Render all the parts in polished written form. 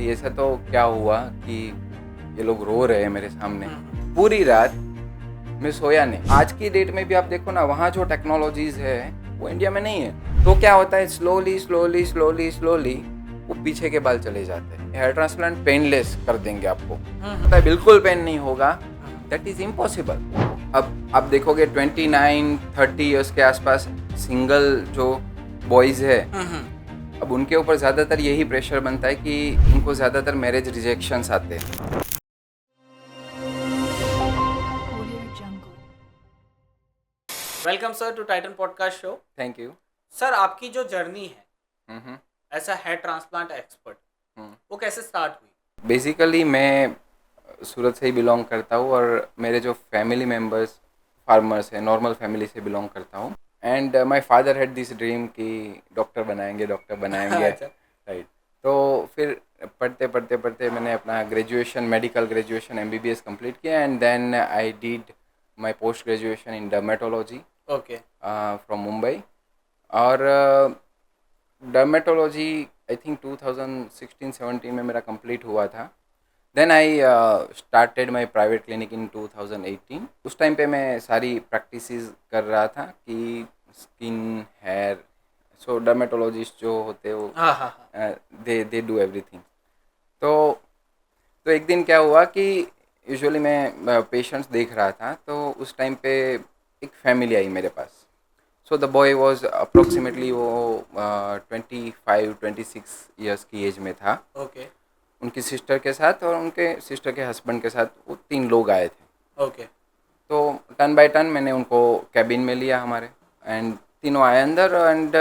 ऐसा तो क्या हुआ कि ये लोग रो रहे हैं मेरे सामने। पूरी रात मैं सोया नहीं। आज की डेट में भी आप देखो ना, वहाँ जो टेक्नोलॉजीज है वो इंडिया में नहीं है। तो क्या होता है, स्लोली स्लोली स्लोली स्लोली वो पीछे के बाल चले जाते हैं। हेयर ट्रांसप्लांट पेनलेस कर देंगे आपको, पता है, बिल्कुल पेन नहीं होगा। That is impossible. अब आप देखोगे 29-30 ईयर्स के आसपास सिंगल जो बॉयज है, अब उनके ऊपर ज़्यादातर यही प्रेशर बनता है कि उनको ज़्यादातर मैरिज रिजेक्शंस आते हैं। Welcome sir to Titan podcast show. Thank you. Sir, आपकी जो जर्नी है hmm as a hair transplant expert, वो कैसे स्टार्ट हुई? बेसिकली मैं सूरत से ही बिलोंग करता हूँ और मेरे जो फैमिली मेम्बर्स फार्मर्स हैं, नॉर्मल फैमिली से बिलोंग करता हूँ। And my father had this dream कि डॉक्टर बनाएंगे अच्छा। राइट। तो फिर पढ़ते पढ़ते पढ़ते मैंने अपना graduation, medical graduation MBBS complete किया and then I did my post graduation in dermatology okay. From Mumbai. और डर्मेटोलॉजी आई थिंक 2016-17 में मेरा कंप्लीट हुआ था। Then I started my private clinic in 2018। उस टाइम पे मैं सारी प्रैक्टिसेस कर रहा था कि स्किन, हेयर, सो डर्मेटोलॉजिस्ट जो होते हैं वो हाँ हाँ हाँ। They do everything. तो तो एक दिन क्या हुआ कि यूजुअली मैं पेशेंट्स देख रहा था, तो उस टाइम पे एक फैमिली आई मेरे पास। So the boy was approximately वो 25-26 ईयर्स की एज में था। ओके उनकी सिस्टर के साथ और उनके सिस्टर के हस्बैंड के साथ वो 3 लोग आए थे। ओके। तो टर्न बाय टर्न मैंने उनको कैबिन में लिया हमारे, एंड तीनों आए अंदर। एंड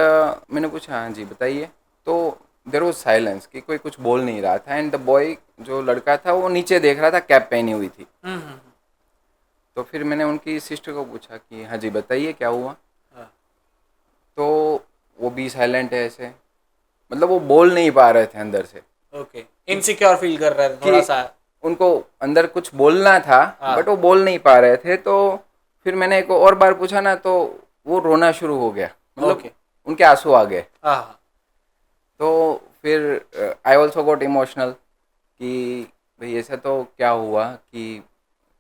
मैंने पूछा, हाँ जी बताइए। तो देर वॉज साइलेंस कि कोई कुछ बोल नहीं रहा था। एंड द बॉय, जो लड़का था, वो नीचे देख रहा था, कैप पहनी हुई थी। तो फिर मैंने उनकी सिस्टर को पूछा कि हाँ जी बताइए क्या हुआ। हाँ, तो वो भी साइलेंट है ऐसे, मतलब वो बोल नहीं पा रहे थे अंदर से ओके। इनसिक्योर फील कर रहे थे थोड़ा कि सा। उनको अंदर कुछ बोलना था हाँ। बट वो बोल नहीं पा रहे थे। तो फिर मैंने एक और बार पूछा ना, तो वो रोना शुरू हो गया, मतलब ओके। उनके आंसू आ गए। हाँ हाँ। तो फिर आई ऑल्सो गॉट इमोशनल कि भाई ऐसा तो क्या हुआ कि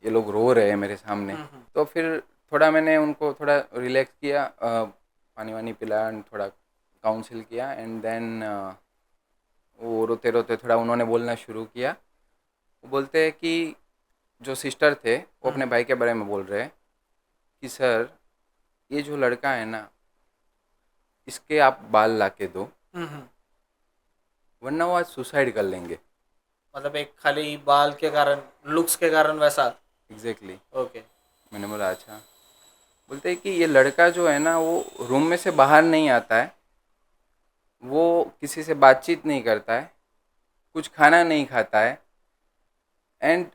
ये लोग रो रहे हैं मेरे सामने। तो फिर थोड़ा मैंने उनको थोड़ा रिलैक्स किया, पानी वानी पिलाया and थोड़ा काउंसिल किया। एंड देन वो रोते रोते थोड़ा उन्होंने बोलना शुरू किया। वो बोलते हैं कि जो सिस्टर थे वो अपने भाई के बारे में बोल रहे हैं कि सर, ये जो लड़का है ना, इसके आप बाल ला के दो, वरना वो आज सुसाइड कर लेंगे। मतलब एक खाली बाल के कारण, लुक्स के कारण वैसा। Exactly exactly. ओके। मैंने बोला अच्छा। बोलते हैं कि ये लड़का जो है ना, वो रूम में से बाहर नहीं आता है, वो किसी से बातचीत नहीं करता है, कुछ खाना नहीं खाता है, एंड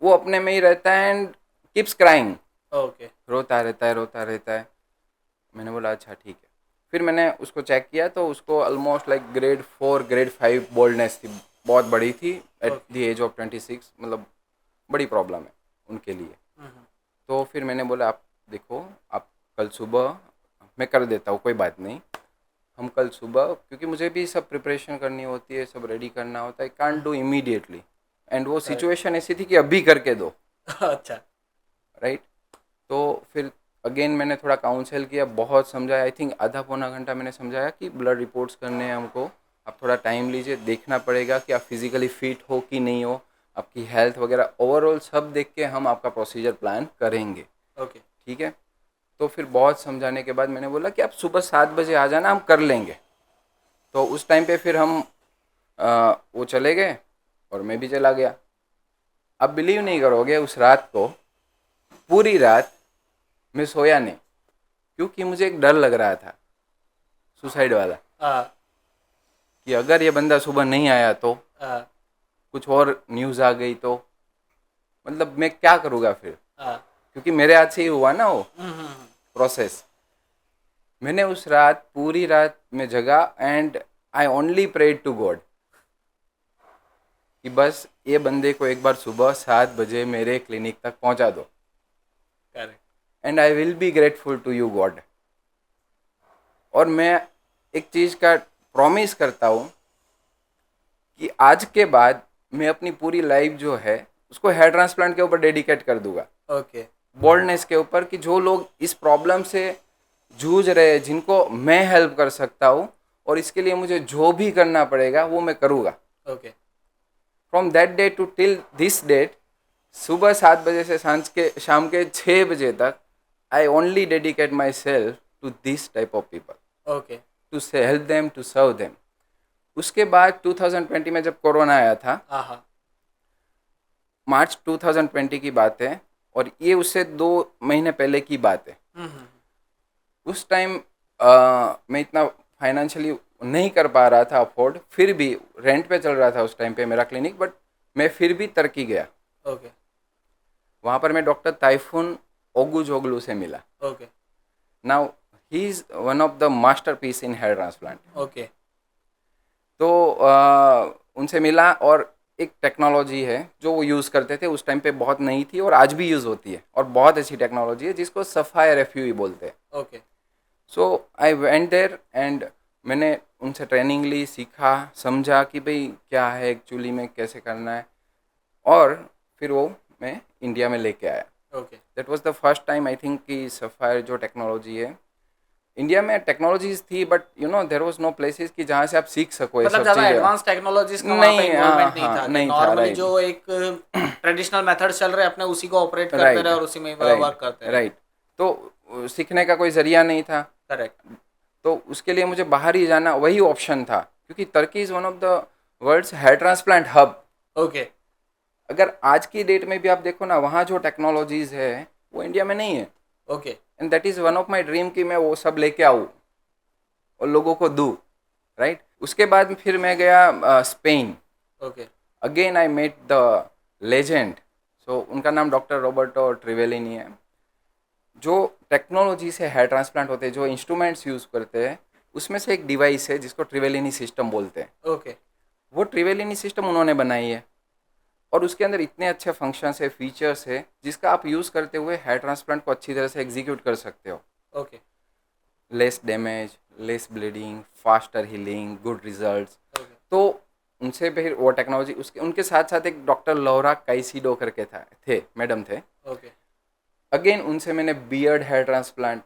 वो अपने में ही रहता है एंड कीप्स क्राइंग, ओके। रोता रहता है रोता रहता है। मैंने बोला अच्छा ठीक है। फिर मैंने उसको चेक किया तो उसको almost like grade 4 grade 5 boldness थी, बहुत बड़ी थी at the okay. Age of 26, मतलब बड़ी प्रॉब्लम है उनके लिए। तो फिर मैंने बोला आप देखो, आप कल सुबह, मैं कर देता हूँ कोई बात नहीं, हम कल सुबह, क्योंकि मुझे भी सब प्रिपरेशन करनी होती है, सब रेडी करना होता है, कांट डू इमीडिएटली। एंड वो करेक्ट। सिचुएशन ऐसी थी कि अभी करके दो, अच्छा। राइट। तो फिर अगेन मैंने थोड़ा काउंसिल किया, बहुत समझाया, आई थिंक आधा पौना घंटा मैंने समझाया कि ब्लड रिपोर्ट्स करने हैं हमको, आप थोड़ा टाइम लीजिए, देखना पड़ेगा कि आप फिजिकली फिट हो कि नहीं हो, आपकी हेल्थ वगैरह ओवरऑल सब देख के हम आपका प्रोसीजर प्लान करेंगे। ओके। ठीक है। तो फिर बहुत समझाने के बाद मैंने बोला कि आप सुबह 7 बजे आ जाना, हम कर लेंगे। तो उस टाइम पे फिर हम वो चले गए और मैं भी चला गया। आप बिलीव नहीं करोगे, उस रात को पूरी रात मैं सोया नहीं, क्योंकि मुझे एक डर लग रहा था सुसाइड वाला, हाँ कि अगर ये बंदा सुबह नहीं आया तो हाँ कुछ और न्यूज़ आ गई तो मतलब मैं क्या करूँगा फिर, हाँ। क्योंकि मेरे हाथ से ही हुआ ना वो प्रोसेस। मैंने उस रात, पूरी रात में जगा and I only prayed to God कि बस ये बंदे को एक बार सुबह 7 बजे मेरे क्लिनिक तक पहुंचा दो, correct. And I will be grateful to you God. और मैं एक चीज़ का प्रॉमिस करता हूँ कि आज के बाद मैं अपनी पूरी लाइफ जो है उसको हेयर ट्रांसप्लांट के ऊपर डेडिकेट कर दूंगा, ओके बोल्डनेस के ऊपर, कि जो लोग इस प्रॉब्लम से जूझ रहे हैं, जिनको मैं हेल्प कर सकता हूँ, और इसके लिए मुझे जो भी करना पड़ेगा वो मैं करूँगा। Okay from that day to till this date, सुबह 7 बजे से शाम के 6 बजे तक, I only dedicate my self to this type of people, okay to help them, to serve them. उसके बाद 2020 में जब कोरोना आया था, हाँ हाँ मार्च 2020 की बात है, और ये उससे 2 महीने पहले की बात है। उस टाइम मैं इतना फाइनेंशियली नहीं कर पा रहा था अफोर्ड, फिर भी रेंट पे चल रहा था उस टाइम पे मेरा क्लिनिक, बट मैं फिर भी तरक्की गया। ओके वहाँ पर मैं डॉक्टर ताइफून ओगुजोगलू से मिला। Okay now he is one of the master piece in hair transplant. Okay तो उनसे मिला, और एक टेक्नोलॉजी है जो वो यूज़ करते थे उस टाइम पे, बहुत नई थी और आज भी यूज़ होती है, और बहुत अच्छी टेक्नोलॉजी है जिसको सफ़ायर एफयूई बोलते हैं। Okay so I went there and मैंने उनसे ट्रेनिंग ली, सीखा, समझा कि भाई क्या है एक्चुअली में, कैसे करना है, और फिर वो मैं इंडिया में लेके आया। Okay that was the first time I think कि सफ़ायर जो टेक्नोलॉजी है, इंडिया में टेक्नोलॉजीज थी, but you know there was no places कि जहाँ से आप सीख सको ये मतलब सब ज्यादा चीज़ें। एडवांस टेक्नोलॉजीज का वहाँ पे नहीं, इन्वॉल्वमेंट नहीं हाँ, था, नहीं था, नॉर्मली राइट, जो एक ट्रेडिशनल मेथड चल रहे अपने उसी को ऑपरेट करते राइट, रहे और उसी में राइट, वर्क करते रहे। राइट। तो सीखने का कोई ज़रिया नहीं था, करेक्ट। तो उसके लिए मुझे बाहर ही जाना वही ऑप्शन था, क्योंकि तुर्की is one of the world's hair transplant hub. Okay अगर आज की डेट में भी आप देखो ना, वहाँ जो टेक्नोलॉजीज़ है वो इंडिया में नहीं है, okay and that is one of my dream कि मैं वो सब लेके आऊँ और लोगों को दूँ, राइट। उसके बाद फिर मैं गया Spain. Okay again I met the legend, so उनका नाम डॉक्टर रॉबर्टो ट्रिवेलिनी है। जो टेक्नोलॉजी से हेयर ट्रांसप्लांट होते हैं, जो इंस्ट्रूमेंट्स यूज़ करते हैं, उसमें से एक डिवाइस है जिसको ट्रिवेलिनी सिस्टम बोलते हैं। ओके वो ट्रिवेलिनी सिस्टम उन्होंने बनाई है, और उसके अंदर इतने अच्छे फंक्शंस है, फीचर्स है, जिसका आप यूज़ करते हुए हेयर ट्रांसप्लांट को अच्छी तरह से एग्जीक्यूट कर सकते हो। Okay less damage, less bleeding, faster healing, good results. Okay तो उनसे फिर वो टेक्नोलॉजी, उसके उनके साथ साथ एक डॉक्टर लौरा काइसिडो करके थे मैडम थे। ओके अगेन उनसे मैंने beard hair transplant,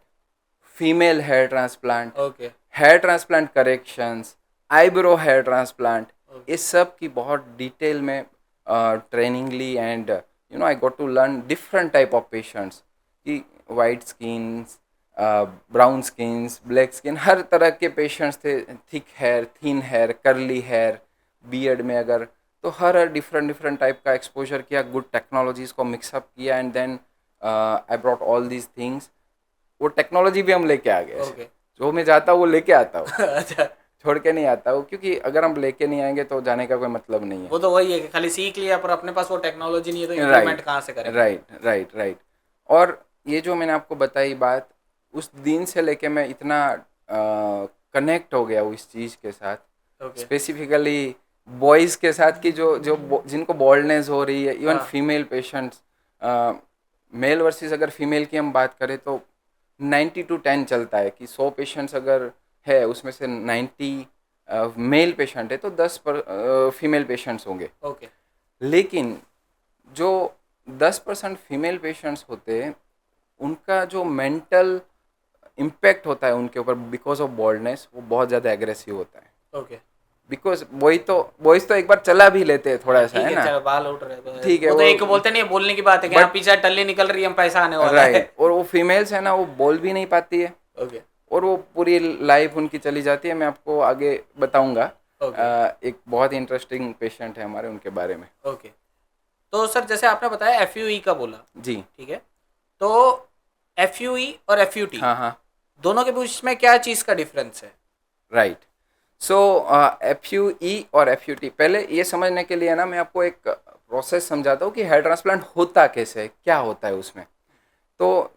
female hair transplant, okay hair transplant corrections, eyebrow hair transplant, इस सब की बहुत डिटेल में ट्रेनिंग ली, and you know I got to learn different type of patients, कि white skins, brown skins, black skin, हर तरह के पेशेंट्स थे, thick hair, thin hair, curly hair, beard में अगर, तो हर डिफरेंट डिफरेंट टाइप का एक्सपोजर किया, गुड टेक्नोलॉजीज़ को मिक्सअप किया, and then I brought all these things. वो टेक्नोलॉजी भी हम लेके आ गए। ओके जो मैं जाता हूँ वो लेके आता हूँ, अच्छा, छोड़ के नहीं आता हूँ, क्योंकि अगर हम लेके नहीं आएंगे तो जाने का कोई मतलब नहीं है। वो तो वही है कि खाली सीख लिया पर अपने पास वो टेक्नोलॉजी नहीं है तो इम्प्लीमेंट राइट, कहाँ से करेंगे। Right, right, right. और ये जो मैंने आपको बताई बात, उस दिन से लेके मैं इतना कनेक्ट हो गया हूँ इस चीज़ के साथ, ओके स्पेसिफिकली बॉयज़ के साथ, कि जिनको बॉल्डनेस हो रही है, इवन हाँ। फीमेल पेशेंट्स, मेल वर्सेस अगर फीमेल की हम बात करें तो 90-10 चलता है, कि 100 पेशेंट्स अगर है उसमें से 90 मेल पेशेंट है तो 10 फीमेल पेशेंट्स होंगे। ओके लेकिन जो 10% फीमेल पेशेंट्स होते हैं, उनका जो मेंटल इम्पैक्ट होता है उनके ऊपर बिकॉज ऑफ बॉल्डनेस, वो बहुत ज़्यादा एग्रेसिव होता है। ओके बिकॉज बॉयज तो एक बार चला भी लेते हैं थोड़ा सा, ठीक है है, ना, चलो बाल उठ रहे हैं ठीक है, वो तो वो एक बोलते नहीं है, बोलने की बात है कि But- हाँ पीछे टल्ली निकल रही है, हम पैसा आने वाला है। राइट, और वो फीमेल्स है ना, वो बोल भी नहीं पाती है, ओके और वो पूरी लाइफ उनकी चली जाती है। मैं आपको आगे बताऊंगा। ओके एक बहुत इंटरेस्टिंग पेशेंट है हमारे, उनके बारे में। ओके। तो सर जैसे आपने बताया एफयूई का बोला, जी, ठीक है, तो एफयूई और एफयूटी हाँ, हाँ, दोनों के बीच में क्या चीज़ का डिफरेंस है? राइट। सो एफ यू ई और एफ यू टी, पहले ये समझने के लिए ना मैं आपको एक प्रोसेस समझाता हूँ कि हेयर ट्रांसप्लांट होता कैसे है, क्या होता है उसमें। तो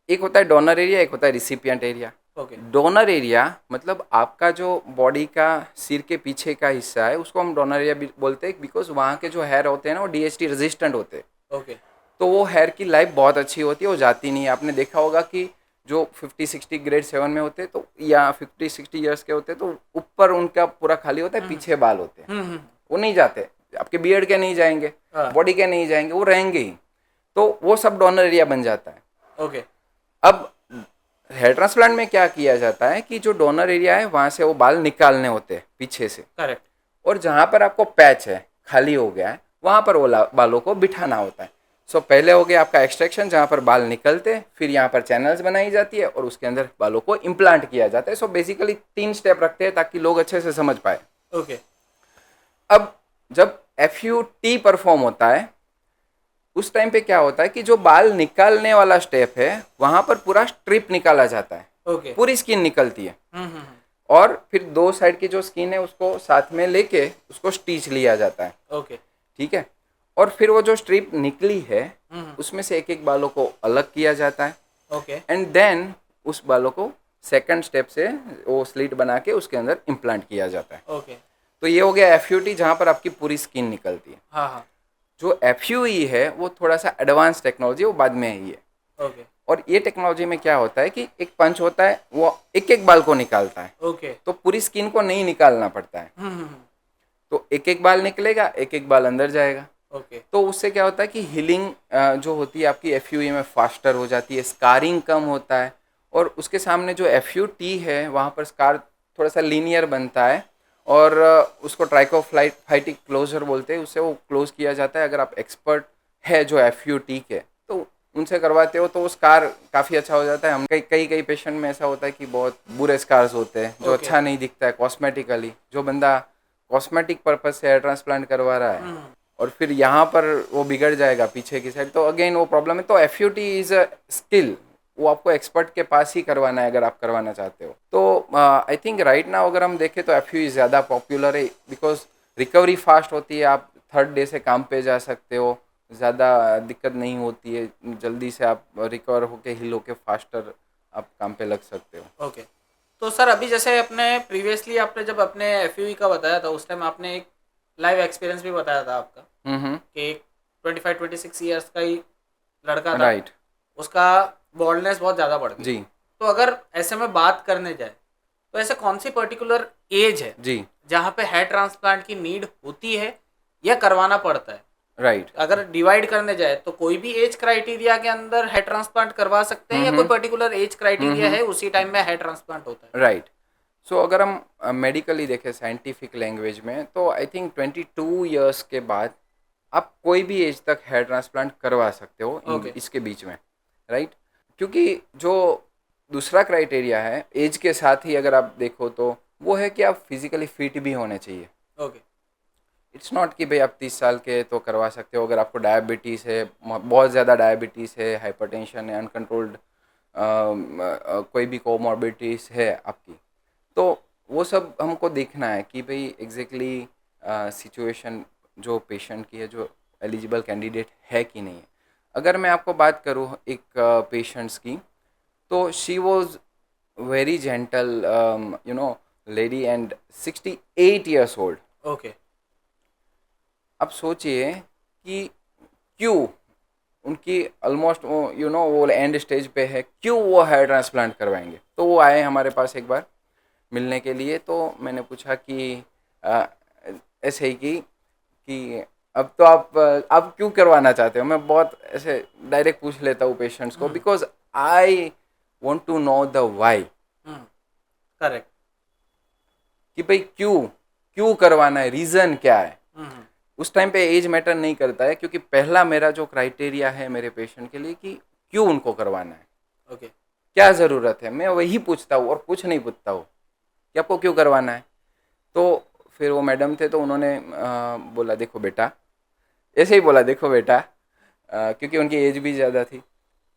एक होता है डोनर एरिया, एक होता है recipient area. Okay donor area मतलब आपका जो बॉडी का सिर के पीछे का हिस्सा है, उसको हम डोनर एरिया बोलते हैं, बिकॉज वहाँ के जो हेयर होते हैं ना, वो डीएचटी रेजिस्टेंट होते हैं। ओके तो वो हेयर की लाइफ बहुत अच्छी होती है, वो जाती नहीं है। आपने देखा होगा कि जो 50-60 ग्रेड 7 में होते हैं, तो या 50-60 ईयर्स के होते हैं, तो ऊपर उनका पूरा खाली होता है, पीछे बाल होते हैं। वो नहीं जाते, आपके बियर्ड के नहीं जाएंगे, हाँ। बॉडी के नहीं जाएंगे, वो रहेंगे ही। तो वो सब डोनर एरिया बन जाता है। ओके। अब हेयर ट्रांसप्लांट में क्या किया जाता है कि जो डोनर एरिया है वहां से वो बाल निकालने होते हैं पीछे से, करेक्ट। और जहां पर आपको पैच है, खाली हो गया है, वहां पर वो बालों को बिठाना होता है। सो पहले हो गया आपका एक्सट्रैक्शन जहां पर बाल निकलते हैं, फिर यहाँ पर चैनल्स बनाई जाती है और उसके अंदर बालों को इम्प्लांट किया जाता है। सो बेसिकली 3 स्टेप रखते हैं ताकि लोग अच्छे से समझ पाए। ओके। अब जब FUT परफॉर्म होता है उस टाइम पे क्या होता है कि जो बाल निकालने वाला स्टेप है वहां पर पूरा स्ट्रिप निकाला जाता है, ओके। पूरी स्किन निकलती है, हम्म। और फिर 2 साइड की जो स्किन है उसको साथ में लेके उसको स्टिच लिया जाता है। ओके। ठीक है, और फिर वो जो स्ट्रिप निकली है हम्म। उसमें से एक एक बालों को अलग किया जाता है, ओके। एंड देन उस बालों को सेकंड स्टेप से वो स्लिट बना के उसके अंदर इम्प्लांट किया जाता है। ओके। तो ये हो गया FUT जहाँ पर आपकी पूरी स्किन निकलती है। हाँ हाँ। जो FUE है वो थोड़ा सा एडवांस टेक्नोलॉजी, वो बाद में है ये। ओके। और ये टेक्नोलॉजी में क्या होता है कि एक पंच होता है, वो एक एक बाल को निकालता है, ओके। तो पूरी स्किन को नहीं निकालना पड़ता है। तो एक एक बाल निकलेगा, एक एक बाल अंदर जाएगा। ओके। तो उससे क्या होता है कि हीलिंग जो होती है आपकी FUE में फास्टर हो जाती है, स्कारिंग कम होता है, और उसके सामने जो FUT है वहाँ पर स्कार थोड़ा सा लीनियर बनता है, और उसको ट्राइकोफाइटिक क्लोजर बोलते हैं, उससे वो क्लोज किया जाता है। अगर आप एक्सपर्ट है जो FUT के, तो उनसे करवाते हो तो वो स्कार काफ़ी अच्छा हो जाता है। हम कई पेशेंट में ऐसा होता है कि बहुत बुरे स्कार्स होते हैं जो Okay. अच्छा नहीं दिखता है कॉस्मेटिकली। जो बंदा कॉस्मेटिक पर्पज से हेयर ट्रांसप्लांट करवा रहा है और फिर यहाँ पर वो बिगड़ जाएगा पीछे की साइड, तो अगेन वो प्रॉब्लम है। तो FUT इज अ स्किल, वो आपको एक्सपर्ट के पास ही करवाना है अगर आप करवाना चाहते हो। तो आई थिंक राइट नाउ अगर हम देखें तो FUE ज़्यादा पॉपुलर है, बिकॉज रिकवरी फास्ट होती है, आप 3rd डे से काम पे जा सकते हो, ज़्यादा दिक्कत नहीं होती है, जल्दी से आप रिकवर होके हील होके फास्टर आप काम पे लग सकते हो। ओके। तो सर अभी जैसे अपने प्रीवियसली आपने जब अपने FUE का बताया था उस टाइम आपने एक लाइव एक्सपीरियंस भी बताया था आपका कि एक 25-26 ईयर्स का ही लड़का था, राइट। उसका बॉल्डनेस बहुत ज़्यादा बढ़ गई। जी तो अगर ऐसे में बात करने जाए तो ऐसे कौन सी पर्टिकुलर एज है जी। जहाँ पे हेयर ट्रांसप्लांट की नीड होती है या करवाना पड़ता है? राइट। अगर डिवाइड करने जाए तो कोई भी एज क्राइटेरिया के अंदर हेयर ट्रांसप्लांट करवा सकते हैं या कोई पर्टिकुलर एज क्राइटेरिया है उसी टाइम में हेयर ट्रांसप्लांट होता है? राइट। सो अगर हम मेडिकली देखें साइंटिफिक लैंग्वेज में, तो आई थिंक 22 ईयर्स के बाद आप कोई भी एज तक हेयर ट्रांसप्लांट करवा सकते हो Okay. इसके बीच में, राइट। क्योंकि जो दूसरा क्राइटेरिया है एज के साथ ही अगर आप देखो तो वो है कि आप फिजिकली फिट भी होने चाहिए। ओके। इट्स नॉट कि भाई आप 30 साल के तो करवा सकते हो, अगर आपको डायबिटीज़ है, बहुत ज़्यादा डायबिटीज़ है, हाइपरटेंशन है, अनकंट्रोल्ड कोई भी कोमॉर्बिडिटीज़ है आपकी, तो वो सब हमको देखना है कि भाई एग्जैक्टली सिचुएशन जो पेशेंट की है, जो एलिजिबल कैंडिडेट है कि नहीं है। अगर मैं आपको बात करूँ एक पेशेंट्स की, तो she was very gentle lady and 68 years old. Okay. अब सोचिए कि क्यों उनकी ऑलमोस्ट वो एंड स्टेज पे है, क्यों वो हेयर ट्रांसप्लांट करवाएंगे। तो वो आए हमारे पास एक बार मिलने के लिए, तो मैंने पूछा कि ऐसे ही कि अब तो आप क्यों करवाना चाहते हो। मैं बहुत ऐसे डायरेक्ट पूछ लेता हूँ पेशेंट्स को, because I want to know the why, correct. कि भाई क्यों करवाना है, रीज़न क्या है। उस टाइम पे एज मैटर नहीं करता है, क्योंकि पहला मेरा जो क्राइटेरिया है मेरे पेशेंट के लिए कि क्यों उनको करवाना है, ओके। क्या ज़रूरत है, मैं वही पूछता हूँ और कुछ नहीं पूछता हूँ कि आपको क्यों करवाना है। तो फिर वो मैडम थे, तो उन्होंने बोला देखो बेटा, ऐसे ही बोला देखो बेटा, क्योंकि उनकी एज भी ज़्यादा थी।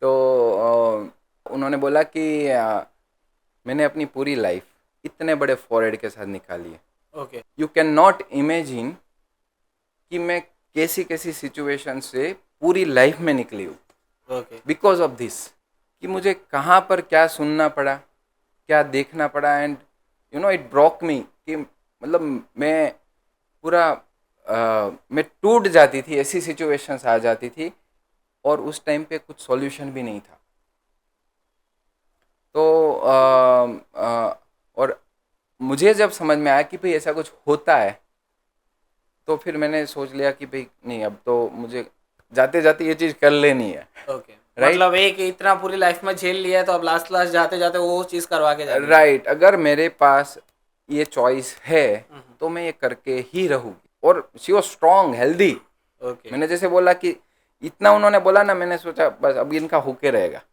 तो उन्होंने बोला कि मैंने अपनी पूरी लाइफ इतने बड़े फॉरहेड के साथ निकाली है, okay. You can not imagine कि मैं कैसी कैसी सिचुएशन से पूरी लाइफ में निकली हूँ ओके। बिकॉज ऑफ दिस, कि मुझे कहाँ पर क्या सुनना पड़ा, क्या देखना पड़ा, एंड इट ब्रोक मी, कि मतलब मैं पूरा मैं टूट जाती थी, ऐसी सिचुएशंस आ जाती थी, और उस टाइम पे कुछ सॉल्यूशन भी नहीं था। तो और मुझे जब समझ में आया कि भाई ऐसा कुछ होता है, तो फिर मैंने सोच लिया कि भाई नहीं, अब तो मुझे जाते जाते ये चीज़ कर लेनी है। ओके, राइट, मतलब एक इतना पूरी लाइफ में झेल लिया है तो अब लास्ट लास्ट जाते जाते वो चीज़ करवा के जानी है। राइट। अगर मेरे पास ये चॉइस है तो मैं ये करके ही रहूँगी। और she was strong, healthy. Okay, मैंने जैसे बोला कि इतना उन्होंने बोला ना, मैंने सोचा बस अब इनका होके रहेगा।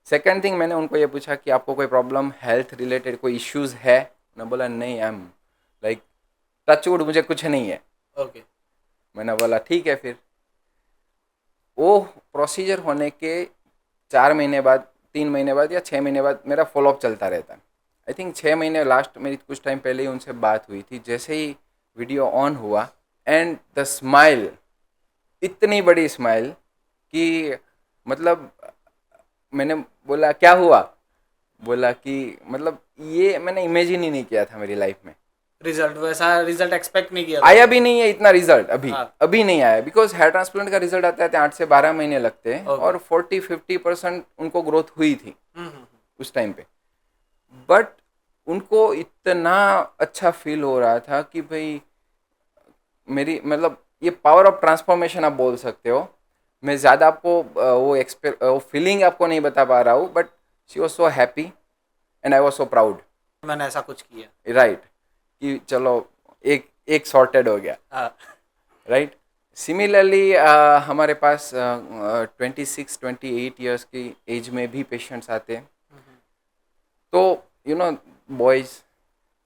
सेकंड थिंग, मैंने उनको ये पूछा कि आपको कोई प्रॉब्लम हेल्थ रिलेटेड कोई इश्यूज है? उन्होंने बोला नहीं, आई एम लाइक टचवुड, मुझे कुछ नहीं है। ओके, मैंने बोला ठीक है। फिर वो प्रोसीजर होने के 4 महीने बाद, 3 महीने बाद या 6 महीने बाद मेरा फॉलोअप चलता रहता है। आई थिंक 6 महीने लास्ट, मेरी कुछ टाइम पहले ही उनसे बात हुई थी। जैसे ही वीडियो ऑन हुआ एंड द स्माइल, इतनी बड़ी स्माइल कि मतलब मैंने बोला क्या हुआ? बोला कि मतलब ये मैंने इमेजिन ही नहीं किया था मेरी लाइफ में। रिजल्ट वैसा रिजल्ट एक्सपेक्ट नहीं किया था। आया भी नहीं है इतना रिजल्ट अभी, हाँ। अभी नहीं आया। बिकॉज हेयर ट्रांसप्लांट का रिजल्ट आता है 8 से 12 महीने लगते हैं। Okay. और 40-50% उनको ग्रोथ हुई थी हम्म, उस टाइम पे। बट उनको इतना अच्छा फील हो रहा था कि भाई मेरी मतलब ये पावर ऑफ ट्रांसफॉर्मेशन आप बोल सकते हो। मैं ज़्यादा आपको वो फीलिंग आपको नहीं बता पा रहा हूँ, but she was so happy and I was so proud. मैंने ऐसा कुछ किया। राइट, कि चलो एक एक सॉर्टेड हो गया। हाँ। राइट। सिमिलरली हमारे पास 26-28 ईयर्स की एज में भी पेशेंट्स आते हैं। तो यू नो बॉयज़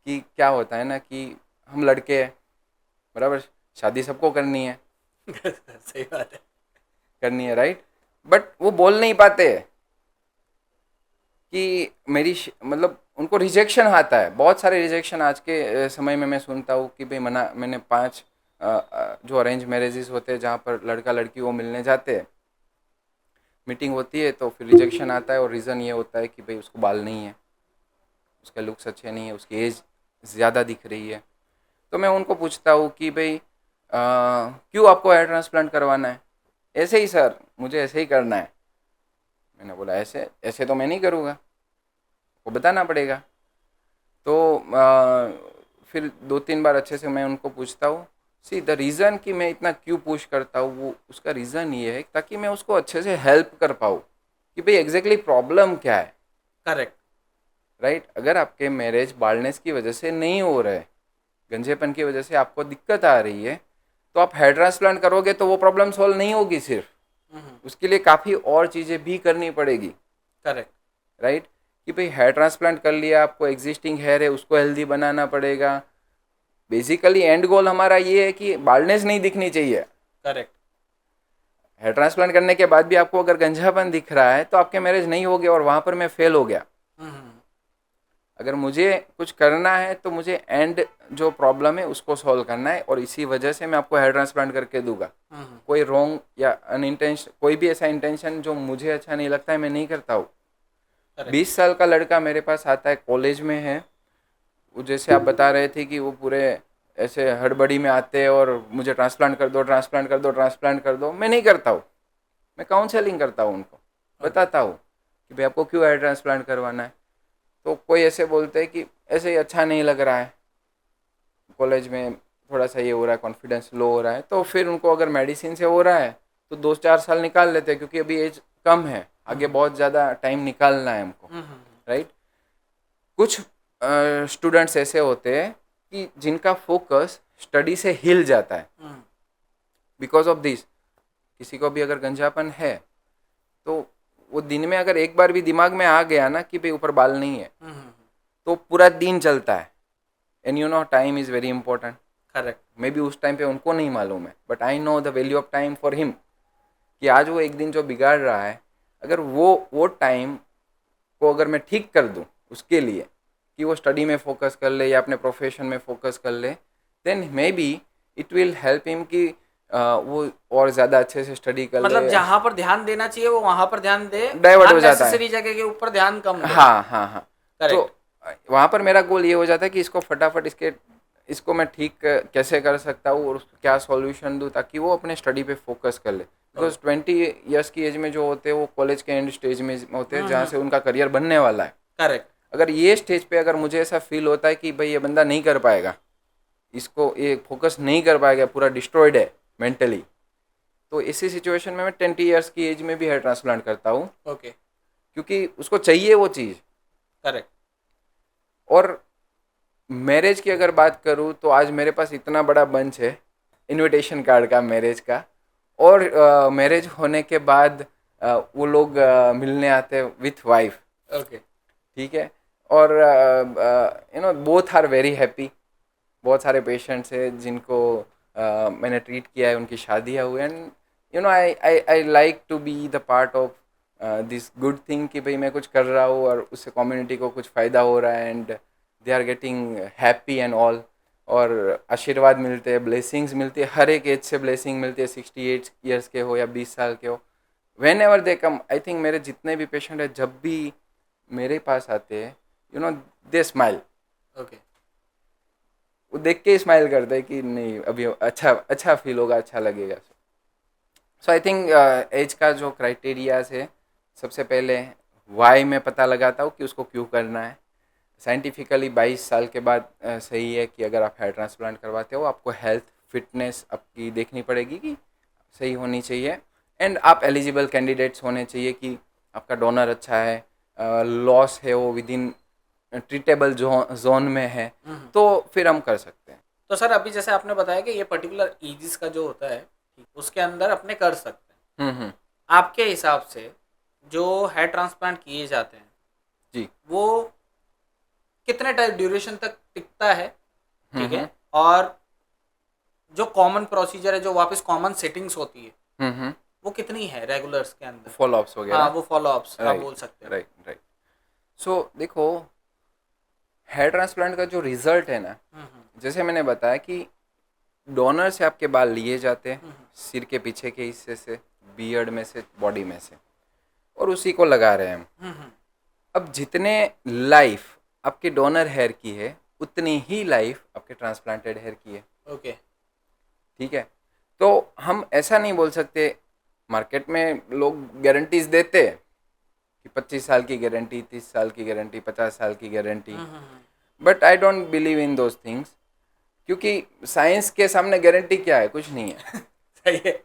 की क्या होता है ना कि हम लड़के हैं, बराबर, शादी सबको करनी है, सही बात है। करनी है, राइट। बट वो बोल नहीं पाते कि मतलब उनको रिजेक्शन आता है। बहुत सारे रिजेक्शन आज के समय में मैं सुनता हूँ कि भाई मना, मैंने 5 जो अरेंज मैरिजेस होते हैं जहाँ पर लड़का लड़की वो मिलने जाते हैं, मीटिंग होती है, तो फिर रिजेक्शन आता है। और रीज़न ये होता है कि भाई उसको बाल नहीं है, उसका लुक्स अच्छे नहीं है, उसकी एज ज़्यादा दिख रही है। तो मैं उनको पूछता हूँ कि भाई क्यों आपको हेयर ट्रांसप्लांट करवाना है? ऐसे ही सर, मुझे ऐसे ही करना है। मैंने बोला ऐसे ऐसे तो मैं नहीं करूँगा, वो बताना पड़ेगा। तो फिर 2-3 बार अच्छे से मैं उनको पूछता हूँ। सी द रीज़न कि मैं इतना क्यों पुश करता हूँ, वो उसका रीज़न ये है ताकि मैं उसको अच्छे से हेल्प कर पाऊँ कि भाई एग्जैक्टली प्रॉब्लम क्या है। करेक्ट। राइट। अगर आपके मैरिज बाल्डनेस की वजह से नहीं हो रहे, गंजेपन की वजह से आपको दिक्कत आ रही है, तो आप हेयर ट्रांसप्लांट करोगे तो वो प्रॉब्लम सॉल्व नहीं होगी सिर्फ, उसके लिए काफ़ी और चीज़ें भी करनी पड़ेगी। करेक्ट। राइट। कि भाई हेयर ट्रांसप्लांट कर लिया, आपको एग्जिस्टिंग हेयर है उसको हेल्दी बनाना पड़ेगा। बेसिकली एंड गोल हमारा ये है कि बाल्डनेस नहीं दिखनी चाहिए। करेक्ट। हेयर ट्रांसप्लांट करने के बाद भी आपको अगर गंजापन दिख रहा है तो आपके मैरिज नहीं होगे और वहाँ पर मैं फेल हो गया। अगर मुझे कुछ करना है तो मुझे एंड जो प्रॉब्लम है उसको सॉल्व करना है, और इसी वजह से मैं आपको हेयर ट्रांसप्लांट करके दूंगा। कोई रॉन्ग या अनइंटेंशन, कोई भी ऐसा इंटेंशन जो मुझे अच्छा नहीं लगता है, मैं नहीं करता हूँ। 20 साल का लड़का मेरे पास आता है, कॉलेज में है, वो जैसे आप बता रहे थे कि वो पूरे ऐसे हड़बड़ी में आते हैं और मुझे ट्रांसप्लांट कर दो, ट्रांसप्लांट कर दो, ट्रांसप्लांट कर दो। मैं नहीं करता हूँ, मैं काउंसलिंग करता हूँ, उनको बताता हूँ कि भाई आपको क्यों हेयर ट्रांसप्लांट करवाना है। तो कोई ऐसे बोलते हैं कि ऐसे ही अच्छा नहीं लग रहा है, कॉलेज में थोड़ा सा ये हो रहा है, कॉन्फिडेंस लो हो रहा है। तो फिर उनको अगर मेडिसिन से हो रहा है तो 2-4 साल निकाल लेते हैं, क्योंकि अभी एज कम है, आगे बहुत ज़्यादा टाइम निकालना है हमको। राइट। कुछ स्टूडेंट्स ऐसे होते हैं कि जिनका फोकस स्टडी से हिल जाता है बिकॉज ऑफ दिस। किसी को भी अगर गंजापन है तो वो दिन में अगर एक बार भी दिमाग में आ गया ना कि भाई ऊपर बाल नहीं है, तो पूरा दिन चलता है। And you no time is very important. Correct. May be उस टाइम पे उनको नहीं मालूम है, but I know the value of time for him, कि आज वो एक दिन जो बिगाड़ रहा है, अगर वो टाइम को अगर मैं ठीक कर दूं उसके लिए कि वो स्टडी में फोकस कर ले या अपने प्रोफेशन में फोकस कर ले, then maybe it will help him कि वो और ज़्यादा अच्छे से स्टडी कर मतलब ले। जहाँ पर ध्यान देना चाहिए वो वहाँ पर ध्यान दे, डाइवर्ट हो जाता है। अननेसेसरी जगह के ऊपर ध्यान कम दे। हाँ हाँ हाँ। तो करेक्ट। वहाँ पर मेरा गोल ये हो जाता है कि इसको फटाफट इसको मैं ठीक कैसे कर सकता हूँ और उसको क्या सॉल्यूशन दूँ ताकि वो अपने स्टडी पे फोकस कर ले। बिकॉज 20 ईयर्स की एज में जो होते हैं वो कॉलेज के एंड स्टेज में होते हैं जहाँ से उनका करियर बनने वाला है। करेक्ट। अगर ये स्टेज पे अगर मुझे ऐसा फील होता है कि भाई ये बंदा नहीं कर पाएगा, इसको ये फोकस नहीं कर पाएगा, पूरा डिस्ट्रॉयड है मेंटली, तो इसी सिचुएशन में मैं 20 ईयर्स की एज में भी हेयर ट्रांसप्लांट करता हूँ, ओके, क्योंकि उसको चाहिए वो चीज़। करेक्ट। और मैरिज की अगर बात करूँ तो आज मेरे पास इतना बड़ा बंच है इनविटेशन कार्ड का मैरिज का, और मैरिज होने के बाद वो लोग मिलने आते हैं विथ वाइफ, ओके, ठीक है। और बोथ आर वेरी हैप्पी। बहुत सारे पेशेंट्स हैं जिनको मैंने ट्रीट किया है, उनकी शादियाँ हुई, and I like to be the part of this good thing कि भाई मैं कुछ कर रहा हूँ और उससे कम्युनिटी को कुछ फ़ायदा हो रहा है, and they are getting happy and all. और आशीर्वाद मिलते हैं, ब्लेसिंग्स मिलती है, हर एक एज से ब्लेसिंग मिलती है, 68 ईयर्स के हो या 20 साल के हो, when ever they come. I think मेरे जितने भी पेशेंट हैं जब भी मेरे पास आते हैं, दे स्माइल। ओके, वो देख के स्माइल करते हैं कि नहीं अभी अच्छा अच्छा फील होगा, अच्छा लगेगा। सो आई थिंक एज का जो क्राइटेरियाज है, सबसे पहले वाई में पता लगाता हूँ कि उसको क्यों करना है। साइंटिफिकली 22 साल के बाद सही है कि अगर आप हेयर ट्रांसप्लांट करवाते हो, आपको हेल्थ फिटनेस आपकी देखनी पड़ेगी कि सही होनी चाहिए, एंड आप एलिजिबल कैंडिडेट्स होने चाहिए कि आपका डोनर अच्छा है, लॉस है वो विद इन ट्रीटेबल जोन में है, तो फिर हम कर सकते हैं। तो सर अभी जैसे आपने बताया कि ये पर्टिकुलर एजिस का जो होता है उसके अंदर अपने कर सकते हैं, आपके हिसाब से जो हेयर ट्रांसप्लांट किए जाते हैं जी, वो कितने टाइम ड्यूरेशन तक टिकता है, ठीक है, हम्म, और जो कॉमन प्रोसीजर है, जो वापस कॉमन सेटिंग्स होती है, हम्म, वो कितनी है रेगुलर्स के अंदर? फॉलोअप्स हाँ, वगैरह। वो फॉलोअप्स आप राइट, बोल सकते हो। Right, right. सो देखो, हेयर ट्रांसप्लांट का जो रिजल्ट है ना, जैसे मैंने बताया कि डोनर से आपके बाल लिए जाते हैं, सिर के पीछे के हिस्से से, बियर्ड में से, बॉडी में से, और उसी को लगा रहे हैं हम। अब जितने लाइफ आपके डोनर हेयर की है, उतनी ही लाइफ आपके ट्रांसप्लांटेड हेयर की है, ओके, ठीक है। तो हम ऐसा नहीं बोल सकते, मार्केट में लोग गारंटीज देते हैं कि 25 साल की गारंटी, 30 साल की गारंटी, 50 साल की guarantee, but I don't believe in those things, क्योंकि साइंस के सामने गारंटी क्या है? कुछ नहीं है। सही है।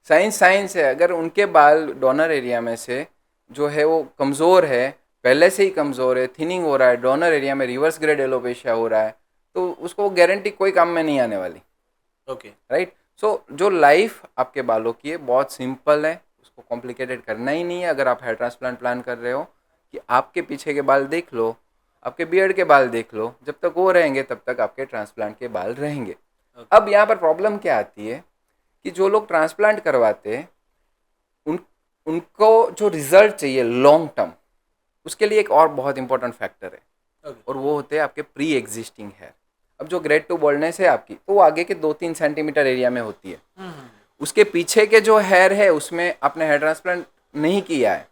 साइंस साइंस है। अगर उनके बाल डोनर एरिया में से जो है वो कमज़ोर है, पहले से ही कमज़ोर है, थिनिंग हो रहा है, डोनर एरिया में रिवर्स ग्रेड एलोपेशिया हो रहा है, तो उसको गारंटी कोई काम में नहीं आने वाली, ओके, राइट। सो जो लाइफ आपके बालों की है बहुत सिंपल है, उसको कॉम्प्लिकेटेड करना ही नहीं है। अगर आप हेयर ट्रांसप्लांट प्लान कर रहे हो कि आपके पीछे के बाल देख लो, आपके बियर्ड के बाल देख लो, जब तक वो रहेंगे तब तक आपके ट्रांसप्लांट के बाल रहेंगे। अब यहाँ पर प्रॉब्लम क्या आती है कि जो लोग ट्रांसप्लांट करवाते हैं उनको जो रिजल्ट चाहिए लॉन्ग टर्म, उसके लिए एक और बहुत इंपॉर्टेंट फैक्टर है, और वो होते हैं आपके प्री एग्जिस्टिंग हेयर। अब जो ग्रेड 2 बॉल्डनेस है आपकी, तो वो आगे के 2-3 सेंटीमीटर एरिया में होती है। उसके पीछे के जो हेयर है उसमें आपने हेयर ट्रांसप्लांट नहीं किया है,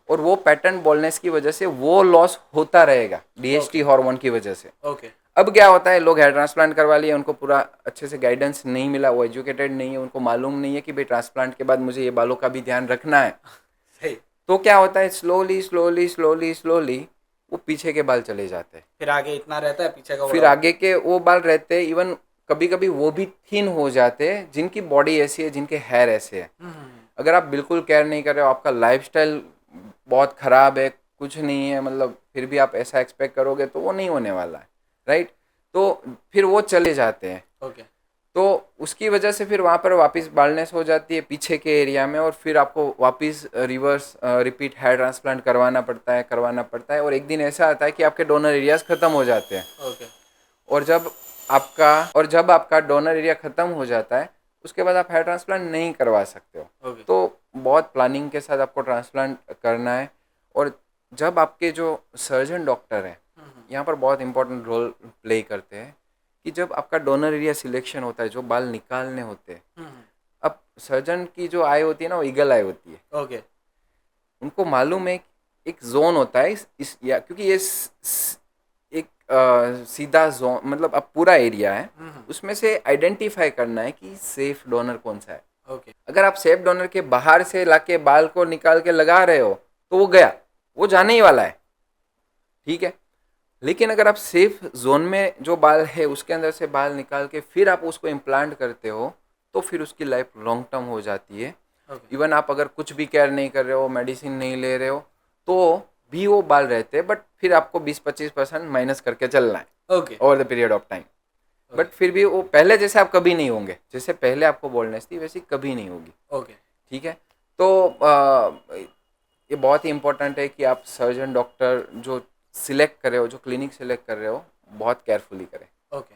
और वो पैटर्न बॉल्डनेस की वजह से वो लॉस होता रहेगा डीएचटी हार्मोन की वजह से। ओके, अब क्या होता है, लोग हेयर ट्रांसप्लांट करवा लिए, उनको पूरा अच्छे से गाइडेंस नहीं मिला, वो एजुकेटेड नहीं है, उनको मालूम नहीं है कि भाई ट्रांसप्लांट के बाद मुझे ये बालों का भी ध्यान रखना है। सही। तो क्या होता है, स्लोली स्लोली स्लोली स्लोली वो पीछे के बाल चले जाते हैं, फिर आगे इतना रहता है, पीछे का फिर बड़ा आगे के वो बाल रहते हैं, इवन कभी कभी वो भी थिन हो जाते हैं जिनकी बॉडी ऐसी है, जिनके हेयर ऐसे है। अगर आप बिल्कुल केयर नहीं कर रहे हो, आपका लाइफस्टाइल बहुत ख़राब है, कुछ नहीं है, मतलब फिर भी आप ऐसा एक्सपेक्ट करोगे तो वो नहीं होने वाला है, राइट। तो फिर वो चले जाते हैं, ओके, तो उसकी वजह से फिर वहाँ पर वापस बाल्डनेस हो जाती है पीछे के एरिया में, और फिर आपको वापस रिवर्स रिपीट हेयर ट्रांसप्लांट करवाना पड़ता है, और एक दिन ऐसा आता है कि आपके डोनर एरियाज ख़त्म हो जाते हैं। ओके, और जब आपका डोनर एरिया ख़त्म हो जाता है, उसके बाद आप हेयर ट्रांसप्लांट नहीं करवा सकते हो। ओके, तो बहुत प्लानिंग के साथ आपको ट्रांसप्लांट करना है। और जब आपके जो सर्जन डॉक्टर हैं, यहाँ पर बहुत इंपॉर्टेंट रोल प्ले करते हैं कि जब आपका डोनर एरिया सिलेक्शन होता है, जो बाल निकालने होते हैं, अब सर्जन की जो आई होती है ना, वो ईगल आई होती है। ओके, उनको मालूम है एक जोन होता है क्योंकि ये एक सीधा जोन, मतलब अब पूरा एरिया है, उसमें से आइडेंटिफाई करना है कि सेफ डोनर कौन सा है। ओके, अगर आप सेफ डोनर के बाहर से लाके बाल को निकाल के लगा रहे हो तो वो गया, वो जाने ही वाला है, ठीक है। लेकिन अगर आप सेफ जोन में जो बाल है उसके अंदर से बाल निकाल के फिर आप उसको इम्प्लांट करते हो तो फिर उसकी लाइफ लॉन्ग टर्म हो जाती है। ओके इवन आप अगर कुछ भी केयर नहीं कर रहे हो, मेडिसिन नहीं ले रहे हो, तो भी वो बाल रहते हैं, बट फिर आपको 20-25% माइनस करके चलना है okay over the period of time. But फिर भी वो पहले जैसे आप कभी नहीं होंगे, जैसे पहले आपको बॉल्डनेस थी वैसी कभी नहीं होगी। ओके ठीक है। तो ये बहुत ही इंपॉर्टेंट है कि आप सर्जन डॉक्टर जो सिलेक्ट कर रहे हो, जो क्लिनिक सिलेक्ट कर रहे हो, बहुत केयरफुली करें। ओके।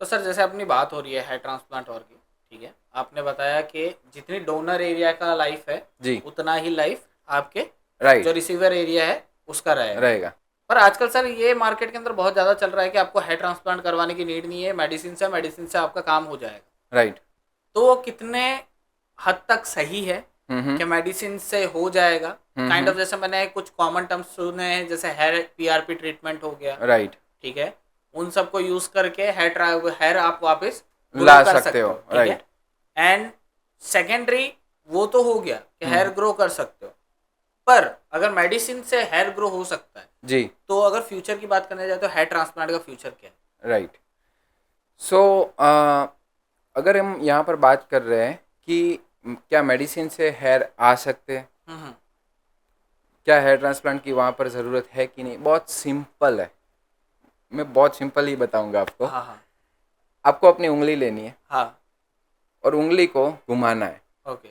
तो सर जैसे अपनी बात हो रही है हेयर ट्रांसप्लांट और की, ठीक है, आपने बताया कि जितनी डोनर एरिया का लाइफ है जी उतना ही लाइफ आपके जो राइट रिसीवर एरिया है उसका रहेगा। रहेगा। पर आजकल सर ये मार्केट के अंदर बहुत ज़्यादा चल रहा है कि आपको हेयर ट्रांसप्लांट करवाने की नीड नहीं है, मेडिसिन से आपका काम हो जाएगा। राइट। तो वो कितने हद तक सही है कि मेडिसिन से हो जाएगा? काइंड ऑफ जैसे मैंने कुछ कॉमन टर्म्स सुने हैं, जैसे हेयर पीआरपी ट्रीटमेंट हो गया, राइट। ठीक है, उन सबको यूज करके हेयर आप वापस ला ग्रो कर सकते हो, ठीक राइट। है। एंड सेकेंडरी वो तो हो गया कि हेयर ग्रो कर सकते हो, पर अगर मेडिसिन से हेयर ग्रो हो सकता है जी तो अगर फ्यूचर की बात करने जाए तो हेयर ट्रांसप्लांट का फ्यूचर क्या है? राइट। सो अगर हम यहाँ पर बात कर रहे हैं कि क्या मेडिसिन से हेयर आ सकते हैं, हम्म, क्या हेयर ट्रांसप्लांट की वहाँ पर ज़रूरत है कि नहीं, बहुत सिंपल है। मैं बहुत सिंपल ही बताऊंगा आपको। हाँ हाँ आपको अपनी उंगली लेनी है हाँ और उंगली को घुमाना है। ओके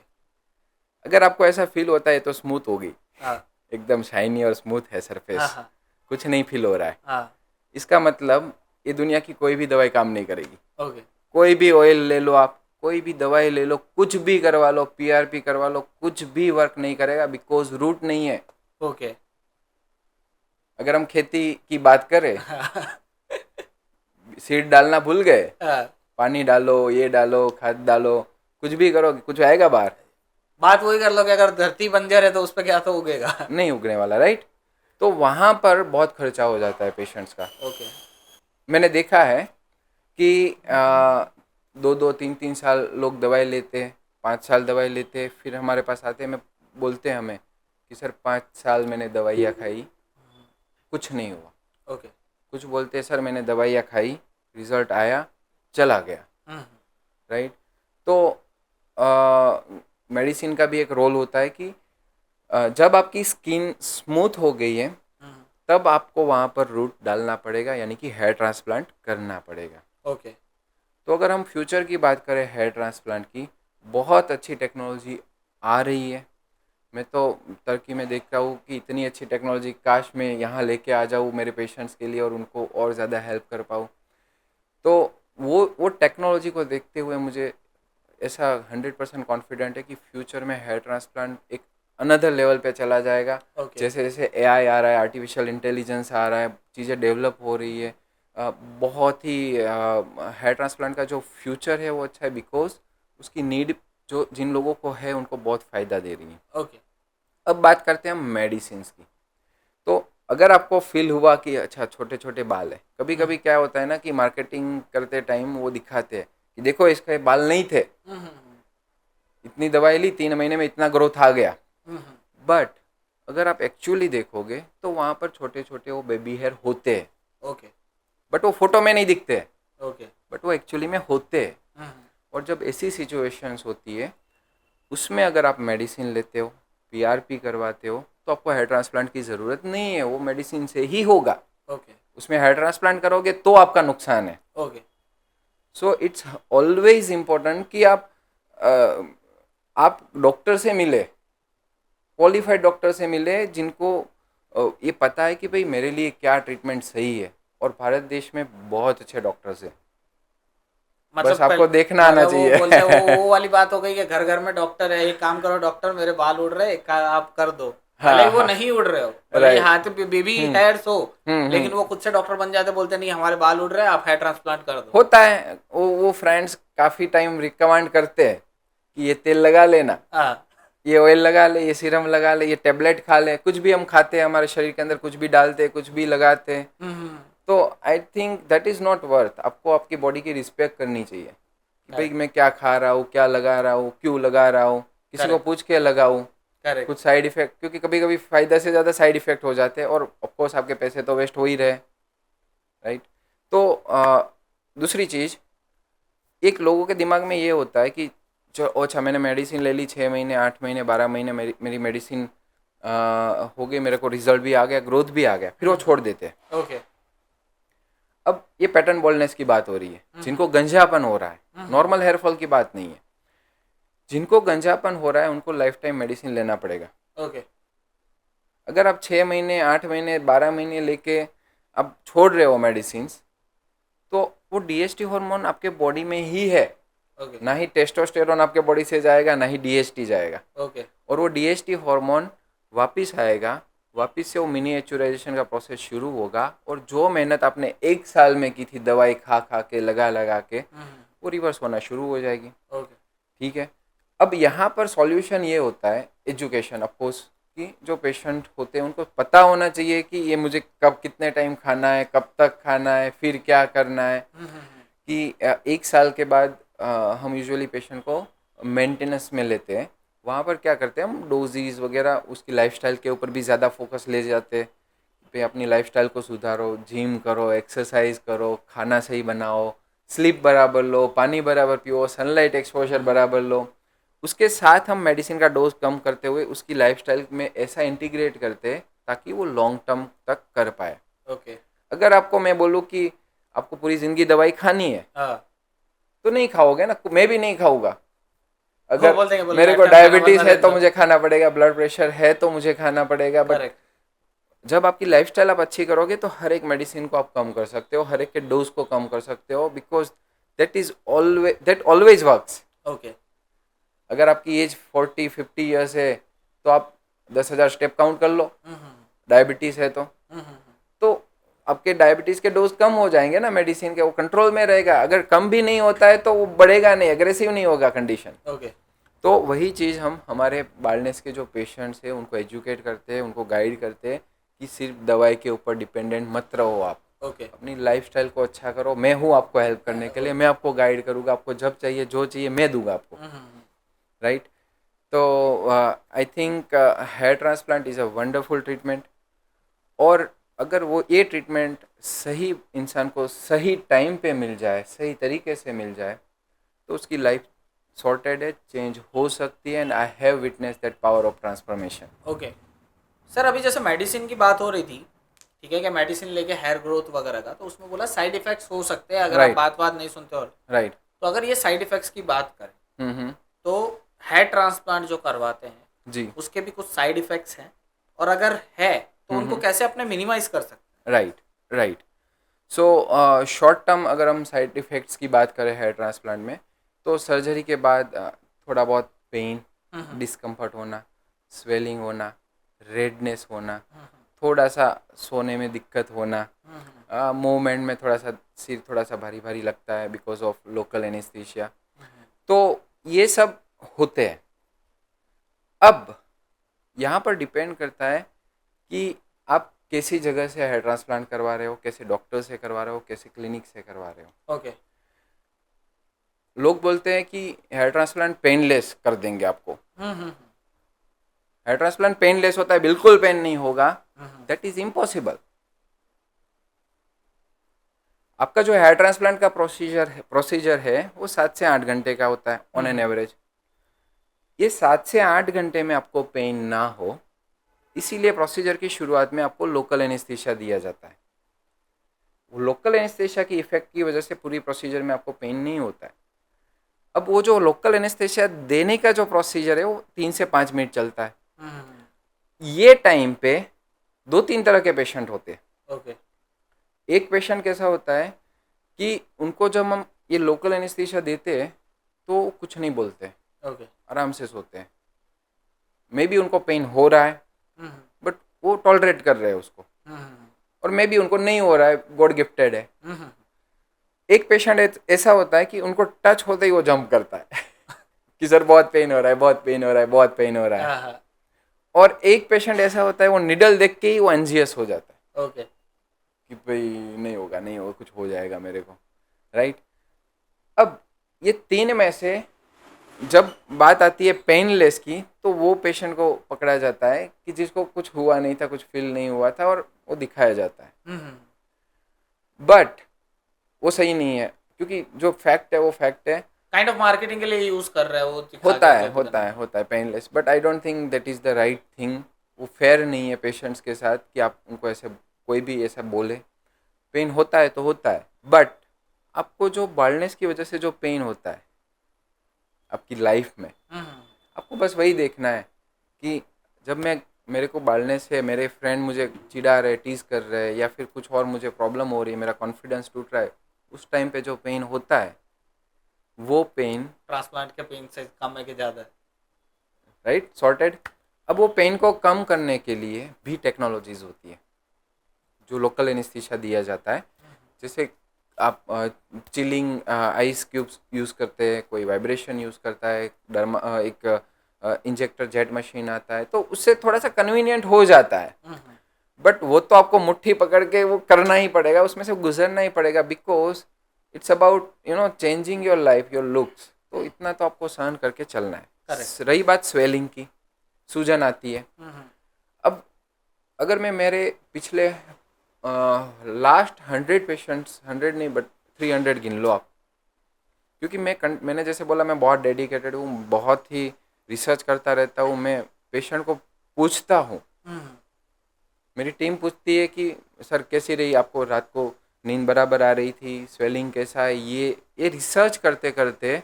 अगर आपको ऐसा फील होता है तो स्मूथ होगी, हाँ एकदम शाइनी और स्मूथ है सरफेस, हाँ हाँ कुछ नहीं फील हो रहा है, हाँ इसका मतलब ये दुनिया की कोई भी दवाई काम नहीं करेगी। ओके कोई भी ऑयल ले लो आप, कोई भी दवाई ले लो, कुछ भी करवा लो, पीआरपी करवा लो, कुछ भी वर्क नहीं करेगा, बिकॉज रूट नहीं है। ओके अगर हम खेती की बात करें, सीड डालना भूल गए, पानी डालो, ये डालो, खाद डालो, कुछ भी करो, कुछ आएगा बाहर? बात वही कर लो कि अगर धरती बंजर है तो उस पर क्या तो उगेगा। नहीं उगने वाला, राइट। तो वहाँ पर बहुत खर्चा हो जाता है पेशेंट्स का। ओके मैंने देखा है कि 2-3 साल लोग दवाई लेते हैं, 5 साल दवाई लेते हैं, फिर हमारे पास आते हैं, मैं बोलते हैं हमें कि सर 5 साल मैंने दवाइयाँ खाई, कुछ नहीं हुआ। ओके कुछ बोलते हैं सर मैंने दवाइयाँ खाई, रिजल्ट आया, चला गया, राइट। तो मेडिसिन का भी एक रोल होता है कि जब आपकी स्किन स्मूथ हो गई है तब आपको वहाँ पर रूट डालना पड़ेगा, यानी कि हेयर ट्रांसप्लांट करना पड़ेगा। ओके तो अगर हम फ्यूचर की बात करें हेयर ट्रांसप्लांट की, बहुत अच्छी टेक्नोलॉजी आ रही है। मैं तो टर्की में देखता हूँ कि इतनी अच्छी टेक्नोलॉजी, काश मैं यहाँ लेके आ जाऊँ मेरे पेशेंट्स के लिए और उनको और ज़्यादा हेल्प कर पाऊँ। तो वो टेक्नोलॉजी को देखते हुए मुझे ऐसा 100% कॉन्फिडेंट है कि फ्यूचर में हेयर ट्रांसप्लांट एक अनदर लेवल पे चला जाएगा। ओके जैसे जैसे एआई आ रहा है, आर्टिफिशियल इंटेलिजेंस आ रहा है, चीज़ें डेवलप हो रही है, बहुत ही हेयर ट्रांसप्लांट का जो फ्यूचर है वो अच्छा है, बिकॉज उसकी नीड जो जिन लोगों को है उनको बहुत फ़ायदा दे रही है। ओके अब बात करते हैं हम मेडिसिन की। तो अगर आपको फील हुआ कि अच्छा छोटे छोटे बाल है, कभी कभी क्या होता है ना कि मार्केटिंग करते टाइम वो दिखाते हैं कि देखो इसके बाल नहीं थे, इतनी दवाई ली, 3 महीने में इतना ग्रोथ आ गया। बट अगर आप एक्चुअली देखोगे तो वहाँ पर छोटे छोटे वो बेबी हेयर होते हैं, ओके बट वो फोटो में नहीं दिखते हैं, ओके बट वो एक्चुअली में होते हैं। और जब ऐसी सिचुएशंस होती है उसमें अगर आप मेडिसिन लेते हो, पीआरपी करवाते हो, तो आपको हेयर ट्रांसप्लांट की ज़रूरत नहीं है, वो मेडिसिन से ही होगा। ओके उसमें हेयर ट्रांसप्लांट करोगे तो आपका नुकसान है। Okay so it's always important कि आप डॉक्टर से मिले, क्वालिफाइड डॉक्टर से मिले, जिनको ये पता है कि भाई मेरे लिए क्या ट्रीटमेंट सही है। और भारत देश में बहुत अच्छे डॉक्टर्स हैं, बस आपको देखना आना मतलब वो बोलते हैं चाहिए। वो वाली बात हो गई कि घर घर में डॉक्टर है, एक काम करो डॉक्टर मेरे बाल उड़ रहे हैं, आप कर दो। भले ही हाँ वो हाँ नहीं उड़ रहे हो, भले ही राइट। हाथ पे बेबी हेयर्स हो, लेकिन हम्म। वो खुद से डॉक्टर बन जाते, बोलते नहीं हमारे बाल उड़ रहे हैं, आप हेयर ट्रांसप्लांट कर दो। होता है, वो फ्रेंड्स काफ़ी टाइम रिकमेंड करते हैं कि ये तेल लगा लेना, हाँ ये ऑयल लगा ले, ये सीरम लगा ले, ये टेबलेट खा ले, कुछ भी हम खाते हैं हमारे शरीर के अंदर, कुछ भी डालते हैं, कुछ भी लगाते हैं। तो I think that is not worth. आपको आपकी बॉडी की रिस्पेक्ट करनी चाहिए कि भाई मैं क्या खा रहा हूँ, क्या लगा रहा हूँ, क्यों लगा रहा हूँ, किसी को करेक्ट पूछ के लगाऊँ। करेक्ट। कुछ साइड इफेक्ट, क्योंकि कभी कभी फ़ायदा से ज़्यादा साइड इफेक्ट हो जाते हैं और ऑफकोर्स आपके पैसे तो वेस्ट हो ही रहे, राइट। तो दूसरी चीज़, एक लोगों के दिमाग में ये होता है कि जो अच्छा मैंने मेडिसिन ले ली 6 महीने 8 महीने 12 महीने, मेरी मेडिसिन हो गई, मेरे को रिजल्ट भी आ गया, ग्रोथ भी आ गया, फिर वो छोड़ देते हैं। ओके। अब ये पैटर्न बॉल्डनेस की बात हो रही है, जिनको गंजापन हो रहा है, नॉर्मल हेयर फॉल की बात नहीं है। जिनको गंजापन हो रहा है उनको लाइफ टाइम मेडिसिन लेना पड़ेगा। ओके। अगर आप 6 महीने 8 महीने 12 महीने लेके आप छोड़ रहे हो मेडिसिन, तो वो डीएसटी हार्मोन आपके बॉडी में ही है, ओके। ना ही टेस्टोस्टेरोन आपके बॉडी से जाएगा, ना ही डीएसटी जाएगा। ओके। और वो डीएसटी हार्मोन वापस आएगा, वापस से वो मिनिएचुराइजेशन का प्रोसेस शुरू होगा, और जो मेहनत आपने 1 साल में की थी दवाई खा खा के लगा लगा के, वो रिवर्स होना शुरू हो जाएगी। ओके। ठीक है। अब यहाँ पर सॉल्यूशन ये होता है एजुकेशन, ऑफकोर्स, कि जो पेशेंट होते हैं उनको पता होना चाहिए कि ये मुझे कब कितने टाइम खाना है, कब तक खाना है, फिर क्या करना है। कि 1 साल के बाद हम यूजुअली पेशेंट को मेंटेनेंस में लेते हैं, वहाँ पर क्या करते हैं हम डोजेज वगैरह उसकी लाइफस्टाइल के ऊपर भी ज़्यादा फोकस ले जाते हैं। पे अपनी लाइफस्टाइल को सुधारो, जिम करो, एक्सरसाइज करो, खाना सही बनाओ, स्लीप बराबर लो, पानी बराबर पियो, सनलाइट एक्सपोजर बराबर लो। उसके साथ हम मेडिसिन का डोज कम करते हुए उसकी लाइफस्टाइल में ऐसा इंटीग्रेट करते हैं ताकि वो लॉन्ग टर्म तक कर पाए। ओके। अगर आपको मैं बोलूँ कि आपको पूरी ज़िंदगी दवाई खानी है, तो नहीं खाओगे ना, मैं भी नहीं खाऊंगा। अगर मेरे को डायबिटीज़ है तो मुझे खाना पड़ेगा, ब्लड प्रेशर है तो मुझे खाना पड़ेगा, बट जब आपकी लाइफस्टाइल आप अच्छी करोगे तो हर एक मेडिसिन को आप कम कर सकते हो, हर एक के डोज को कम कर सकते हो, because that always works. Okay. अगर आपकी एज 40-50 ईयर्स है तो आप 10,000 स्टेप काउंट कर लो, डायबिटीज़ है तो आपके डायबिटीज़ के डोज कम हो जाएंगे ना मेडिसिन के, वो कंट्रोल में रहेगा। अगर कम भी नहीं होता है तो वो बढ़ेगा नहीं, एग्रेसिव नहीं होगा कंडीशन। ओके। तो वही चीज़ हम हमारे बाल्डनेस के जो पेशेंट्स हैं उनको एजुकेट करते हैं, उनको गाइड करते हैं कि सिर्फ दवाई के ऊपर डिपेंडेंट मत रहो आप। ओके। अपनी लाइफस्टाइल को अच्छा करो, मैं हूँ आपको हेल्प करने के लिए, मैं आपको गाइड करूँगा, आपको जब चाहिए जो चाहिए मैं दूंगा आपको, राइट। तो I think hair transplant is a wonderful treatment, और अगर वो ये ट्रीटमेंट सही इंसान को सही टाइम पे मिल जाए, सही तरीके से मिल जाए, तो उसकी लाइफ सॉर्टेड है, चेंज हो सकती है, and I have witness that power of transformation. Okay sir, अभी जैसे मेडिसिन की बात हो रही थी, ठीक है, कि मेडिसिन लेके हेयर ग्रोथ वगैरह का, तो उसमें बोला साइड इफेक्ट्स हो सकते हैं अगर आप बात नहीं सुनते हो, राइट। तो अगर ये साइड इफेक्ट्स की बात करें तो हेयर ट्रांसप्लांट जो करवाते हैं जी, उसके भी कुछ साइड इफेक्ट्स हैं, और अगर है तो उनको कैसे अपने मिनिमाइज कर सकते हैं? राइट। सो शॉर्ट टर्म अगर हम साइड इफेक्ट्स की बात करें हेयर ट्रांसप्लांट में, तो सर्जरी के बाद थोड़ा बहुत पेन, डिस्कम्फर्ट होना, स्वेलिंग होना, रेडनेस होना, थोड़ा सा सोने में दिक्कत होना, मूवमेंट में थोड़ा सा सिर थोड़ा सा भारी भारी लगता है बिकॉज ऑफ लोकल एनेस्थीसिया, तो ये सब होते हैं। अब यहाँ पर डिपेंड करता है कि आप कैसी जगह से हेयर ट्रांसप्लांट करवा रहे हो, कैसे डॉक्टर से करवा रहे हो, कैसे क्लिनिक से करवा रहे हो। ओके। लोग बोलते हैं कि हेयर ट्रांसप्लांट पेनलेस कर देंगे आपको। हेयर ट्रांसप्लांट पेनलेस होता है, बिल्कुल पेन नहीं होगा, दैट इज इम्पॉसिबल। आपका जो हेयर ट्रांसप्लांट का प्रोसीजर है वो 7 से 8 घंटे का होता है ऑन एन एवरेज। ये 7 से 8 घंटे में आपको पेन ना हो, इसीलिए प्रोसीजर की शुरुआत में आपको लोकल एनेस्थीसिया दिया जाता है। वो लोकल एनेस्थीसिया की इफेक्ट की वजह से पूरी प्रोसीजर में आपको पेन नहीं होता है। अब वो जो लोकल एनेस्थीसिया देने का जो प्रोसीजर है वो 3 से 5 मिनट चलता है। ये टाइम पे 2-3 तरह के पेशेंट होते हैं। ओके। एक पेशेंट कैसा होता है कि उनको जब हम ये लोकल एनेस्थीसिया देते हैं तो कुछ नहीं बोलते, ओके, आराम से सोते हैं। मे बी उनको पेन हो रहा है बट वो टॉलरेट कर रहे हैं उसको, और मे बी उनको नहीं हो रहा है, गॉड गिफ्टेड है। एक पेशेंट ऐसा होता है कि उनको टच होते ही वो जंप करता है कि सर बहुत पेन हो रहा है, बहुत पेन हो रहा है, बहुत पेन हो रहा है। और एक पेशेंट ऐसा होता है वो निडल देख के ही वो एंजियस हो जाता है। ओके। कि भाई नहीं होगा, नहीं होगा, कुछ हो जाएगा मेरे को, राइट। अब ये 3 में से जब बात आती है पेनलेस की, तो वो पेशेंट को पकड़ा जाता है कि जिसको कुछ हुआ नहीं था, कुछ फील नहीं हुआ था, और वो दिखाया जाता है। बट वो सही नहीं है, क्योंकि जो फैक्ट है वो फैक्ट है। काइंड ऑफ मार्केटिंग के लिए यूज कर रहा है वो, होता है painless, but I don't think that is the right thing. वो फेयर नहीं है पेशेंट्स के साथ कि आप उनको ऐसे, कोई भी ऐसा बोले। पेन होता है तो होता है, बट आपको जो बाल्डनेस की वजह से जो पेन होता है आपकी लाइफ में, आपको बस वही देखना है कि जब मेरे को बाल्डनेस है, मेरे फ्रेंड मुझे चिढ़ा रहे, टीज कर रहे, या फिर कुछ और मुझे प्रॉब्लम हो रही है, मेरा कॉन्फिडेंस टूट रहा है, उस टाइम पे जो पेन होता है वो पेन ट्रांसप्लांट के पेन से कम है कि ज़्यादा है? Right, sorted. अब वो पेन को कम करने के लिए भी टेक्नोलॉजीज होती है, जो लोकल एनेस्थीसिया दिया जाता है। जैसे आप चिलिंग आइस क्यूब्स यूज़ करते हैं, कोई वाइब्रेशन यूज़ करता है, एक इंजेक्टर जेट मशीन आता है, तो उससे थोड़ा सा कन्वीनियंट हो जाता है। बट वो तो आपको मुट्ठी पकड़ के वो करना ही पड़ेगा, उसमें से गुजरना ही पड़ेगा, because it's about changing your life, your looks. तो इतना तो आपको सहन करके चलना है। रही बात स्वेलिंग की, सूजन आती है। अब अगर मैं मेरे पिछले लास्ट 100 पेशेंट्स, 100 नहीं बट 300 गिन लो आप, क्योंकि मैंने जैसे बोला, मैं बहुत डेडिकेटेड हूँ, बहुत ही रिसर्च करता रहता हूँ, मैं पेशेंट को पूछता हूँ। मेरी टीम पूछती है कि सर कैसी रही, आपको रात को नींद बराबर आ रही थी, स्वेलिंग कैसा है, ये रिसर्च करते करते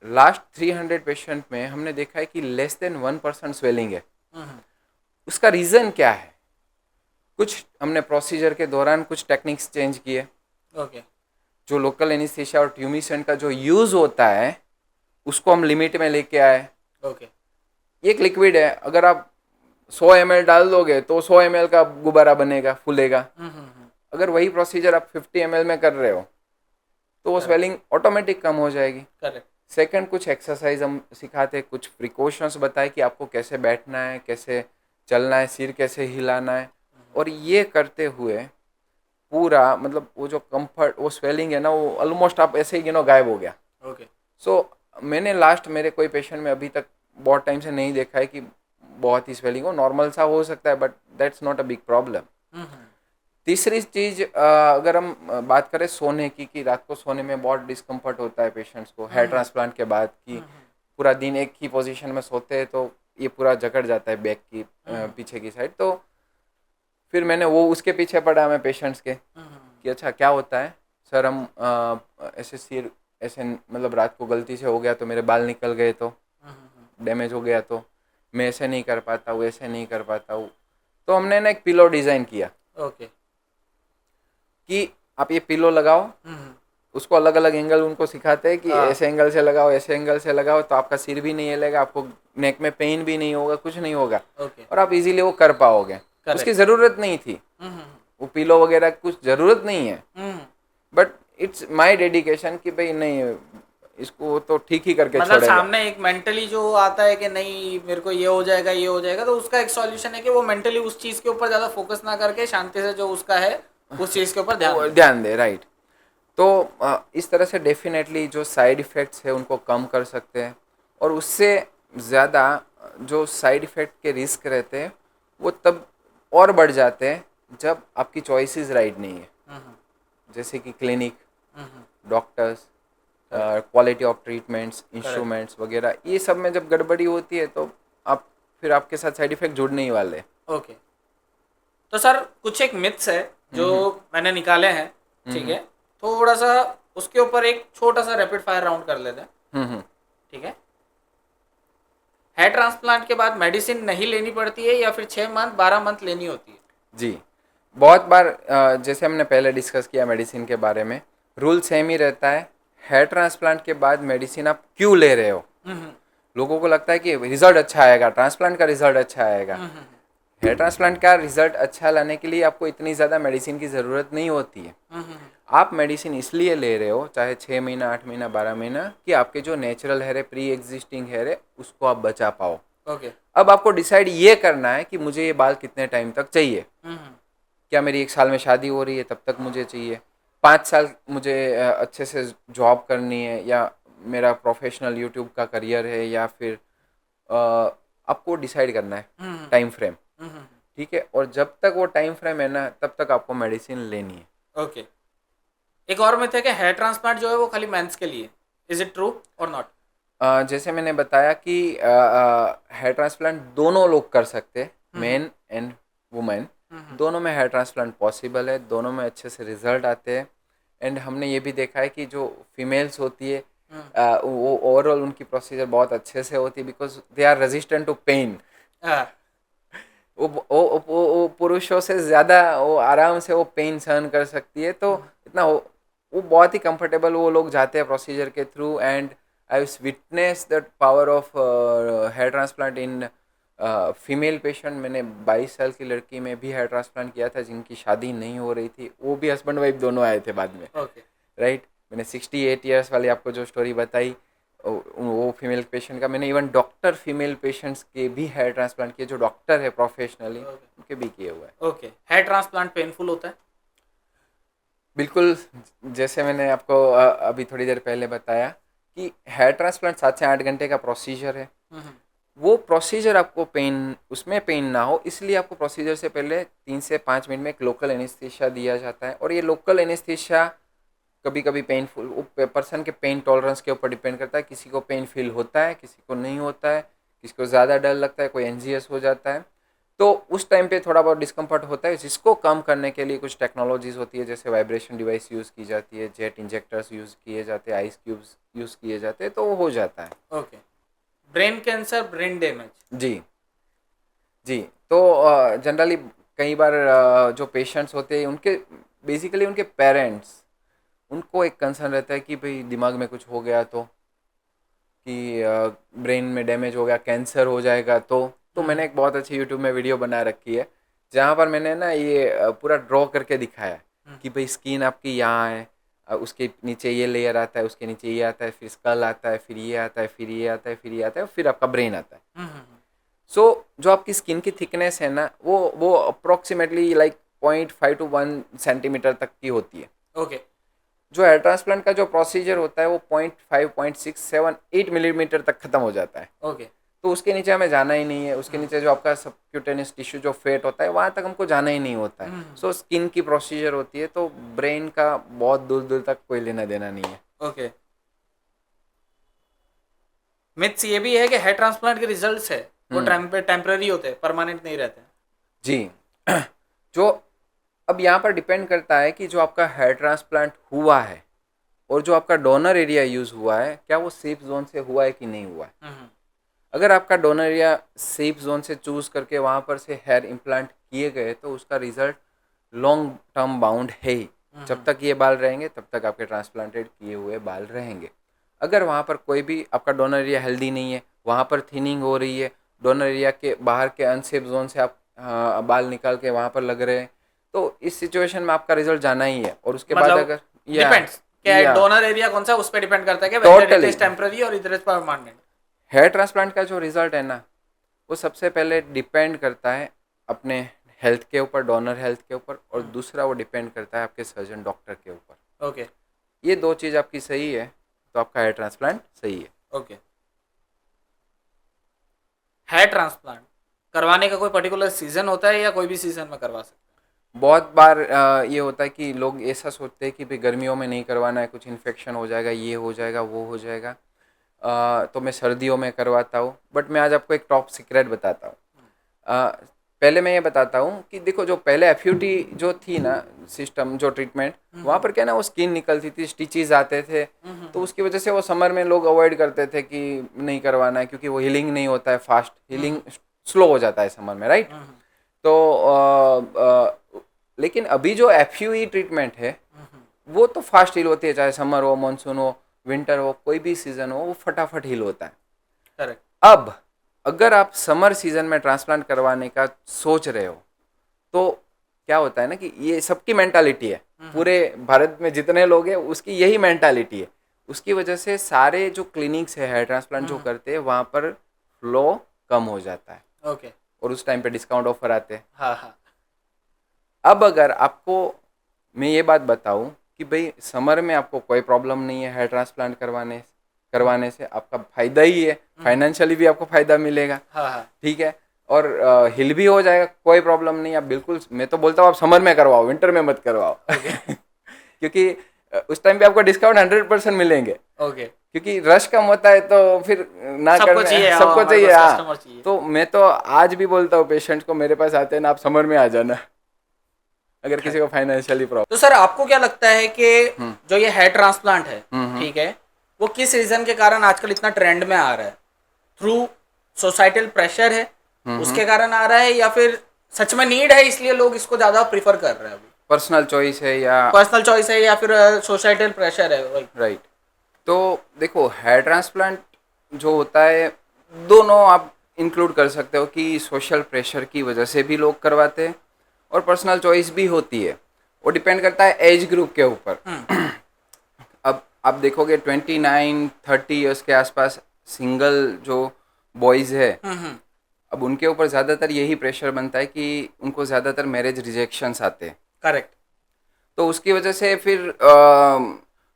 लास्ट 300 पेशेंट में हमने देखा है कि लेस देन 1% स्वेलिंग है। उसका रीज़न क्या है? कुछ हमने प्रोसीजर के दौरान कुछ टेक्निक्स चेंज किए। जो लोकल एनेस्थीसिया और ट्यूमिसेंट का जो यूज़ होता है उसको हम लिमिट में लेके आए। एक लिक्विड है, अगर आप 100 ml डाल दोगे तो 100 ml का गुब्बारा बनेगा, फूलेगा। अगर वही प्रोसीजर आप 50 ml में कर रहे हो तो वो स्वेलिंग ऑटोमेटिक कम हो जाएगी। सेकंड, कुछ एक्सरसाइज हम सिखाते, कुछ प्रिकॉशंस बताए कि आपको कैसे बैठना है, कैसे चलना है, सिर कैसे हिलाना है, और ये करते हुए पूरा मतलब वो जो कंफर्ट, वो स्वेलिंग है ना, वो ऑलमोस्ट आप ऐसे ही गायब हो गया। सो मैंने लास्ट मेरे कोई पेशेंट में अभी तक बहुत टाइम से नहीं देखा है कि बहुत ही स्वेलिंग हो, नॉर्मल सा हो सकता है, but that's not a big problem. तीसरी चीज, अगर हम बात करें सोने की, कि रात को सोने में बहुत डिस्कम्फर्ट होता है पेशेंट्स को हेयर ट्रांसप्लांट के बाद, कि पूरा दिन एक ही पोजीशन में सोते हैं तो ये पूरा जकड़ जाता है बैक की पीछे की साइड। तो फिर मैंने वो उसके पीछे पड़ा मैं पेशेंट्स के कि अच्छा क्या होता है सर, हम ऐसे सिर ऐसे मतलब रात को गलती से हो गया तो मेरे बाल निकल गए, तो डैमेज हो गया, तो मैं ऐसे नहीं कर पाता हूँ, ऐसे नहीं कर पाता हूँ। तो हमने ना एक पिलो डिज़ाइन किया कि आप ये पिलो लगाओ, उसको अलग अलग एंगल उनको सिखाते हैं कि ऐसे एंगल से लगाओ, ऐसे एंगल से लगाओ, तो आपका सिर भी नहीं हिलेगा, आपको नेक में पेन भी नहीं होगा, कुछ नहीं होगा, और आप इजीली वो कर पाओगे। उसकी ज़रूरत नहीं थी, वो पिलो वगैरह कुछ ज़रूरत नहीं है, बट इट्स माय डेडिकेशन कि भाई नहीं, इसको तो ठीक ही करके मतलब सामने एक मेंटली जो आता है कि नहीं मेरे को ये हो जाएगा, ये हो जाएगा, तो उसका एक सॉल्यूशन है कि वो मेंटली उस चीज के ऊपर ज्यादा फोकस ना करके शांति से जो उसका है उस चीज के ऊपर ध्यान दे। राइट। तो इस तरह से डेफिनेटली जो साइड इफ़ेक्ट्स है उनको कम कर सकते हैं, और उससे ज़्यादा जो साइड इफ़ेक्ट के रिस्क रहते हैं वो तब और बढ़ जाते हैं जब आपकी चॉइसेस राइट नहीं है। जैसे कि clinic, doctors, quality of treatments, instruments वगैरह, ये सब में जब गड़बड़ी होती है तो आप फिर आपके साथ साइड इफ़ेक्ट जुड़ने ही वाले। तो सर कुछ एक मिथ्स है जो मैंने निकाले हैं, ठीक है, थोड़ा सा उसके ऊपर एक छोटा सा रैपिड फायर राउंड कर लेते हैं। ठीक है, हेयर ट्रांसप्लांट के बाद मेडिसिन नहीं लेनी पड़ती है या फिर 6 मंथ 12 मंथ लेनी होती है? जी, बहुत बार जैसे हमने पहले डिस्कस किया मेडिसिन के बारे में, रूल सेम ही रहता है। हेयर ट्रांसप्लांट के बाद मेडिसिन आप क्यों ले रहे हो? लोगों को लगता है कि रिजल्ट अच्छा आएगा, ट्रांसप्लांट का रिजल्ट अच्छा आएगा। हेयर ट्रांसप्लांट का रिजल्ट अच्छा लाने के लिए आपको इतनी ज़्यादा मेडिसिन की ज़रूरत नहीं होती है। आप मेडिसिन इसलिए ले रहे हो, चाहे 6 महीना, 8 महीना, 12 महीना, कि आपके जो नेचुरल हेयर है, प्री एग्जिस्टिंग हेयर है, उसको आप बचा पाओ। अब आपको डिसाइड ये करना है कि मुझे ये बाल कितने टाइम तक चाहिए। क्या मेरी 1 साल में शादी हो रही है तब तक मुझे चाहिए, 5 साल मुझे अच्छे से जॉब करनी है, या मेरा प्रोफेशनल यूट्यूब का करियर है या फिर आपको डिसाइड करना है टाइम फ्रेम, ठीक है, और जब तक वो टाइम फ्रेम है ना तब तक आपको मेडिसिन लेनी है। ओके। एक और मिथ है कि हेयर ट्रांसप्लांट जो है वो खाली मेंस के लिए, इज इट ट्रू और नॉट? जैसे मैंने बताया कि हेयर ट्रांसप्लांट दोनों लोग कर सकते हैं, मेन एंड वुमेन, दोनों में हेयर ट्रांसप्लांट पॉसिबल है, दोनों में अच्छे से रिजल्ट आते हैं। एंड हमने ये भी देखा है कि जो फीमेल्स होती है वो ओवरऑल उनकी प्रोसीजर बहुत अच्छे से होती है because they are resistant to pain. वो पुरुषों से ज़्यादा वो आराम से वो पेन सहन कर सकती है, तो इतना वो बहुत ही कंफर्टेबल वो लोग जाते हैं प्रोसीजर के थ्रू। And I witness the power of hair transplant in female patient. मैंने 22 साल की लड़की में भी हेयर ट्रांसप्लांट किया था जिनकी शादी नहीं हो रही थी, वो भी हस्बैंड वाइफ दोनों आए थे बाद में। राइट मैंने 68 ईयर्स वाली आपको जो स्टोरी बताई वो फीमेल पेशेंट का, मैंने इवन डॉक्टर फीमेल पेशेंट्स के भी हेयर ट्रांसप्लांट किए, जो डॉक्टर है प्रोफेशनली उनके भी किए हुए हैं। ओके। हेयर ट्रांसप्लांट पेनफुल होता है? बिल्कुल, जैसे मैंने आपको अभी थोड़ी देर पहले बताया कि हेयर ट्रांसप्लांट 7 से 8 घंटे का प्रोसीजर है। वो प्रोसीजर आपको पेन, उसमें पेन ना हो इसलिए आपको प्रोसीजर से पहले 3 से 5 मिनट में एक लोकल एनेस्थीसिया दिया जाता है। और ये लोकल एनेस्थीसिया कभी कभी पेनफुल, वो पर्सन के पेन टॉलरेंस के ऊपर डिपेंड करता है, किसी को पेन फील होता है, किसी को नहीं होता है, किसी को ज़्यादा डर लगता है, कोई एनजीएस हो जाता है, तो उस टाइम पे थोड़ा बहुत डिस्कम्फर्ट होता है, जिसको कम करने के लिए कुछ टेक्नोलॉजीज़ होती है, जैसे वाइब्रेशन डिवाइस यूज़ की जाती है, जेट इंजेक्टर्स यूज़ किए जाते हैं, आइस क्यूब्स यूज़ किए जाते हैं, तो वो हो जाता है। Okay. Brain cancer, brain damage? जी जी, तो जनरली कई बार जो पेशेंट्स होते हैं उनके बेसिकली उनके पेरेंट्स, उनको एक कंसर्न रहता है कि भाई दिमाग में कुछ हो गया तो, कि ब्रेन में डैमेज हो गया, कैंसर हो जाएगा तो मैंने एक बहुत अच्छी यूट्यूब में वीडियो बना रखी है जहाँ पर मैंने ना ये पूरा ड्रॉ करके दिखाया कि भाई स्किन आपकी यहाँ है, उसके नीचे ये लेयर आता है, उसके नीचे ये आता है, फिर स्कल आता है, फिर ये आता है, फिर ये आता है, फिर ये आता है, फिर आपका ब्रेन आता है। सो जो आपकी स्किन की थिकनेस है ना वो अप्रोक्सीमेटली लाइक 0.5 to 1 सेंटीमीटर तक की होती है। ओके। जो हेयर ट्रांसप्लांट का जो प्रोसीजर होता है वो 0.5, 0.6, 7, 8 मिलीमीटर तक खत्म हो जाता है। ओके। तो उसके नीचे हमें जाना ही नहीं है, उसके नीचे जो आपका सबक्यूटेनियस टिश्यू जो फेट होता है वहाँ तक हमको जाना ही नहीं होता है। सो स्किन की प्रोसीजर होती है, तो ब्रेन का बहुत दूर दूर तक कोई लेना देना नहीं है। ओके। मिथ्स ये भी है कि हेयर ट्रांसप्लांट के रिजल्ट्स है वो टेम्पररी होते हैं, परमानेंट नहीं रहते? जी जो अब यहाँ पर डिपेंड करता है कि जो आपका हेयर ट्रांसप्लांट हुआ है और जो आपका डोनर एरिया यूज़ हुआ है, क्या वो सेफ जोन से हुआ है कि नहीं हुआ है। अगर आपका डोनर एरिया सेफ जोन से चूज़ करके वहाँ पर से हेयर इम्प्लांट किए गए तो उसका रिजल्ट लॉन्ग टर्म बाउंड है ही। जब तक ये बाल रहेंगे तब तक आपके ट्रांसप्लांटेड किए हुए बाल रहेंगे। अगर वहाँ पर कोई भी आपका डोनर एरिया हेल्दी नहीं है, वहाँ पर थिनिंग हो रही है, डोनर एरिया के बाहर के अनसेफ जोन से आप बाल निकाल के वहाँ पर लग रहे हैं, तो इस सिचुएशन में आपका रिजल्ट जाना ही है। और उसके बाद अगर डिपेंड्स क्या डोनर एरिया कौन सा, उस पर डिपेंड करता है कि टोटली इट इज टेम्पररी और it is permanent. Hair transplant का जो रिजल्ट है ना वो सबसे पहले डिपेंड करता है अपने हेल्थ के ऊपर, डोनर हेल्थ के ऊपर, और दूसरा वो डिपेंड करता है आपके सर्जन डॉक्टर के ऊपर। ओके। ये दो चीज़ आपकी सही है तो आपका हेयर ट्रांसप्लांट सही है। ओके। हेयर ट्रांसप्लांट करवाने का कोई पर्टिकुलर सीजन होता है या कोई भी सीजन में करवा सकते हैं? बहुत बार ये होता है कि लोग ऐसा सोचते हैं कि भाई गर्मियों में नहीं करवाना है, कुछ इन्फेक्शन हो जाएगा, ये हो जाएगा, वो हो जाएगा, तो मैं सर्दियों में करवाता हूँ। बट मैं आज आपको एक टॉप सीक्रेट बताता हूँ। पहले मैं ये बताता हूँ कि देखो जो पहले एफयूटी जो थी ना सिस्टम, जो ट्रीटमेंट, वहाँ पर क्या ना वो स्किन निकलती थी, स्टिचेस आते थे, तो उसकी वजह से वो समर में लोग अवॉइड करते थे कि नहीं करवाना है क्योंकि वो हीलिंग नहीं होता है, फास्ट हीलिंग स्लो हो जाता है समर में, राइट। तो लेकिन अभी जो एफयूई ट्रीटमेंट है वो तो फास्ट हील होती है, चाहे समर हो, मानसून हो, विंटर हो, कोई भी सीजन हो, वो फटाफट हील होता है। करेक्ट। अब अगर आप समर सीजन में ट्रांसप्लांट करवाने का सोच रहे हो तो क्या होता है ना कि ये सबकी मेंटालिटी है, पूरे भारत में जितने लोग हैं उसकी यही मेंटालिटी है। उसकी वजह से सारे जो क्लिनिक्स है हेयर ट्रांसप्लांट जो करते हैं वहाँ पर फ्लो कम हो जाता है। ओके। और उस टाइम पे डिस्काउंट ऑफर आते हैं। हाँ। अब अगर आपको मैं ये बात बताऊं कि भाई समर में आपको कोई प्रॉब्लम नहीं है हेयर ट्रांसप्लांट करवाने, करवाने से आपका फायदा ही है, फाइनेंशियली भी आपको फायदा मिलेगा। हाँ। ठीक है, और हिल भी हो जाएगा, कोई प्रॉब्लम नहीं। आप बिल्कुल, मैं तो बोलता हूँ आप समर में करवाओ, विंटर में मत करवाओ। क्योंकि उस टाइम पे आपको डिस्काउंट 100% मिलेंगे। ओके। क्योंकि रश कम होता है तो फिर ना सबको चाहिए, सबको चाहिए। कस्टमर चाहिए। तो मैं तो आज भी बोलता हूँ पेशेंट को, मेरे पास आते हैं ना, आप समर में आ जाना अगर किसी को फाइनेंशियली प्रॉब्लम। तो सर आपको क्या लगता है कि जो ये हेयर ट्रांसप्लांट है, हम्म। ठीक है, वो किस रीजन के कारण आजकल इतना ट्रेंड में आ रहा है? थ्रू सोसाइटल प्रेशर है उसके कारण आ रहा है, या फिर सच में नीड है इसलिए लोग इसको ज्यादा प्रीफर कर रहे हैं? अभी पर्सनल चॉइस है या फिर सोसाइटल प्रेशर है? राइट। तो देखो, हेयर ट्रांसप्लांट जो होता है, दोनों आप इंक्लूड कर सकते हो कि सोशल प्रेशर की वजह से भी लोग करवाते हैं और पर्सनल चॉइस भी होती है। वो डिपेंड करता है एज ग्रुप के ऊपर। अब आप देखोगे 29-30 ईयर्स के आसपास सिंगल जो बॉयज़ है, अब उनके ऊपर ज़्यादातर यही प्रेशर बनता है कि उनको ज़्यादातर मैरिज रिजेक्शंस आते हैं। करेक्ट। तो उसकी वजह से फिर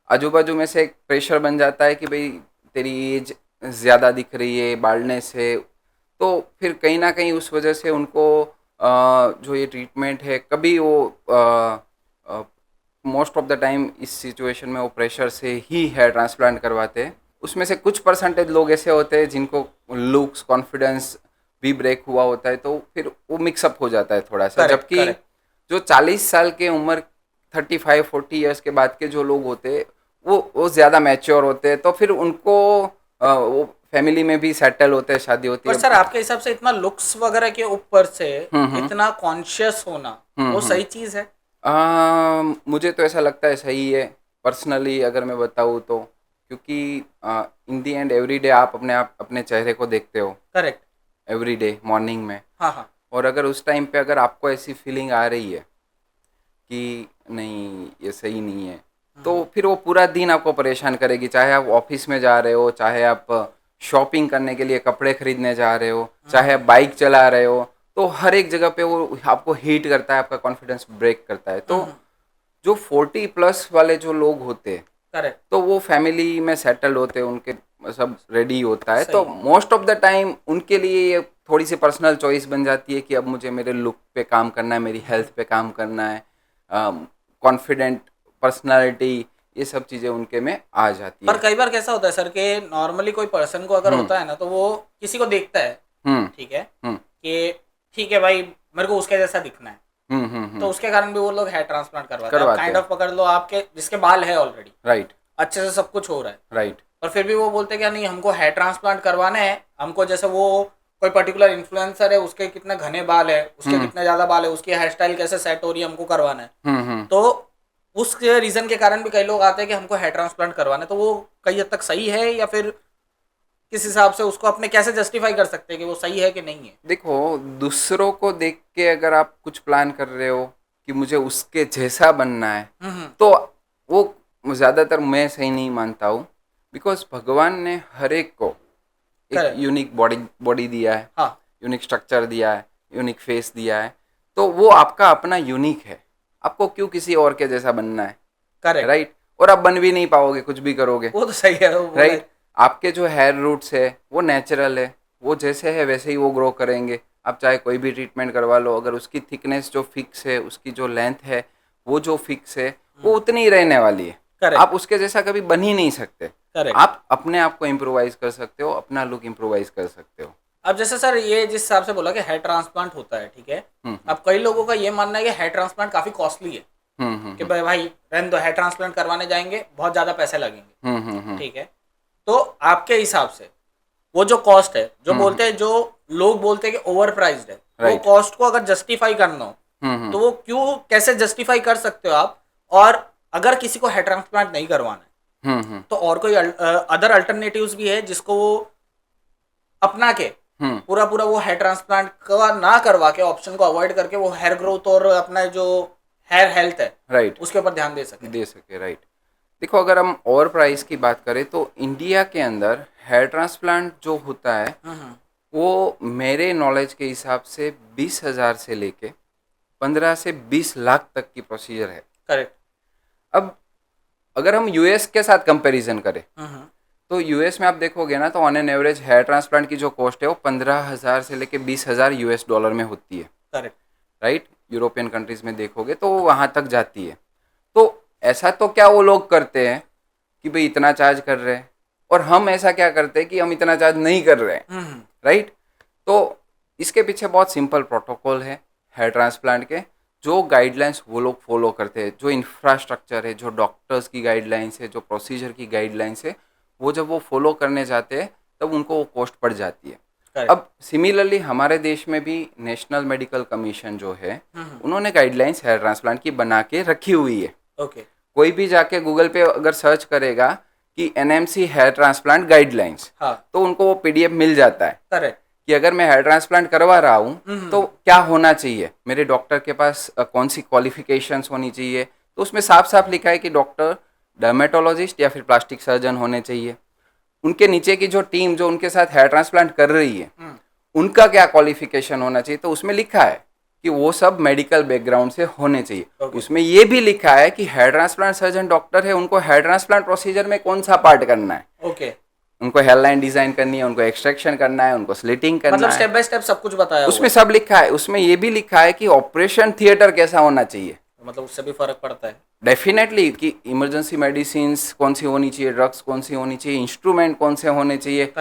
आजू बाजू में से एक प्रेशर बन जाता है कि भाई तेरी एज ज़्यादा दिख रही है बाढ़ने से। तो फिर कहीं ना कहीं उस वजह से उनको जो ये ट्रीटमेंट है, कभी वो मोस्ट ऑफ द टाइम इस सिचुएशन में वो प्रेशर से ही हेयर ट्रांसप्लांट करवाते हैं। उसमें से कुछ परसेंटेज लोग ऐसे होते हैं जिनको लुक्स, कॉन्फिडेंस भी ब्रेक हुआ होता है, तो फिर वो मिक्सअप हो जाता है थोड़ा सा। जबकि जो 40 साल के उम्र, 35-40 ईयर्स के बाद के जो लोग होते हैं, वो ज़्यादा मैच्योर होते हैं, तो फिर उनको वो फैमिली में भी सेटल होते हैं, शादी होती है। पर सर आपके हिसाब से इतना लुक्स वगैरह के ऊपर से इतना कॉन्शियस होना वो सही चीज़ है? मुझे तो ऐसा लगता है सही है, पर्सनली अगर मैं बताऊँ तो। क्योंकि इन दी एंड एवरी डे आप अपने चेहरे को देखते हो। करेक्ट। एवरी डे मॉर्निंग में। हाँ। और अगर उस टाइम पे अगर आपको ऐसी फीलिंग आ रही है कि नहीं ये सही नहीं है, तो फिर वो पूरा दिन आपको परेशान करेगी। चाहे आप ऑफिस में जा रहे हो, चाहे आप शॉपिंग करने के लिए कपड़े खरीदने जा रहे हो, चाहे आप बाइक चला रहे हो, तो हर एक जगह पे वो आपको हीट करता है, आपका कॉन्फिडेंस ब्रेक करता है। तो जो 40+ वाले जो लोग होते हैं, करेक्ट, तो वो फैमिली में सेटल होते हैं, उनके सब रेडी होता है, तो मोस्ट ऑफ द टाइम उनके लिए ये थोड़ी सी पर्सनल चॉइस बन जाती है कि अब मुझे मेरे लुक पे काम करना है, मेरी हेल्थ पे काम करना है, कॉन्फिडेंट पर्सनालिटी, ये सब चीज़ें उनके में आ जाती है। पर कई बार कैसा होता है सर कि नॉर्मली कोई पर्सन को अगर होता है ना, तो वो किसी को देखता है, ठीक है, कि ठीक है भाई मेरे को उसके जैसा दिखना है, तो उसके कारण भी वो लोग हेयर ट्रांसप्लांट करवाते हैं। काइंड ऑफ पकड़ लो आपके जिसके बाल है ऑलरेडी, राइट, अच्छे से सब कुछ हो रहा है, राइट, और फिर भी वो बोलते हैं कि नहीं हमको हेयर ट्रांसप्लांट करवाना है, हमको जैसे वो कोई पर्टिकुलर इन्फ्लुएंसर है, उसके कितने घने बाल है, उसके कितने ज्यादा बाल है, उसकी हेयर स्टाइल कैसे सेट हो रही है, हमको करवाना है। तो उस रीजन के कारण भी कई लोग आते हैं कि हमको हेयर ट्रांसप्लांट करवाना है। तो वो कई हद तक सही है, या फिर किस हिसाब से उसको अपने कैसे जस्टिफाई कर सकते हैं कि वो सही है कि नहीं है? देखो, दूसरों को देख के अगर आप कुछ प्लान कर रहे हो कि मुझे उसके जैसा बनना है, तो वो ज़्यादातर मैं सही नहीं मानता हूँ। बिकॉज भगवान ने हर एक को एक यूनिक बॉडी दिया है, यूनिक स्ट्रक्चर दिया है, यूनिक फेस दिया है, तो वो आपका अपना यूनिक है। आपको क्यों किसी और के जैसा बनना है? Correct, right. और आप बन भी नहीं पाओगे कुछ भी करोगे, वो तो सही है, राइट। आपके जो हेयर रूट्स है वो नेचुरल है, वो जैसे है वैसे ही वो ग्रो करेंगे। आप चाहे कोई भी ट्रीटमेंट करवा लो, अगर उसकी थिकनेस जो फिक्स है, उसकी जो लेंथ है वो जो फिक्स है, वो उतनी ही रहने वाली है। आप उसके जैसा कभी बन ही नहीं सकते। आप अपने आप को इम्प्रोवाइज कर सकते हो, अपना लुक इम्प्रोवाइज कर सकते हो। अब जैसे सर ये जिस हिसाब से बोला कि हेयर ट्रांसप्लांट होता है, ठीक है, अब कई लोगों का ये मानना है कि हेयर ट्रांसप्लांट काफी कॉस्टली है, कि भाई रहने दो, हेयर ट्रांसप्लांट करवाने जाएंगे बहुत ज्यादा पैसे लगेंगे, ठीक है। तो आपके हिसाब से वो जो कॉस्ट है, जो बोलते हैं, जो लोग बोलते हैं कि ओवर प्राइस्ड है, वो कॉस्ट को अगर जस्टिफाई करना हो तो वो क्यों, कैसे जस्टिफाई कर सकते हो आप? और अगर किसी को हेयर ट्रांसप्लांट नहीं करवाना है तो और कोई अदर अल्टरनेटिव्स भी है जिसको वो अपना के पूरा वो हेयर ट्रांसप्लांट का ना करवा के, ऑप्शन को अवॉइड करके वो हेयर ग्रोथ और अपना जो हेयर हेल्थ है, राइट, उसके ऊपर ध्यान दे सके, राइट। देखो, अगर हम और प्राइस की बात करें तो इंडिया के अंदर हेयर ट्रांसप्लांट जो होता है वो मेरे नॉलेज के हिसाब से 20,000 से लेके 15 से 20 लाख तक की प्रोसीजर है। करेक्ट। अब अगर हम यूएस के साथ कंपैरिजन करें तो यूएस में आप देखोगे ना, तो on an average hair transplant की जो कॉस्ट है वो 15,000 से लेके 20,000 यूएस डॉलर में होती है। करेक्ट। राइट, यूरोपियन कंट्रीज में देखोगे तो वहाँ तक जाती है। तो ऐसा तो क्या वो लोग करते हैं कि भाई इतना चार्ज कर रहे हैं, और हम ऐसा क्या करते हैं कि हम इतना चार्ज नहीं कर रहे हैं। राइट, तो इसके पीछे बहुत सिंपल प्रोटोकॉल है हेयर ट्रांसप्लांट के, जो गाइडलाइंस वो लोग फॉलो करते हैं, जो इंफ्रास्ट्रक्चर है, जो डॉक्टर्स की गाइडलाइंस है, जो प्रोसीजर की गाइडलाइंस है, वो जब वो फॉलो करने जाते हैं तब उनको वो कॉस्ट पड़ जाती है। Correct. अब सिमिलरली हमारे देश में भी नेशनल मेडिकल कमीशन जो है, उन्होंने गाइडलाइंस हेयर ट्रांसप्लांट की बना के रखी हुई है। ओके। कोई भी जाके गूगल पे अगर सर्च करेगा कि एनएमसी हेयर ट्रांसप्लांट गाइडलाइंस, तो उनको वो पीडीएफ मिल जाता है। करेक्ट। कि अगर मैं हेयर ट्रांसप्लांट करवा रहा हूँ तो क्या होना चाहिए, मेरे डॉक्टर के पास कौन सी क्वालिफिकेशंस होनी चाहिए। तो उसमें साफ साफ लिखा है कि डॉक्टर डर्मेटोलॉजिस्ट या फिर प्लास्टिक सर्जन होने चाहिए। उनके नीचे की जो टीम जो उनके साथ हेयर ट्रांसप्लांट कर रही है, उनका क्या क्वालिफिकेशन होना चाहिए। तो उसमें लिखा है कि वो सब मेडिकल बैकग्राउंड से होने चाहिए। Okay. उसमें ये भी लिखा है कि हेयर ट्रांसप्लांट सर्जन डॉक्टर है, उनको हेयर ट्रांसप्लांट प्रोसीजर में कौन सा पार्ट करना है। ओके। उनको हेयर लाइन डिजाइन करनी है, उनको एक्सट्रैक्शन करना है, उनको स्लिटिंग करना मतलब है, स्टेप बाय स्टेप सब कुछ बताया उसमें हुआ सब लिखा है। उसमें ये भी लिखा है कि ऑपरेशन थिएटर कैसा होना चाहिए। मतलब उससे भी फर्क पड़ता है डेफिनेटली, कि इमरजेंसी मेडिसिन कौन सी होनी चाहिए, ड्रग्स कौन सी होनी चाहिए, इंस्ट्रूमेंट कौन से होने चाहिए,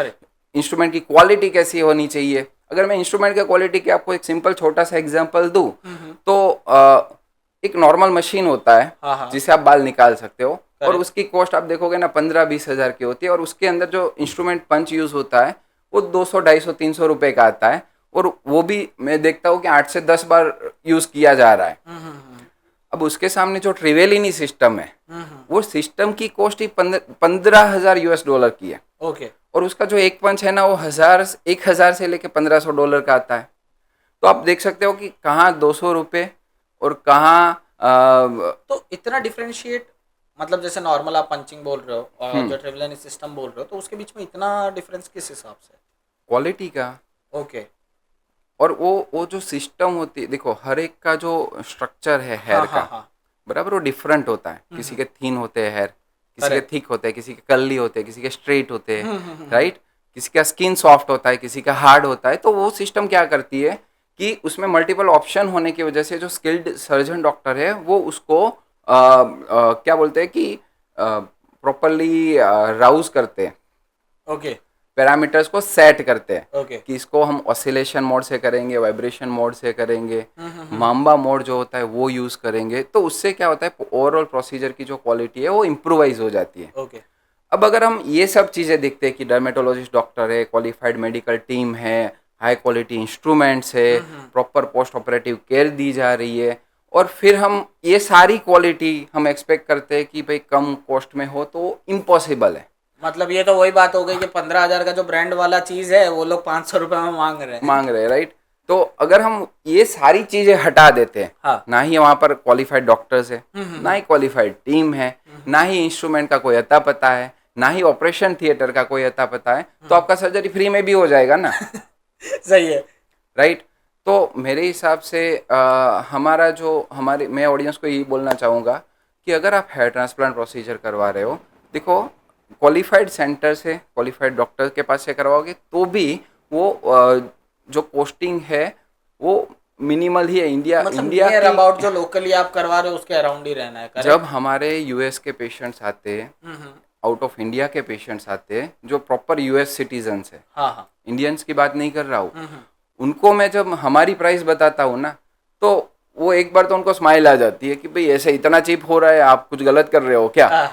इंस्ट्रूमेंट की क्वालिटी कैसी होनी चाहिए। अगर मैं इंस्ट्रूमेंट की क्वालिटी की आपको एक सिंपल छोटा सा एग्जांपल दूं, तो एक नॉर्मल मशीन होता है जिसे आप बाल निकाल सकते हो, और उसकी कॉस्ट आप देखोगे ना 15-20 हज़ार की होती है, और उसके अंदर जो इंस्ट्रूमेंट पंच यूज होता है वो 200, 250, 300 रुपए का आता है, और वो भी मैं देखता हूँ कि 8 से 10 बार यूज किया जा रहा है। अब उसके सामने जो ट्रिवेलिनी सिस्टम है, वो सिस्टम की कॉस्ट ही 15,000 यूएस डॉलर की है। ओके। और उसका जो एक पंच है ना, वो 1,000 से लेके 1,500 डॉलर का आता है। तो आप देख सकते हो कि कहाँ 200 रुपये और कहाँ तो इतना डिफरेंशिएट, मतलब जैसे नॉर्मल आप पंचिंग बोल रहे हो और जो ट्रिवेलिनी सिस्टम बोल रहे हो, तो उसके बीच में इतना डिफरेंस किस हिसाब से? क्वालिटी का। ओके। और वो जो सिस्टम होती है, देखो हर एक का जो स्ट्रक्चर है हेयर का, बराबर वो डिफरेंट होता है। किसी के थिन होते हैं हेयर, किसी के थिक होते हैं, किसी के कर्ली होते हैं, किसी के स्ट्रेट होते हैं, राइट। किसी का स्किन सॉफ्ट होता है, किसी का हार्ड होता है। तो वो सिस्टम क्या करती है कि उसमें मल्टीपल ऑप्शन होने की वजह से जो स्किल्ड सर्जन डॉक्टर है वो उसको क्या बोलते हैं कि प्रॉपरली राउज करते हैं। ओके। पैरामीटर्स को सेट करते हैं। Okay. कि इसको हम ऑसिलेशन मोड से करेंगे, वाइब्रेशन मोड से करेंगे, माम्बा मोड जो होता है वो यूज करेंगे। तो उससे क्या होता है, ओवरऑल प्रोसीजर की जो क्वालिटी है वो इम्प्रोवाइज हो जाती है। Okay. अब अगर हम ये सब चीज़ें देखते हैं कि डर्मेटोलॉजिस्ट डॉक्टर है, क्वालिफाइड मेडिकल टीम है, हाई क्वालिटी इंस्ट्रूमेंट्स है, प्रॉपर पोस्ट ऑपरेटिव केयर दी जा रही है, और फिर हम ये सारी क्वालिटी हम एक्सपेक्ट करते हैं कि भाई कम कॉस्ट में हो, तो इम्पॉसिबल है। मतलब ये तो वही बात हो गई कि 15,000 का जो ब्रांड वाला चीज है वो लोग 500 रुपए में मांग रहे हैं, राइट। तो अगर हम ये सारी चीजें हटा देते हैं, ना ही वहाँ पर क्वालिफाइड डॉक्टर्स है, ना ही क्वालिफाइड टीम है, ना ही इंस्ट्रूमेंट का कोई अता पता है, ना ही ऑपरेशन थिएटर का कोई अता पता है, तो आपका सर्जरी फ्री में भी हो जाएगा ना। सही है, राइट। तो मेरे हिसाब से मैं ऑडियंस को यही बोलना चाहूँगा कि अगर आप हेयर ट्रांसप्लांट प्रोसीजर करवा रहे हो, देखो क्वालिफाइड सेंटर से, क्वालिफाइड डॉक्टर के पास से करवाओगे तो भी वो जो कॉस्टिंग है वो मिनिमल ही है। इंडिया नियर अबाउट जो लोकली आप करवा रहे हो उसके अराउंड ही रहना है। करेक्ट? जब हमारे यूएस के पेशेंट्स आते हैं, आउट ऑफ इंडिया के पेशेंट्स आते हैं जो प्रॉपर यूएस सिटीजन्स है, इंडियंस की बात नहीं कर रहा हूँ, उनको मैं जब हमारी प्राइस बताता हूँ ना, तो वो एक बार तो उनको स्माइल आ जाती है कि भाई ऐसे इतना चीप हो रहा है, आप कुछ गलत कर रहे हो क्या।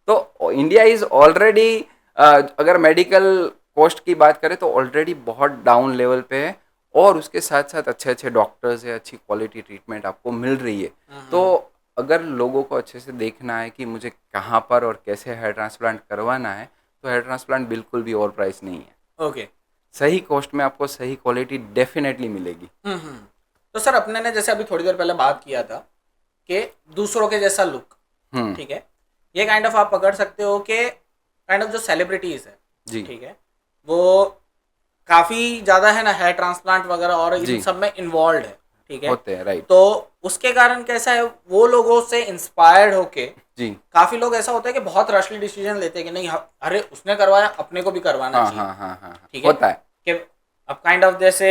तो इंडिया इज ऑलरेडी, अगर मेडिकल कॉस्ट की बात करें तो ऑलरेडी बहुत डाउन लेवल पे है, और उसके साथ साथ अच्छे अच्छे डॉक्टर्स है, अच्छी क्वालिटी ट्रीटमेंट आपको मिल रही है। तो अगर लोगों को अच्छे से देखना है कि मुझे कहाँ पर और कैसे हेयर ट्रांसप्लांट करवाना है, तो हेयर ट्रांसप्लांट बिल्कुल भी ओवर प्राइस नहीं है। ओके। सही कॉस्ट में आपको सही क्वालिटी डेफिनेटली मिलेगी। तो सर अपने ने जैसे अभी थोड़ी देर पहले बात किया था कि दूसरों के जैसा लुक, ठीक है, ये काइंड ऑफ आप पकड़ सकते हो कि काइंड ऑफ जो सेलिब्रिटीज है, ठीक है, वो काफी ज्यादा है ना हेयर ट्रांसप्लांट वगैरह और इन सब में इन्वॉल्व है, ठीक है, होते हैं, राइट। तो उसके कारण कैसा है, वो लोगों से इंस्पायर्ड होके जी। काफी लोग ऐसा होता है कि बहुत रशली डिसीजन लेते हैं कि नहीं अरे उसने करवाया अपने को भी करवाना हाँ चाहिए। हाँ हाँ हाँ, ठीक है होता है, कि अब काइंड ऑफ जैसे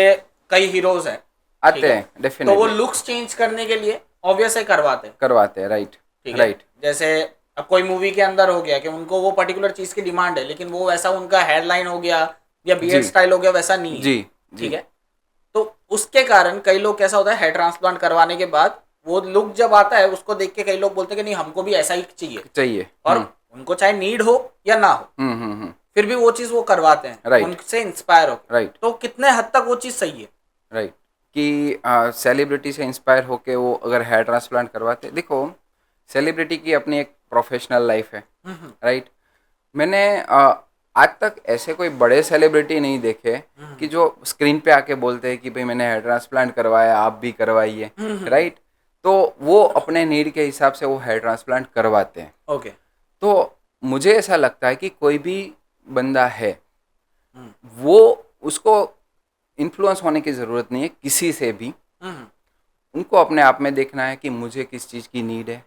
कई हीरोज हैं, ठीक आते है, हैं तो वो डेफिनेटली, लुक्स चेंज करने के लिए ऑब्वियस है करवाते हैं। करवाते हैं, राइट ठीक है, राइट। जैसे अब कोई मूवी के अंदर हो गया कि उनको वो पर्टिकुलर चीज की डिमांड है, लेकिन वो वैसा उनका हेयर लाइन हो गया या बियर्ड जी स्टाइल हो गया वैसा नहीं है। जी ठीक जी। है, तो उसके कारण कई लोग कैसा होता है हेयर ट्रांसप्लांट करवाने के बाद वो लुक जब आता है उसको देख के कई लोग बोलते हैं कि नहीं हमको भी ऐसा ही चाहिए, चाहिए। और उनको चाहे नीड हो या ना हो हम्म। फिर भी वो चीज वो करवाते हैं राइट उनसे इंस्पायर होकर। राइट तो कितने हद तक वो चीज सही है? राइट, कि सेलिब्रिटी से इंस्पायर होके वो अगर हेयर ट्रांसप्लांट करवाते, देखो सेलिब्रिटी की अपनी एक प्रोफेशनल लाइफ है, राइट। मैंने आज तक ऐसे कोई बड़े सेलिब्रिटी नहीं देखे कि जो स्क्रीन पे आके बोलते हैं कि भाई मैंने हेयर ट्रांसप्लांट करवाया, आप भी करवाइए, राइट। तो वो अपने नीड के हिसाब से वो हेयर ट्रांसप्लांट करवाते हैं। ओके। तो मुझे ऐसा लगता है कि कोई भी बंदा है, वो उसको इन्फ्लुएंस होने की ज़रूरत नहीं है किसी से भी। उनको अपने आप में देखना है कि मुझे किस चीज़ की नीड है,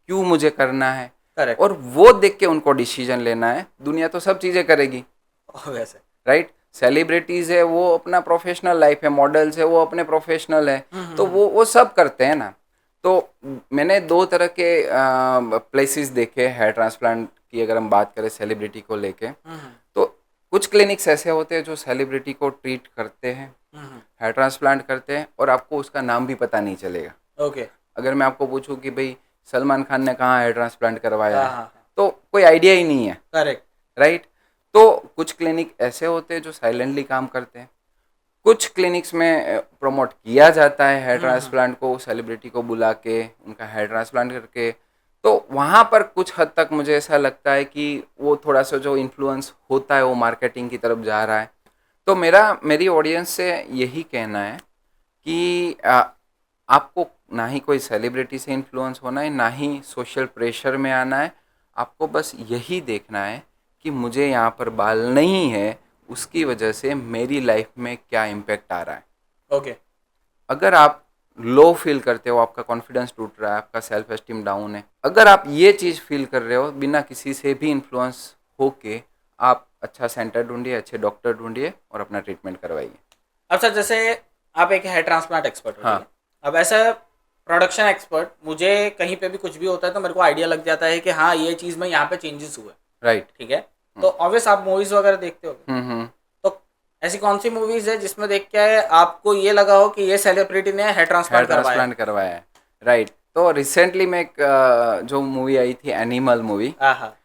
क्यों मुझे करना है, करेक्ट। और वो देख के उनको डिसीजन लेना है। दुनिया तो सब चीज़ें करेगी, वैसे राइट। सेलिब्रिटीज़ है वो अपना प्रोफेशनल लाइफ है, मॉडल्स है वो अपने प्रोफेशनल है, तो वो सब करते हैं ना। तो मैंने दो तरह के प्लेसेस देखे हेयर ट्रांसप्लांट की, अगर हम बात करें सेलिब्रिटी को लेके, तो कुछ क्लिनिक्स ऐसे होते हैं जो सेलिब्रिटी को ट्रीट करते हैं, हेयर ट्रांसप्लांट करते हैं, और आपको उसका नाम भी पता नहीं चलेगा। ओके। अगर मैं आपको पूछूं कि भाई सलमान खान ने कहाँ हेयर ट्रांसप्लांट करवाया हाँ है, हाँ तो कोई आइडिया ही नहीं है, करेक्ट। राइट। तो कुछ क्लिनिक ऐसे होते हैं जो साइलेंटली काम करते हैं, कुछ क्लिनिक्स में प्रमोट किया जाता है हेयर ट्रांसप्लांट को, सेलिब्रिटी को बुला के उनका हेयर ट्रांसप्लांट करके। तो वहाँ पर कुछ हद तक मुझे ऐसा लगता है कि वो थोड़ा सा जो इन्फ्लुएंस होता है वो मार्केटिंग की तरफ जा रहा है। तो मेरी ऑडियंस से यही कहना है कि आपको ना ही कोई सेलिब्रिटी से इन्फ्लुएंस होना है, ना ही सोशल प्रेशर में आना है। आपको बस यही देखना है कि मुझे यहाँ पर बाल नहीं है, उसकी वजह से मेरी लाइफ में क्या इम्पैक्ट आ रहा है। ओके। अगर आप लो फील करते हो, आपका कॉन्फिडेंस टूट रहा है, आपका सेल्फ एस्टीम डाउन है, अगर आप ये चीज़ फील कर रहे हो बिना किसी से भी इन्फ्लुएंस होके, आप अच्छा सेंटर ढूंढिए, अच्छे डॉक्टर ढूंढिए और अपना ट्रीटमेंट करवाइए। अब सर जैसे आप एक हेयर ट्रांसप्लांट एक्सपर्ट हो, हाँ। ठीक है? अब ऐसा प्रोडक्शन एक्सपर्ट, मुझे कहीं पे भी कुछ भी होता है तो मेरे को आइडिया लग जाता है कि हाँ ये चीज़ में यहाँ पे चेंजेस हुए, राइट। ठीक है? तो ऑब्वियस आप मूवीज वगैरह देखते हो, हम्म। तो ऐसी कौन सी मूवीज है जिसमें देख के आपको ये लगा हो कि ये सेलिब्रिटी ने हेयर हेयर ट्रांसप्लांट करवाया? ट्रांसप्लांट करवाया है, राइट। तो रिसेंटली में एक जो मूवी आई थी एनिमल मूवी, हाँ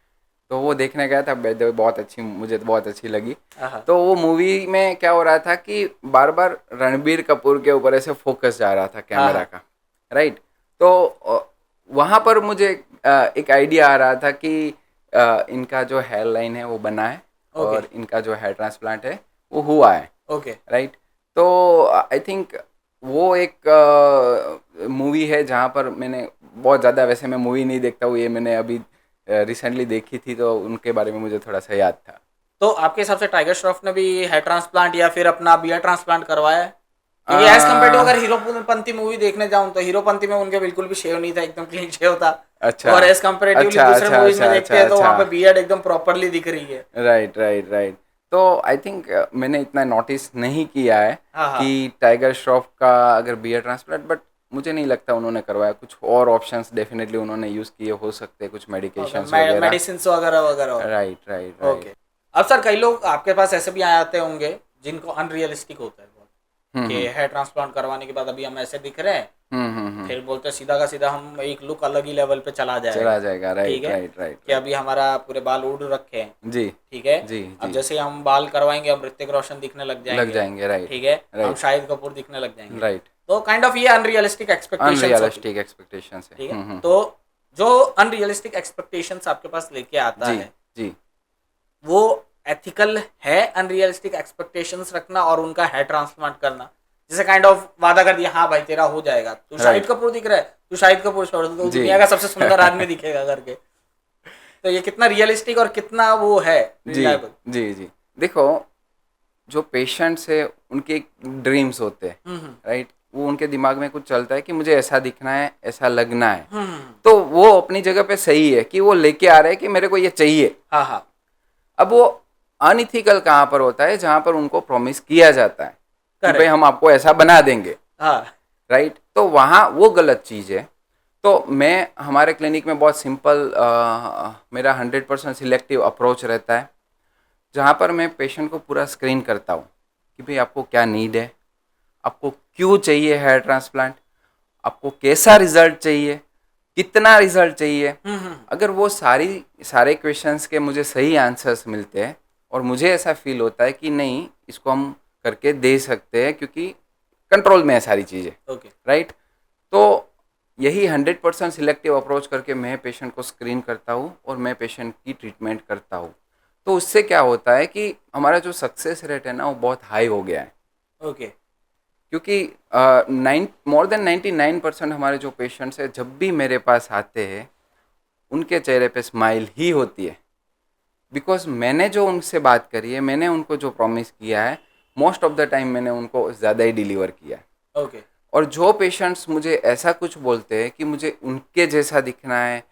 तो वो देखने गया था, बहुत अच्छी, मुझे तो बहुत अच्छी लगी। हाँ। तो वो मूवी में क्या हो रहा था कि बार बार रणबीर कपूर के ऊपर ऐसे फोकस जा रहा था कैमरा का, राइट। तो वहाँ पर मुझे एक आइडिया आ रहा था कि इनका जो हेयर लाइन है वो बना है, और इनका जो हेयर ट्रांसप्लांट है वो हुआ है, ओके। राइट। तो आई थिंक वो एक मूवी है जहाँ पर मैंने बहुत ज़्यादा, वैसे मैं मूवी नहीं देखता हूँ, ये मैंने अभी रिसेंटली देखी थी, तो उनके बारे में मुझे थोड़ा सा याद था। तो आपके हिसाब से टाइगर श्रॉफ ने भी हेयर ट्रांसप्लांट या फिर अपना बियर ट्रांसप्लांट करवाया है? क्योंकि एज कम्पेयर टू अगर हीरोपंती मूवी देखने जाऊं तो हीरोपंती में उनके बिल्कुल भी शेव नहीं था, एकदम क्लीन शेव था। अच्छा। और एज कम्पेरेटिवली दूसरे मूवीज में देखते हैं तो वहाँ पे बियर्ड एकदम प्रॉपरली दिख रही है। Right right right. तो आई थिंक मैंने इतना नोटिस नहीं किया है हाँ। कि टाइगर श्रॉफ का अगर बियर ट्रांसप्लांट, बट मुझे नहीं लगता उन्होंने करवाया। कुछ और ऑप्शंस डेफिनेटली उन्होंने यूज़ किए हो सकते हैं, कुछ मेडिकेशंस वगैरह, मेडिसिन वगैरह वगैरह। Right right okay. अब सर कई लोग आपके पास ऐसे भी आते होंगे जिनको अनरियलिस्टिक होता है बहुत कि हेयर ट्रांसप्लांट करवाने के बाद अभी हम ऐसे दिख रहे हैं, फिर बोलते हैं सीधा का सीधा हम एक लुक अलग ही लेवल पे चला जाएगा। राइट राइट राइट, कि अभी हमारा पूरे बाल उड़ रखे हैं, जी, ठीक है जी अब जी, जैसे हम बाल करवाएंगे हम ऋतिक रोशन दिखने लग जाएंगे, राइट, ठीक है, हम राइट शाहिद कपूर दिखने लग जाएंगे, राइट। तो काइंड ऑफ ये अनरियलिस्टिक एक्सपेक्टेशंस है, ठीक है। तो जो अनरियलिस्टिक एक्सपेक्टेशंस आपके पास लेके आता जी है, जी, वो एथिकल है अनरियलिस्टिक एक्सपेक्टेशंस रखना और उनका हेयर ट्रांसप्लांट करना? जैसे काइंड ऑफ वादा कर दिया हाँ भाई तेरा हो जाएगा, तू शाहिद कपूर दिख रहा है, तू शाहिद कपूर छोड़ दो, दुनिया का सबसे सुंदर आदमी दिखेगा करके। तो ये कितना रियलिस्टिक और कितना वो है रिलायबल? जी देखो, जो पेशेंट्स है उनके ड्रीम्स होते हैं, राइट, वो उनके दिमाग में कुछ चलता है कि मुझे ऐसा दिखना है, ऐसा लगना है। तो वो अपनी जगह पे सही है कि वो लेके आ रहे हैं कि मेरे को ये चाहिए। हाँ हाँ। अब वो अनइथिकल कहाँ पर होता है, जहाँ पर उनको प्रॉमिस किया जाता है कि भाई हम आपको ऐसा बना देंगे। हाँ। राइट, तो वहाँ वो गलत चीज़ है। तो मैं हमारे क्लिनिक में बहुत सिंपल मेरा 100% सिलेक्टिव अप्रोच रहता है, जहाँ पर मैं पेशेंट को पूरा स्क्रीन करता हूँ कि भाई आपको क्या नीड है, आपको क्यों चाहिए हेयर ट्रांसप्लांट, आपको कैसा रिजल्ट चाहिए, कितना रिजल्ट चाहिए। अगर वो सारे क्वेश्चंस के मुझे सही आंसर्स मिलते हैं और मुझे ऐसा फील होता है कि नहीं इसको हम करके दे सकते हैं क्योंकि कंट्रोल में है सारी चीज़ें। ओके। राइट, तो यही 100% सिलेक्टिव अप्रोच करके मैं पेशेंट को स्क्रीन करता हूँ और मैं पेशेंट की ट्रीटमेंट करता हूँ। तो उससे क्या होता है कि हमारा जो सक्सेस रेट है ना वो बहुत हाई हो गया है। ओके। क्योंकि मोर देन 99% हमारे जो पेशेंट्स हैं जब भी मेरे पास आते हैं उनके चेहरे पे स्माइल ही होती है, बिकॉज मैंने जो उनसे बात करी है, मैंने उनको जो प्रॉमिस किया है, मोस्ट ऑफ द टाइम मैंने उनको ज़्यादा ही डिलीवर किया है। ओके। और जो पेशेंट्स मुझे ऐसा कुछ बोलते हैं कि मुझे उनके जैसा दिखना है,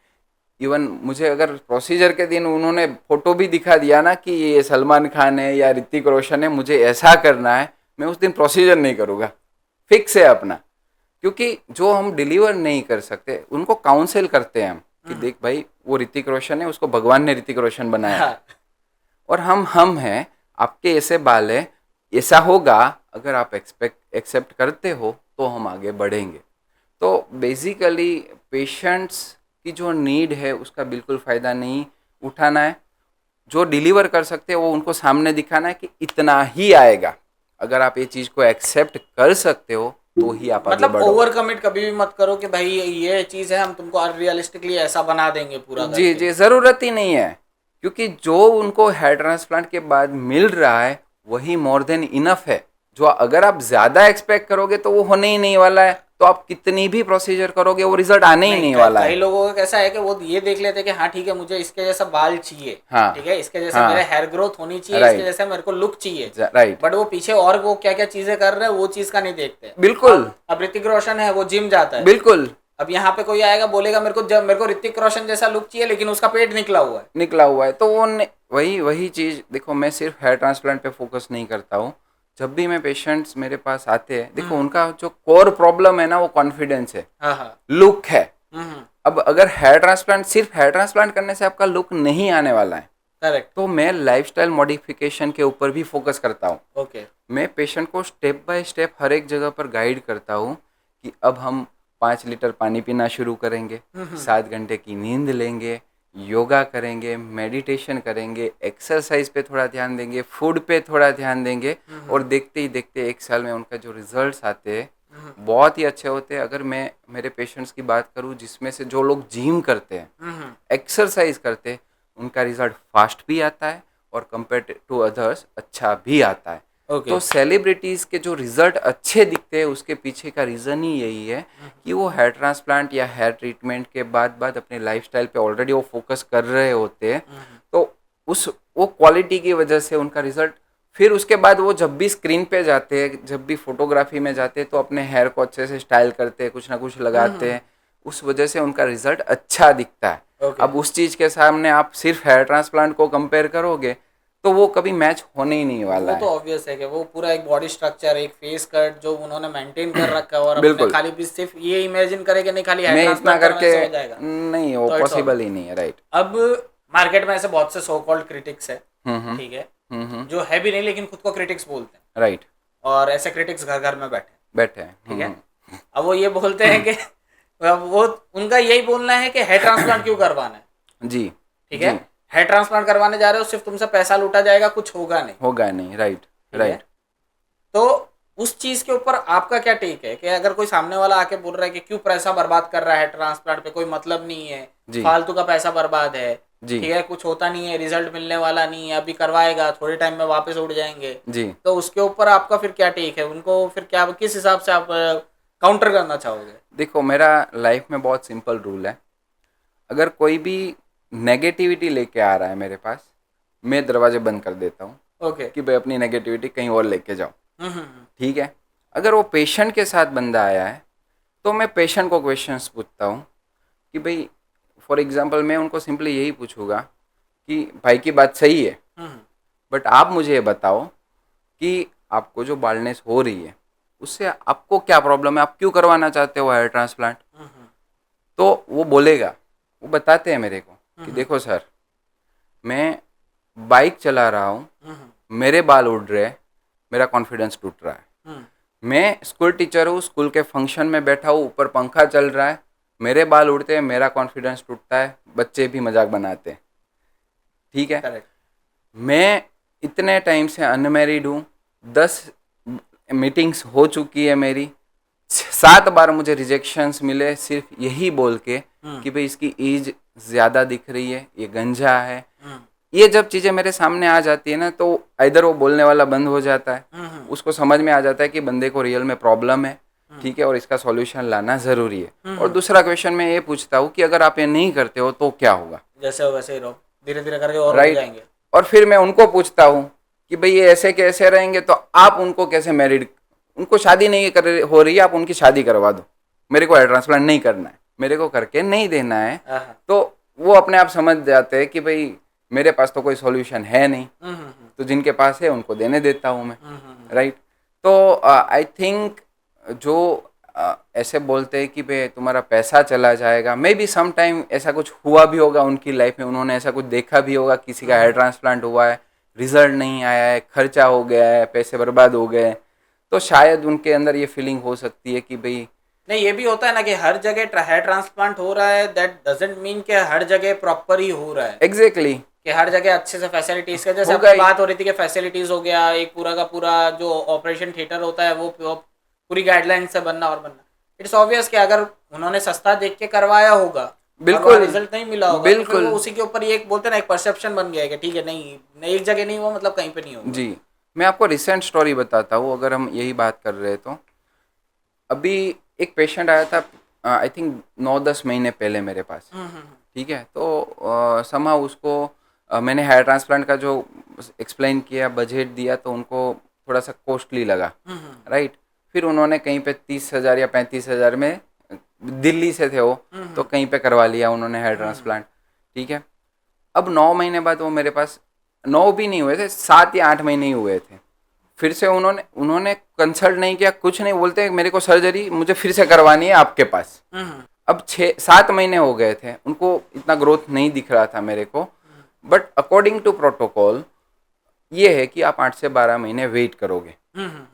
इवन मुझे अगर प्रोसीजर के दिन उन्होंने फ़ोटो भी दिखा दिया ना कि ये सलमान खान है या ऋतिक रोशन है, मुझे ऐसा करना है, मैं उस दिन प्रोसीजर नहीं करूँगा, फिक्स है अपना। क्योंकि जो हम डिलीवर नहीं कर सकते उनको काउंसिल करते हैं हम कि देख भाई वो ऋतिक रोशन है, उसको भगवान ने ऋतिक रोशन बनाया। हाँ। और हम हैं, आपके ऐसे बाल है, ऐसा होगा, अगर आप एक्सेप्ट करते हो तो हम आगे बढ़ेंगे। तो बेसिकली पेशेंट्स की जो नीड है उसका बिल्कुल फ़ायदा नहीं उठाना है। जो डिलीवर कर सकते हैं वो उनको सामने दिखाना है कि इतना ही आएगा। अगर आप ये चीज़ को एक्सेप्ट कर सकते हो तो ही आप आगे मतलब बढ़ो। ओवर कमिट कभी भी मत करो कि भाई ये चीज है हम तुमको अनरियलिस्टिकली ऐसा बना देंगे पूरा जी करके। जी, ज़रूरत ही नहीं है, क्योंकि जो उनको हेयर ट्रांसप्लांट के बाद मिल रहा है वही मोर देन इनफ है। जो अगर आप ज़्यादा एक्सपेक्ट करोगे तो वो होने ही नहीं वाला है, तो आप कितनी भी प्रोसीजर करोगे वो रिजल्ट आने ही नहीं वाला है। कई लोगों का कैसा है कि वो ये देख लेते हैं कि हाँ ठीक है मुझे इसके जैसा बाल चाहिए, हाँ, ठीक है इसके जैसा हाँ, मेरे हेयर ग्रोथ होनी चाहिए, राइट, इसके जैसा मेरे को लुक चाहिए, राइट, बट वो पीछे और वो क्या क्या चीजें कर रहे हैं वो चीज का नहीं देखते। बिल्कुल। अब ऋतिक रोशन है वो जिम जाता है, बिल्कुल। अब यहाँ पे कोई आएगा बोलेगा मेरे को ऋतिक रोशन जैसा लुक चाहिए, लेकिन उसका पेट निकला हुआ है तो वो वही चीज़ देखो, मैं सिर्फ हेयर ट्रांसप्लांट पे फोकस नहीं करता हूँ। जब भी मैं पेशेंट्स मेरे पास आते हैं, देखो उनका जो कोर प्रॉब्लम है ना वो कॉन्फिडेंस है, लुक है। अब अगर सिर्फ हेयर ट्रांसप्लांट करने से आपका लुक नहीं आने वाला है, करेक्ट, तो मैं लाइफस्टाइल मॉडिफिकेशन के ऊपर भी फोकस करता हूँ। ओके। मैं पेशेंट को स्टेप बाय स्टेप हर एक जगह पर गाइड करता हूँ कि अब हम 5 लीटर पानी पीना शुरू करेंगे, 7 घंटे की नींद लेंगे, योगा करेंगे, मेडिटेशन करेंगे, एक्सरसाइज पे थोड़ा ध्यान देंगे, फूड पे थोड़ा ध्यान देंगे, और देखते ही देखते 1 साल में उनका जो रिजल्ट्स आते हैं बहुत ही अच्छे होते हैं। अगर मैं मेरे पेशेंट्स की बात करूं, जिसमें से जो लोग जिम करते हैं, एक्सरसाइज करते हैं, उनका रिजल्ट फास्ट भी आता है और कंपेयर टू अदर्स अच्छा भी आता है। तो सेलिब्रिटीज़ के जो रिजल्ट अच्छे दिखते हैं उसके पीछे का रीज़न ही यही है कि वो हेयर ट्रांसप्लांट या हेयर ट्रीटमेंट के बाद अपने लाइफस्टाइल पे ऑलरेडी वो फोकस कर रहे होते हैं। तो वो क्वालिटी की वजह से उनका रिजल्ट, फिर उसके बाद वो जब भी स्क्रीन पे जाते हैं, जब भी फोटोग्राफी में जाते हैं, तो अपने हेयर को अच्छे से स्टाइल करते हैं, कुछ ना कुछ लगाते हैं, उस वजह से उनका रिजल्ट अच्छा दिखता है। अब उस चीज़ के सामने आप सिर्फ हेयर ट्रांसप्लांट को कंपेयर करोगे तो वो कभी मैच होने ही नहीं वाला है। वो तो ऑब्वियस है कि वो पूरा एक बॉडी स्ट्रक्चर, एक फेस कट जो उन्होंने मेंटेन कर रखा है, और अपने खाली भी सिर्फ ये इमेजिन करे कि नहीं खाली हेयर ट्रांसप्लांट करके हो जाएगा, नहीं, वो पॉसिबल ही नहीं है। राइट। अब मार्केट में ऐसे बहुत से सो कॉल्ड क्रिटिक्स है, ठीक है, जो है भी नहीं लेकिन खुद को क्रिटिक्स बोलते हैं। राइट। और ऐसे क्रिटिक्स घर घर में बैठे हैं, ठीक है। अब वो ये बोलते हैं कि वो उनका यही बोलना है कि हेयर ट्रांसप्लांट क्यों करवाना है। जी, ठीक है, हेयर ट्रांसप्लांट करवाने जा रहे हो, सिर्फ तुमसे पैसा लूटा जाएगा, कुछ होगा नहीं। राइट। तो उस चीज के ऊपर आपका क्या टेक है कि अगर कोई सामने वाला आके बोल रहा है कि क्यों पैसा बर्बाद कर रहा है, ट्रांसप्लांट पे कोई मतलब नहीं है, फालतू का पैसा बर्बाद है, ठीक है, कुछ होता नहीं है, रिजल्ट मिलने वाला नहीं है, अभी करवाएगा थोड़े टाइम में वापस उड़ जाएंगे जी, तो उसके ऊपर आपका फिर क्या टेक है, उनको फिर क्या, किस हिसाब से आप काउंटर करना चाहोगे? देखो, मेरा लाइफ में बहुत सिंपल रूल है, अगर कोई भी नेगेटिविटी लेके आ रहा है मेरे पास, मैं दरवाजे बंद कर देता हूँ। कि भाई अपनी नेगेटिविटी कहीं और लेके जाओ, ठीक है। अगर वो पेशेंट के साथ बंदा आया है तो मैं पेशेंट को क्वेश्चंस पूछता हूँ कि भाई फॉर एग्जांपल मैं उनको सिंपली यही पूछूंगा कि भाई की बात सही है, बट आप मुझे ये बताओ कि आपको जो बाल्डनेस हो रही है उससे आपको क्या प्रॉब्लम है, आप क्यों करवाना चाहते हो हेयर ट्रांसप्लांट। तो वो बोलेगा, वो बताते हैं मेरे को कि देखो सर, मैं बाइक चला रहा हूँ, मेरे बाल उड़ रहे हैं, मेरा कॉन्फिडेंस टूट रहा है। मैं स्कूल टीचर हूँ, स्कूल के फंक्शन में बैठा हूँ, ऊपर पंखा चल रहा है, मेरे बाल उड़ते हैं, मेरा कॉन्फिडेंस टूटता है, बच्चे भी मजाक बनाते हैं। ठीक है। Correct. मैं इतने टाइम से अनमेरिड हूँ, 10 मीटिंग्स हो चुकी है मेरी, 7 बार मुझे रिजेक्शंस मिले सिर्फ यही बोल के कि भाई इसकी एज ज़्यादा दिख रही है, ये गंजा है। ये जब चीज़ें मेरे सामने आ जाती है ना, तो इधर वो बोलने वाला बंद हो जाता है, उसको समझ में आ जाता है कि बंदे को रियल में प्रॉब्लम है, ठीक है, और इसका सॉल्यूशन लाना ज़रूरी है। और दूसरा क्वेश्चन मैं ये पूछता हूँ कि अगर आप ये नहीं करते हो तो क्या होगा। जैसे हो वैसे ही रहो, धीरे धीरे करके और हो जाएंगे। और फिर मैं उनको पूछता हूँ कि भाई ये ऐसे कैसे रहेंगे, तो आप उनको कैसे मैरिड, उनको शादी नहीं हो रही है, आप उनकी शादी करवा दो, मेरे को हेयर ट्रांसप्लांट नहीं करना है, मेरे को करके नहीं देना है। तो वो अपने आप समझ जाते हैं कि भाई मेरे पास तो कोई सॉल्यूशन है नहीं, तो जिनके पास है उनको देने देता हूँ मैं। राइट। तो आई थिंक जो ऐसे बोलते हैं कि भाई तुम्हारा पैसा चला जाएगा, मे बी सम टाइम ऐसा कुछ हुआ भी होगा उनकी लाइफ में, उन्होंने ऐसा कुछ देखा भी होगा, किसी का हेयर ट्रांसप्लांट हुआ है, रिजल्ट नहीं आया है, खर्चा हो गया है, पैसे बर्बाद हो गए, तो शायद उनके अंदर ये फीलिंग हो सकती है कि भाई नहीं, ये भी होता है ना कि हर जगह हेयर ट्रांसप्लांट हो रहा है, दैट डजंट मीन कि हर जगह प्रॉपर ही हो रहा है। एग्जैक्टली कि हर जगह अच्छे से फैसिलिटीज का, जैसे अपनी बात हो रही थी कि फैसिलिटीज हो गया, एक पूरा का पूरा जो ऑपरेशन थिएटर होता है वो पूरी गाइडलाइन से बनना और बनना। इट्स ऑब्वियस कि अगर उन्होंने सस्ता देख के करवाया होगा, बिल्कुल रिजल्ट नहीं मिला होगा, बिल्कुल, तो फिर वो उसी के ऊपर ये एक बोलते ना एक परसेप्शन बन गया है कि ठीक है, नहीं एक जगह नहीं हुआ मतलब कहीं पे नहीं होगा। जी, मैं आपको रिसेंट स्टोरी बताता हूँ, अगर हम यही बात कर रहे हैं तो अभी एक पेशेंट आया था, आई थिंक 9-10 महीने पहले मेरे पास। ठीक है। तो समहाउ उसको मैंने हेयर ट्रांसप्लांट का जो एक्सप्लेन किया, बजट दिया, तो उनको थोड़ा सा कॉस्टली लगा। राइट। फिर उन्होंने कहीं पे 30,000 या 35,000 में, दिल्ली से थे वो, तो कहीं पे करवा लिया उन्होंने हेयर ट्रांसप्लांट। ठीक है। अब 9 महीने बाद वो मेरे पास, 9 भी नहीं हुए थे, 7 या 8 महीने ही हुए थे, फिर से उन्होंने कंसल्ट नहीं किया, कुछ नहीं, बोलते मेरे को सर्जरी मुझे फिर से करवानी है आपके पास। अब 6-7 महीने हो गए थे, उनको इतना ग्रोथ नहीं दिख रहा था मेरे को, बट अकॉर्डिंग टू प्रोटोकॉल ये है कि आप 8 से 12 महीने वेट करोगे।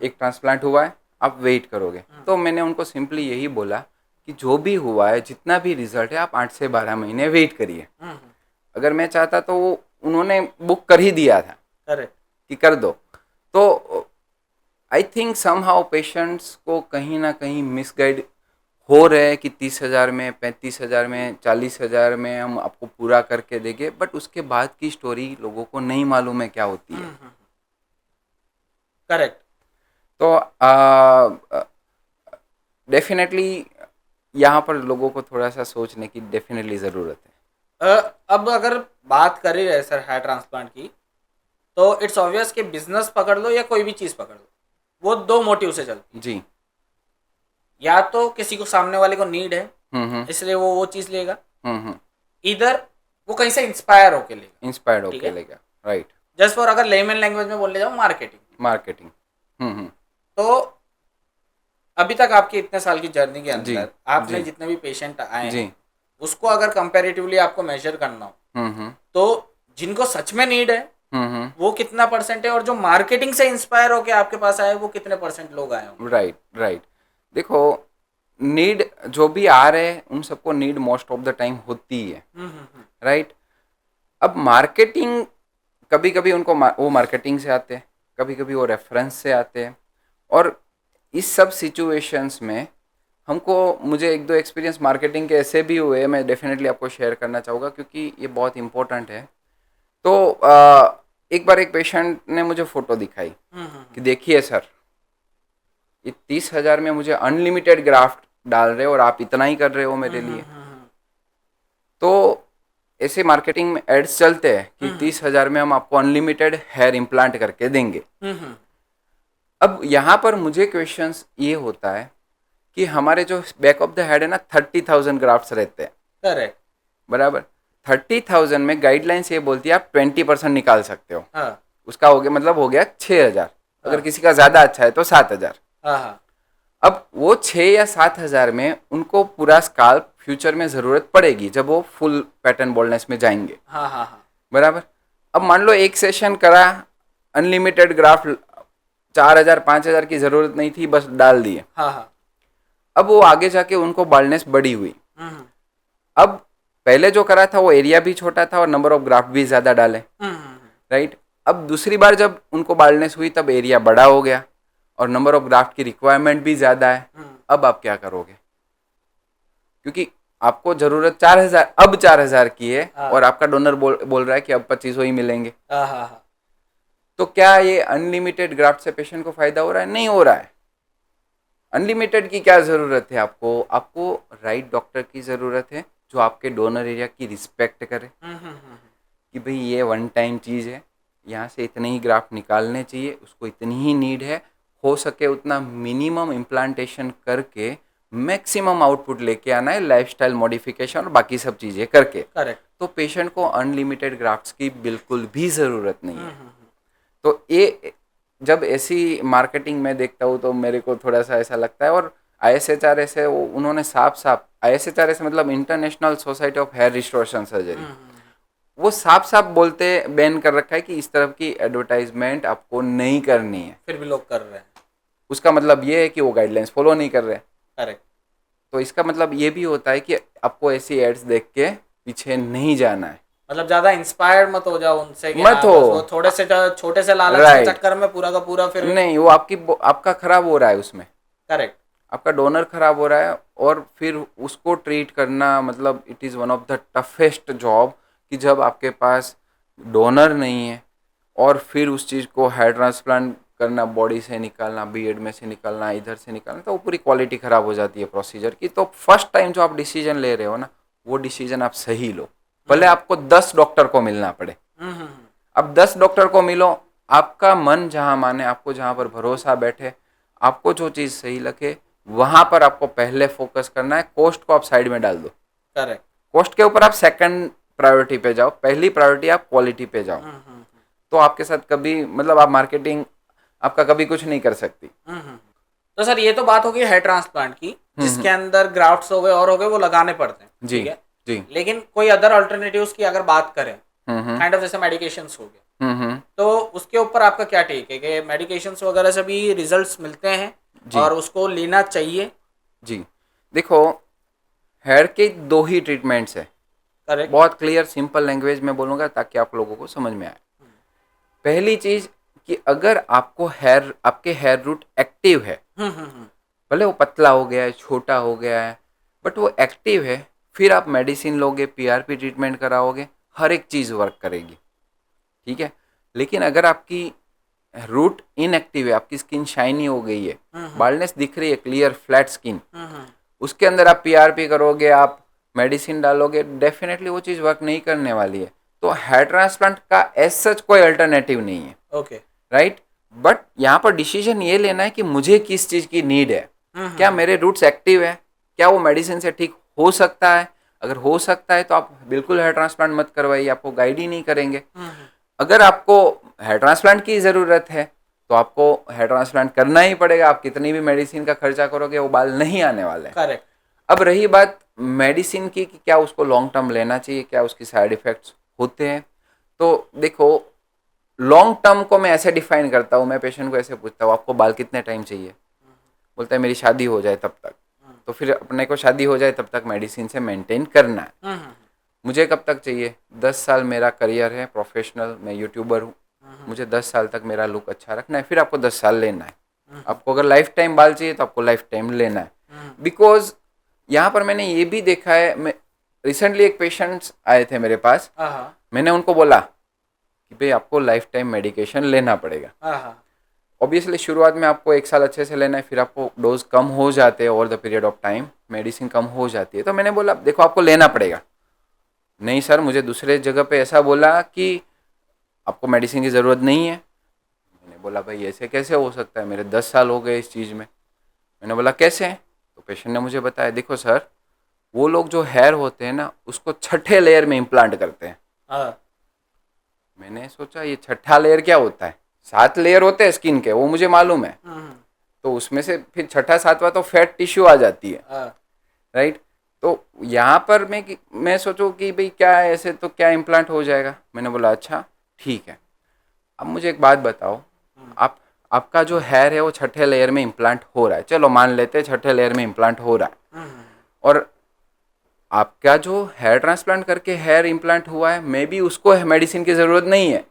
एक ट्रांसप्लांट हुआ है, आप वेट करोगे। तो मैंने उनको सिंपली यही बोला कि जो भी हुआ है, जितना भी रिजल्ट है, आप 8 से 12 महीने वेट करिए। अगर मैं चाहता तो उन्होंने बुक कर ही दिया था कि कर दो। तो आई थिंक समहाउ पेशेंट्स को कहीं ना कहीं मिसगाइड हो रहे हैं कि 30,000 में, 35,000 में, 40,000 में हम आपको पूरा करके देंगे, बट उसके बाद की स्टोरी लोगों को नहीं मालूम है क्या होती है। करेक्ट। तो डेफिनेटली यहाँ पर लोगों को थोड़ा सा सोचने की डेफिनेटली ज़रूरत है। अब अगर बात कर ही रहे सर हेयर ट्रांसप्लांट की, तो इट्स ऑब्वियस कि बिजनेस पकड़ लो या कोई भी चीज़ पकड़ लो, वो 2 मोटिव से चलती है। जी। या तो किसी को, सामने वाले को नीड है, इसलिए वो चीज़ लेगा, इधर वो कहीं से इंस्पायर होके लेगा। राइट। जस्ट फॉर, अगर लेमन लैंग्वेज में बोलने जाओ, मार्केटिंग। तो अभी तक आपकी इतने साल की जर्नी के अंदर आपने जितने भी पेशेंट आए हैं, उसको अगर कंपैरेटिवली आपको मेजर करना हो, तो जिनको सच में नीड है वो कितना परसेंट है, और जो मार्केटिंग से इंस्पायर होके आपके पास आए वो कितने परसेंट लोग आए होंगे? राइट। देखो, नीड जो भी आ रहे हैं उन सबको need most of the time होती है। राइट। अब मार्केटिंग, कभी कभी उनको वो मार्केटिंग से आते हैं, कभी कभी वो रेफरेंस से आते हैं, और इस सब सिचुएशंस में मुझे 1-2 एक्सपीरियंस मार्केटिंग के ऐसे भी हुए, मैं डेफिनेटली आपको शेयर करना चाहूँगा क्योंकि ये बहुत इंपॉर्टेंट है। तो एक बार एक पेशेंट ने मुझे फ़ोटो दिखाई कि देखिए सर, ये 30,000 में मुझे अनलिमिटेड ग्राफ्ट डाल रहे हो और आप इतना ही कर रहे हो मेरे लिए। तो ऐसे मार्केटिंग में एड्स चलते हैं कि 30,000 में हम आपको अनलिमिटेड हेयर इम्प्लांट करके देंगे। अब यहाँ पर मुझे क्वेश्चंस ये होता है कि हमारे जो बैक ऑफ द हेड है ना 30,000 ग्राफ्ट्स रहते हैं, करेक्ट, बराबर। 30,000 में गाइडलाइंस ये बोलती है आप 20% निकाल सकते हो। हाँ, उसका हो गया, मतलब हो गया 6,000। अगर हाँ, किसी का ज़्यादा अच्छा है तो 7,000। हाँ, हाँ, अब वो 6 या 7,000 में उनको पूरा स्काल्प फ्यूचर में ज़रूरत पड़ेगी जब वो फुल पैटर्न बोल्डनेस में जाएंगे, हाँ, हाँ, हाँ, बराबर। अब मान लो एक सेशन करा, अनलिमिटेड ग्राफ, 4,000 5,000 की ज़रूरत नहीं थी, बस डाल दिए। हाँ, हाँ, अब वो आगे जाके उनको बाल्डनेस बड़ी हुई। हम्म, अब पहले जो करा था वो एरिया भी छोटा था और नंबर ऑफ ग्राफ्ट भी ज़्यादा डाले, राइट। अब दूसरी बार जब उनको बाल्डनेस हुई तब एरिया बड़ा हो गया और नंबर ऑफ ग्राफ्ट की रिक्वायरमेंट भी ज़्यादा है। अब आप क्या करोगे, क्योंकि आपको ज़रूरत 4,000, अब 4,000 की है हाँ, और आपका डोनर बोल रहा है कि अब 2500 ही मिलेंगे। हाँ, हाँ, हाँ, तो क्या ये अनलिमिटेड ग्राफ्ट से पेशेंट को फायदा हो रहा है? नहीं हो रहा है। अनलिमिटेड की क्या ज़रूरत है आपको? आपको राइट डॉक्टर की ज़रूरत है जो आपके डोनर एरिया की रिस्पेक्ट करे कि भाई ये वन टाइम चीज़ है, यहाँ से इतने ही ग्राफ्ट निकालने चाहिए, उसको इतनी ही नीड है, हो सके उतना मिनिमम इम्प्लांटेशन करके मैक्सिमम आउटपुट लेके आना है, लाइफस्टाइल मॉडिफिकेशन और बाकी सब चीज़ें करके। करेक्ट, तो पेशेंट को अनलिमिटेड ग्राफ्ट्स की बिल्कुल भी ज़रूरत नहीं है। तो ये जब ऐसी मार्केटिंग में देखता हूँ तो मेरे को थोड़ा सा ऐसा लगता है। और ISHRS है, उन्होंने साफ साफ, ISHRS मतलब international society of hair restoration surgery, वो साफ साफ बोलते बैन कर रखा है कि इस तरह की एडवर्टाइजमेंट आपको नहीं करनी है। फिर भी लोग कर रहे हैं। उसका मतलब ये है कि वो गाइडलाइंस फॉलो नहीं कर रहे। करेक्ट, तो इसका मतलब ये भी होता है कि आपको ऐसी एड्स देख के पीछे नहीं जाना है। मतलब ज्यादा इंस्पायर्ड मत हो जाओ उनसे कि मत हाँ, हो। बस वो थोड़े से छोटे से लालच के राइट। चक्कर में पूरा का पूरा फिर नहीं, वो आपका खराब हो रहा है उसमें। करेक्ट, आपका डोनर खराब हो रहा है और फिर उसको ट्रीट करना, मतलब it is one of the toughest job कि जब आपके पास डोनर नहीं है और फिर उस चीज़ को हेयर ट्रांसप्लांट करना, बॉडी से निकालना, बीएड में से निकालना, इधर से निकालना, तो वो पूरी क्वालिटी ख़राब हो जाती है प्रोसीजर की। तो फर्स्ट टाइम जो आप डिसीजन ले रहे हो ना, वो डिसीजन आप सही लो, भले आपको 10 डॉक्टर को मिलना पड़े। अब 10 डॉक्टर को मिलो, आपका मन जहाँ माने, आपको जहाँ पर भरोसा बैठे, आपको जो चीज़ सही लगे वहाँ पर आपको पहले फोकस करना है। कॉस्ट को आप साइड में डाल दो। करेक्ट, कॉस्ट के ऊपर आप सेकंड प्रायोरिटी पे जाओ, पहली प्रायोरिटी आप क्वालिटी पे जाओ। तो आपके साथ कभी, मतलब आप मार्केटिंग आपका कभी कुछ नहीं कर सकती। तो सर ये तो बात हो गई हेयर ट्रांसप्लांट की, जिसके अंदर ग्राफ्ट्स हो गए और हो गए, वो लगाने पड़ते हैं, जी ठीक है जी। लेकिन कोई अदर अल्टरनेटिव्स की अगर बात करें, काइंड ऑफ जैसे मेडिकेशंस हो गए, तो उसके ऊपर आपका क्या टेक है कि मेडिकेशंस वगैरह से भी रिजल्ट्स मिलते हैं और उसको लेना चाहिए? जी देखो, हेयर के 2 ही ट्रीटमेंट्स है। करेक्ट, बहुत क्लियर सिंपल लैंग्वेज में बोलूँगा ताकि आप लोगों को समझ में आए। पहली चीज़ कि अगर आपके हेयर रूट एक्टिव है, भले वो पतला हो गया है, छोटा हो गया है, बट वो एक्टिव है, फिर आप मेडिसिन लोगे, PRP ट्रीटमेंट कराओगे, हर एक चीज़ वर्क करेगी, ठीक है। लेकिन अगर आपकी रूट इनएक्टिव है, आपकी स्किन शाइनी हो गई है, बाल्डनेस दिख रही है, क्लियर फ्लैट स्किन, उसके अंदर आप PRP करोगे, आप मेडिसिन डालोगे, डेफिनेटली वो चीज़ वर्क नहीं करने वाली है। तो हेयर ट्रांसप्लांट का एज सच कोई अल्टरनेटिव नहीं है। Okay, right. बट यहाँ पर डिसीजन ये लेना है कि मुझे किस चीज़ की नीड है। क्या मेरे रूट्स एक्टिव है? क्या वो मेडिसिन से ठीक हो सकता है? अगर हो सकता है तो आप बिल्कुल हेयर ट्रांसप्लांट मत करवाइए, आपको गाइड ही नहीं करेंगे। अगर आपको हेयर ट्रांसप्लांट की ज़रूरत है तो आपको हेयर ट्रांसप्लांट करना ही पड़ेगा। आप कितनी भी मेडिसिन का खर्चा करोगे, वो बाल नहीं आने वाले। करेक्ट। अब रही बात मेडिसिन की कि क्या उसको लॉन्ग टर्म लेना चाहिए, क्या उसकी साइड इफ़ेक्ट्स होते हैं, तो देखो लॉन्ग टर्म को मैं ऐसे डिफाइन करता हूँ। मैं पेशेंट को ऐसे पूछता हूँ, आपको बाल कितने टाइम चाहिए? बोलता है मेरी शादी हो जाए तब तक। तो फिर अपने को शादी हो जाए तब तक मेडिसिन से मेंटेन करना है। मुझे कब तक चाहिए? 10 साल मेरा करियर है प्रोफेशनल, मैं यूट्यूबर हूँ, मुझे 10 साल तक मेरा लुक अच्छा रखना है, फिर आपको 10 साल लेना है। आपको अगर लाइफ टाइम बाल चाहिए तो आपको लाइफ टाइम लेना है। बिकॉज यहाँ पर मैंने ये भी देखा है, मैं रिसेंटली एक पेशेंट्स आए थे मेरे पास, मैंने उनको बोला कि भाई आपको लाइफ टाइम मेडिकेशन लेना पड़ेगा। ऑब्वियसली शुरुआत में आपको 1 साल अच्छे से लेना है, फिर आपको डोज कम हो जाते हैं over the period of time, medicine कम हो जाती है। तो मैंने बोला देखो आपको लेना पड़ेगा। नहीं सर, मुझे दूसरे जगह पे ऐसा बोला कि आपको मेडिसिन की ज़रूरत नहीं है। मैंने मैंने बोला भाई ऐसे कैसे हो सकता है, मेरे 10 साल हो गए इस चीज़ में। मैंने बोला कैसे? तो पेशेंट ने मुझे बताया, देखो सर, वो लोग जो हेयर होते हैं ना उसको छठे लेयर में इम्प्लांट करते हैं। मैंने सोचा ये छठा लेयर क्या होता है? 7 लेयर होते हैं स्किन के, वो मुझे मालूम है। तो उसमें से फिर छठा सातवां तो फैट टिश्यू आ जाती है, राइट। तो यहाँ पर मैं सोचूं कि भाई क्या है, ऐसे तो क्या इम्प्लांट हो जाएगा। मैंने बोला अच्छा ठीक है, अब मुझे एक बात बताओ, आप आपका जो हेयर है वो छठे लेयर में इम्प्लांट हो रहा है, चलो मान लेते हैं छठे लेयर में इम्प्लांट हो रहा है, और आपका जो हेयर ट्रांसप्लांट करके हेयर इम्प्लांट हुआ है, मे बी उसको मेडिसिन की ज़रूरत नहीं है।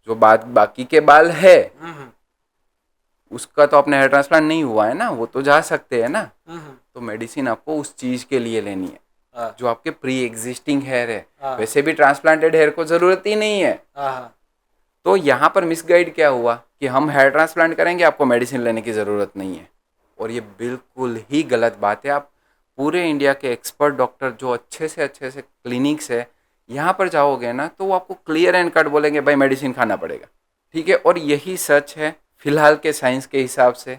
जो बाकी के बाल है उसका तो अपने हेयर ट्रांसप्लांट नहीं हुआ है ना, वो तो जा सकते हैं ना। तो मेडिसिन आपको उस चीज़ के लिए लेनी है जो आपके प्री एग्जिस्टिंग हेयर है। वैसे भी ट्रांसप्लांटेड हेयर को ज़रूरत ही नहीं है। तो यहाँ पर मिसगाइड क्या हुआ कि हम हेयर ट्रांसप्लांट करेंगे, आपको मेडिसिन लेने की ज़रूरत नहीं है। और ये बिल्कुल ही गलत बात है। आप पूरे इंडिया के एक्सपर्ट डॉक्टर जो अच्छे से क्लिनिक्स है यहाँ पर जाओगे ना, तो वो आपको क्लियर एंड कट बोलेंगे भाई मेडिसिन खाना पड़ेगा, ठीक है। और यही सच है फिलहाल के साइंस के हिसाब से,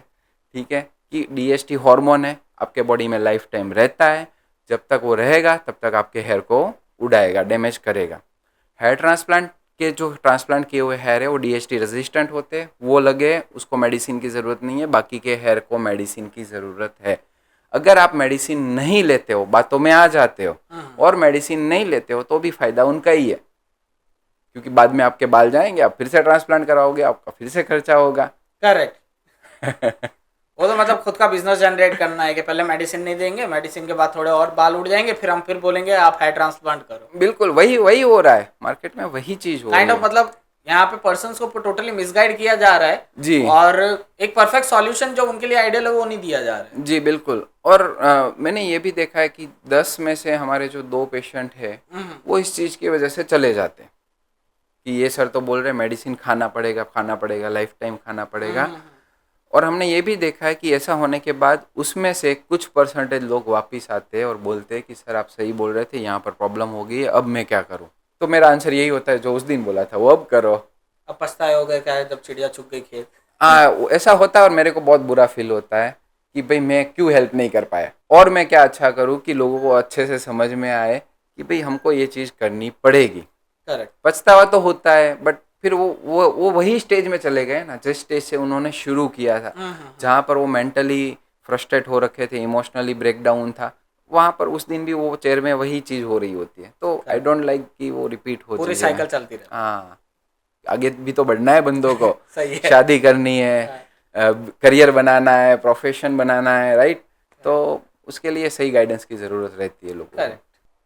ठीक है, कि डीएसटी हार्मोन है, आपके बॉडी में लाइफ टाइम रहता है, जब तक वो रहेगा तब तक आपके हेयर को उड़ाएगा, डैमेज करेगा। हेयर ट्रांसप्लांट के जो ट्रांसप्लांट किए हुए हेयर है वो डीएसटी रेजिस्टेंट होते हैं, वो लगे उसको मेडिसिन की ज़रूरत नहीं है, बाकी के हेयर को मेडिसिन की ज़रूरत है। अगर आप मेडिसिन नहीं लेते हो, बातों में आ जाते हो और मेडिसिन नहीं लेते हो, तो भी फायदा उनका ही है, क्योंकि बाद में आपके बाल जाएंगे, आप फिर से ट्रांसप्लांट कराओगे, आपका फिर से खर्चा होगा। करेक्ट। वो तो मतलब खुद का बिजनेस जनरेट करना है कि पहले मेडिसिन नहीं देंगे, मेडिसिन के बाद थोड़े और बाल उड़ जाएंगे, फिर हम फिर बोलेंगे आप हेयर ट्रांसप्लांट करो। बिल्कुल वही हो रहा है मार्केट में, वही चीज हो रही है। मतलब यहाँ पे पर्सन्स को टोटली मिसगाइड किया जा रहा है जी, और एक परफेक्ट सॉल्यूशन जो उनके लिए आइडियल है वो नहीं दिया जा रहा है। जी बिल्कुल। और मैंने ये भी देखा है कि 10 में से हमारे जो 2 पेशेंट है वो इस चीज़ की वजह से चले जाते हैं कि ये सर तो बोल रहे हैं मेडिसिन खाना पड़ेगा, लाइफ टाइम खाना पड़ेगा। और हमने ये भी देखा है कि ऐसा होने के बाद उसमें से कुछ परसेंटेज लोग वापस आते हैं और बोलते हैं कि सर आप सही बोल रहे थे, यहाँ पर प्रॉब्लम हो गई है, अब मैं क्या करूँ। तो मेरा आंसर यही होता है जो उस दिन बोला था, वो अब करो। अब पछताए हो गए क्या है, जब चिड़िया चुग गई खेत। ऐसा होता है और मेरे को बहुत बुरा फील होता है कि भाई मैं क्यों हेल्प नहीं कर पाया, और मैं क्या अच्छा करूँ कि लोगों को अच्छे से समझ में आए कि भाई हमको ये चीज़ करनी पड़ेगी। करेक्ट। पछतावा तो होता है, बट फिर वो वही स्टेज में चले गए ना जिस स्टेज से उन्होंने शुरू किया था, जहाँ पर वो मेंटली फ्रस्ट्रेट हो रखे थे, इमोशनली ब्रेकडाउन था, वहाँ पर उस दिन भी वो चेयर में वही चीज़ हो रही होती है। तो आई डोंट लाइक कि वो रिपीट हो, पूरी साइकिल चलती रहे। हाँ, आगे भी तो बढ़ना है बंदों को। सही है। शादी करनी है, करियर बनाना है, प्रोफेशन बनाना है, राइट। तो उसके लिए सही गाइडेंस की ज़रूरत रहती है लोगों को।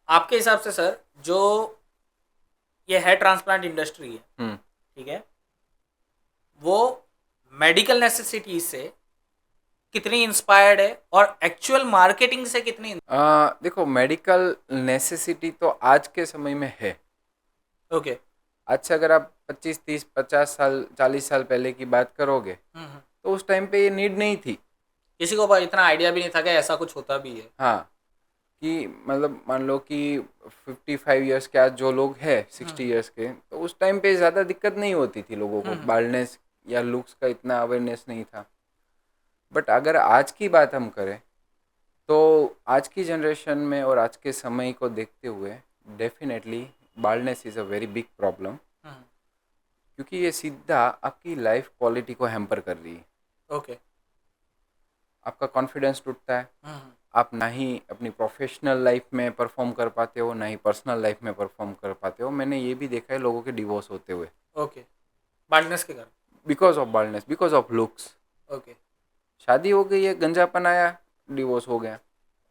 आपके हिसाब से सर जो ये हेयर ट्रांसप्लांट इंडस्ट्री है, ठीक है, वो मेडिकल नेसेसिटी से कितनी इंस्पायर्ड है और एक्चुअल मार्केटिंग से कितनी? देखो मेडिकल नेसेसिटी तो आज के समय में है। ओके। आज से अगर आप 25, 30, 50 साल 40 साल पहले की बात करोगे तो उस टाइम पे ये नीड नहीं थी, किसी को इतना आइडिया भी नहीं था कि ऐसा कुछ होता भी है। हाँ, कि मतलब मान लो कि 55 इयर्स के आज जो लोग हैं 60 इयर्स के, तो उस टाइम पे ज़्यादा दिक्कत नहीं होती थी लोगों को, बाल्डनेस या लुक्स का इतना अवेयरनेस नहीं था। बट अगर आज की बात हम करें तो आज की जनरेशन में और आज के समय को देखते हुए definitely baldness is a very big problem, क्योंकि ये सीधा आपकी लाइफ क्वालिटी को हैम्पर कर रही है। ओके। आपका कॉन्फिडेंस टूटता है, आप ना ही अपनी प्रोफेशनल लाइफ में परफॉर्म कर पाते हो, ना ही पर्सनल लाइफ में परफॉर्म कर पाते हो। मैंने ये भी देखा है लोगों के डिवोर्स होते हुए। ओके। बाल्डनेस के कारण? Because of baldness, because of looks. Okay. शादी हो गई है, गंजापन आया, डिवोर्स हो गया।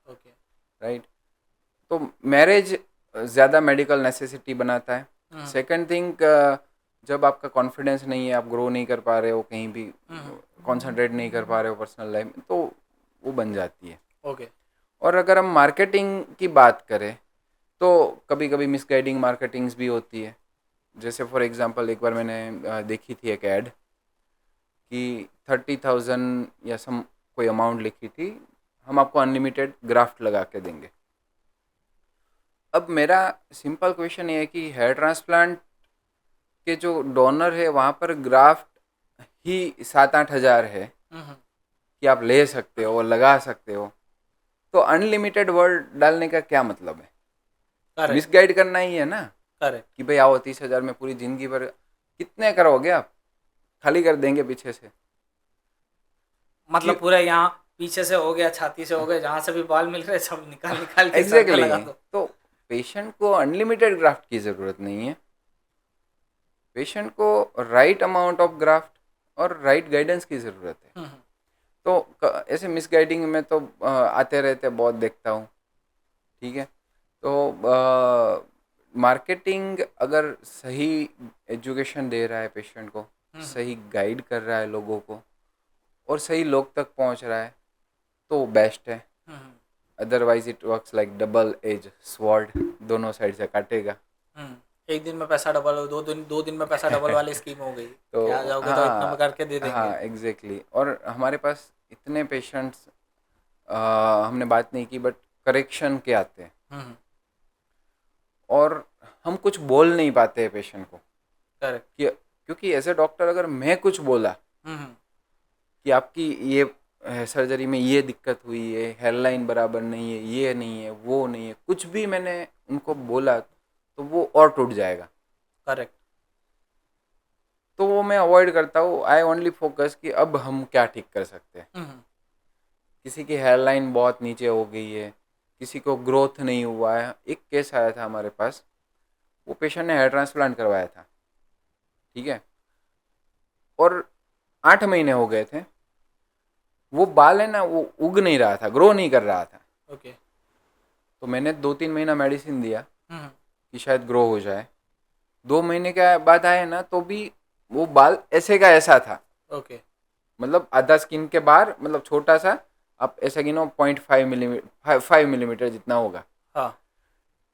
ओके। राइट। तो मैरिज ज़्यादा मेडिकल नेसेसिटी बनाता है। सेकंड थिंग, जब आपका कॉन्फिडेंस नहीं है, आप ग्रो नहीं कर पा रहे हो, कहीं भी कंसंट्रेट नहीं कर पा रहे हो पर्सनल लाइफ में, तो वो बन जाती है। ओके। और अगर हम मार्केटिंग की बात करें तो कभी कभी मिसगाइडिंग मार्केटिंग्स भी होती है। जैसे फॉर एग्जांपल एक बार मैंने देखी थी एक ऐड कि 30,000 या सम कोई अमाउंट लिखी थी, हम आपको अनलिमिटेड ग्राफ्ट लगा के देंगे। अब मेरा सिंपल क्वेश्चन ये है कि हेयर ट्रांसप्लांट के जो डोनर है वहाँ पर ग्राफ्ट ही 7-8 हज़ार है कि आप ले सकते हो और लगा सकते हो, तो अनलिमिटेड वर्ड डालने का क्या मतलब है? मिसगाइड करना ही है ना। करेक्ट। कि भाई आओ 30,000 में पूरी जिंदगी भर कितने करोगे आप, खाली कर देंगे पीछे से। मतलब पूरा यहाँ पीछे से हो गया, छाती से हो गया, जहाँ से भी बाल मिल रहे सब निकाल निकाल के सर पे एग्जैक्टली लगा दो। तो पेशेंट को अनलिमिटेड ग्राफ्ट की ज़रूरत नहीं है, पेशेंट को राइट अमाउंट ऑफ ग्राफ्ट और राइट गाइडेंस की ज़रूरत है। तो ऐसे मिसगाइडिंग में तो आते रहते, बहुत देखता हूँ, ठीक है। तो मार्केटिंग अगर सही एजुकेशन दे रहा है पेशेंट को, सही गाइड कर रहा है लोगों को और सही लोग तक पहुंच रहा है तो बेस्ट है। Otherwise it works like double edge sword, दोनों साइड से काटेगा। एक दिन में पैसा डबल हो, दो दिन में पैसा डबल वाली स्कीम हो गई। तो क्या जाओगे तो इतना में करके दे देंगे। हाँ एग्जैक्टली। और हमारे पास इतने पेशेंट्स हमने बात नहीं की, बट करेक्शन के आते हैं और हम कुछ बोल नहीं पाते हैं पेशेंट को। करेक्ट। क्योंकि एज ए डॉक्टर अगर मैं कुछ बोला कि आपकी ये सर्जरी में ये दिक्कत हुई है, हेयरलाइन बराबर नहीं है, ये नहीं है, वो नहीं है, कुछ भी मैंने उनको बोला तो वो और टूट जाएगा। करेक्ट। तो वो मैं अवॉइड करता हूँ। आई ओनली फोकस कि अब हम क्या ठीक कर सकते हैं। किसी की हेयरलाइन बहुत नीचे हो गई है, किसी को ग्रोथ नहीं हुआ है। एक केस आया था हमारे पास, वो पेशेंट ने हेयर ट्रांसप्लांट करवाया था, ठीक है, और 8 महीने हो गए थे, वो बाल है ना वो उग नहीं रहा था, ग्रो नहीं कर रहा था। ओके। तो मैंने 2-3 महीना मेडिसिन दिया कि शायद ग्रो हो जाए। 2 महीने के बाद आए ना तो भी वो बाल ऐसे का ऐसा था। ओके। मतलब आधा स्किन के बाहर, मतलब छोटा सा, आप ऐसा गिनो 5 मिलीमीटर जितना होगा, हाँ,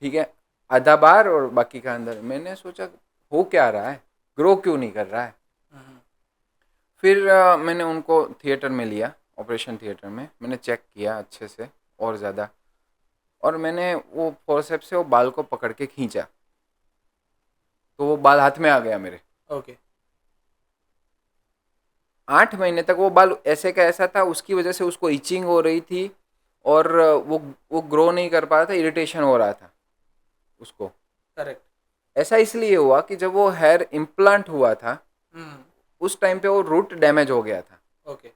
ठीक है, आधा बाहर और बाकी का अंदर। मैंने सोचा हो क्या रहा है, ग्रो क्यों नहीं कर रहा है। फिर मैंने उनको थिएटर में लिया, ऑपरेशन थिएटर में मैंने चेक किया अच्छे से और ज़्यादा, और मैंने वो फोर्सेप्स से वो बाल को पकड़ के खींचा तो वो बाल हाथ में आ गया मेरे। ओके। 8 महीने तक वो बाल ऐसे का ऐसा था, उसकी वजह से उसको इचिंग हो रही थी और वो ग्रो नहीं कर पा रहा था, इरिटेशन हो रहा था उसको। करेक्ट। ऐसा इसलिए हुआ कि जब वो हेयर इम्प्लांट हुआ था उस टाइम पे वो रूट डैमेज हो गया था। ओके।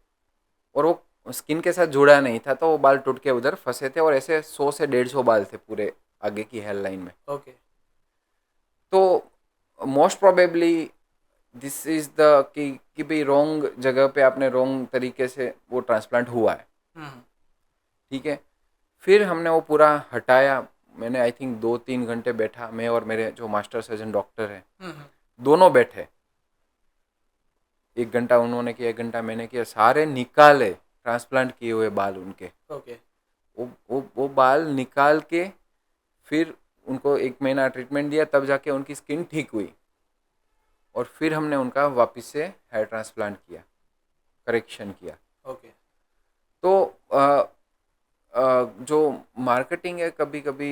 और वो स्किन के साथ जुड़ा नहीं था, तो वो बाल टूट के उधर फंसे थे और ऐसे 100 से 150 बाल थे पूरे आगे की हेयर लाइन में। ओके। तो most probably this is the कि भाई रॉन्ग जगह पे आपने रॉन्ग तरीके से वो ट्रांसप्लांट हुआ है, ठीक है। फिर हमने वो पूरा हटाया। मैंने आई थिंक 2-3 घंटे बैठा, मैं और मेरे जो मास्टर सर्जन डॉक्टर हैं दोनों बैठे। 1 घंटा उन्होंने किया, 1 घंटा मैंने किया, सारे निकाले ट्रांसप्लांट किए हुए बाल उनके। ओके। वो बाल निकाल के फिर उनको 1 महीना ट्रीटमेंट दिया, तब जाके उनकी स्किन ठीक हुई और फिर हमने उनका वापस से हेयर ट्रांसप्लांट किया, करेक्शन किया। ओके। तो जो मार्केटिंग है कभी कभी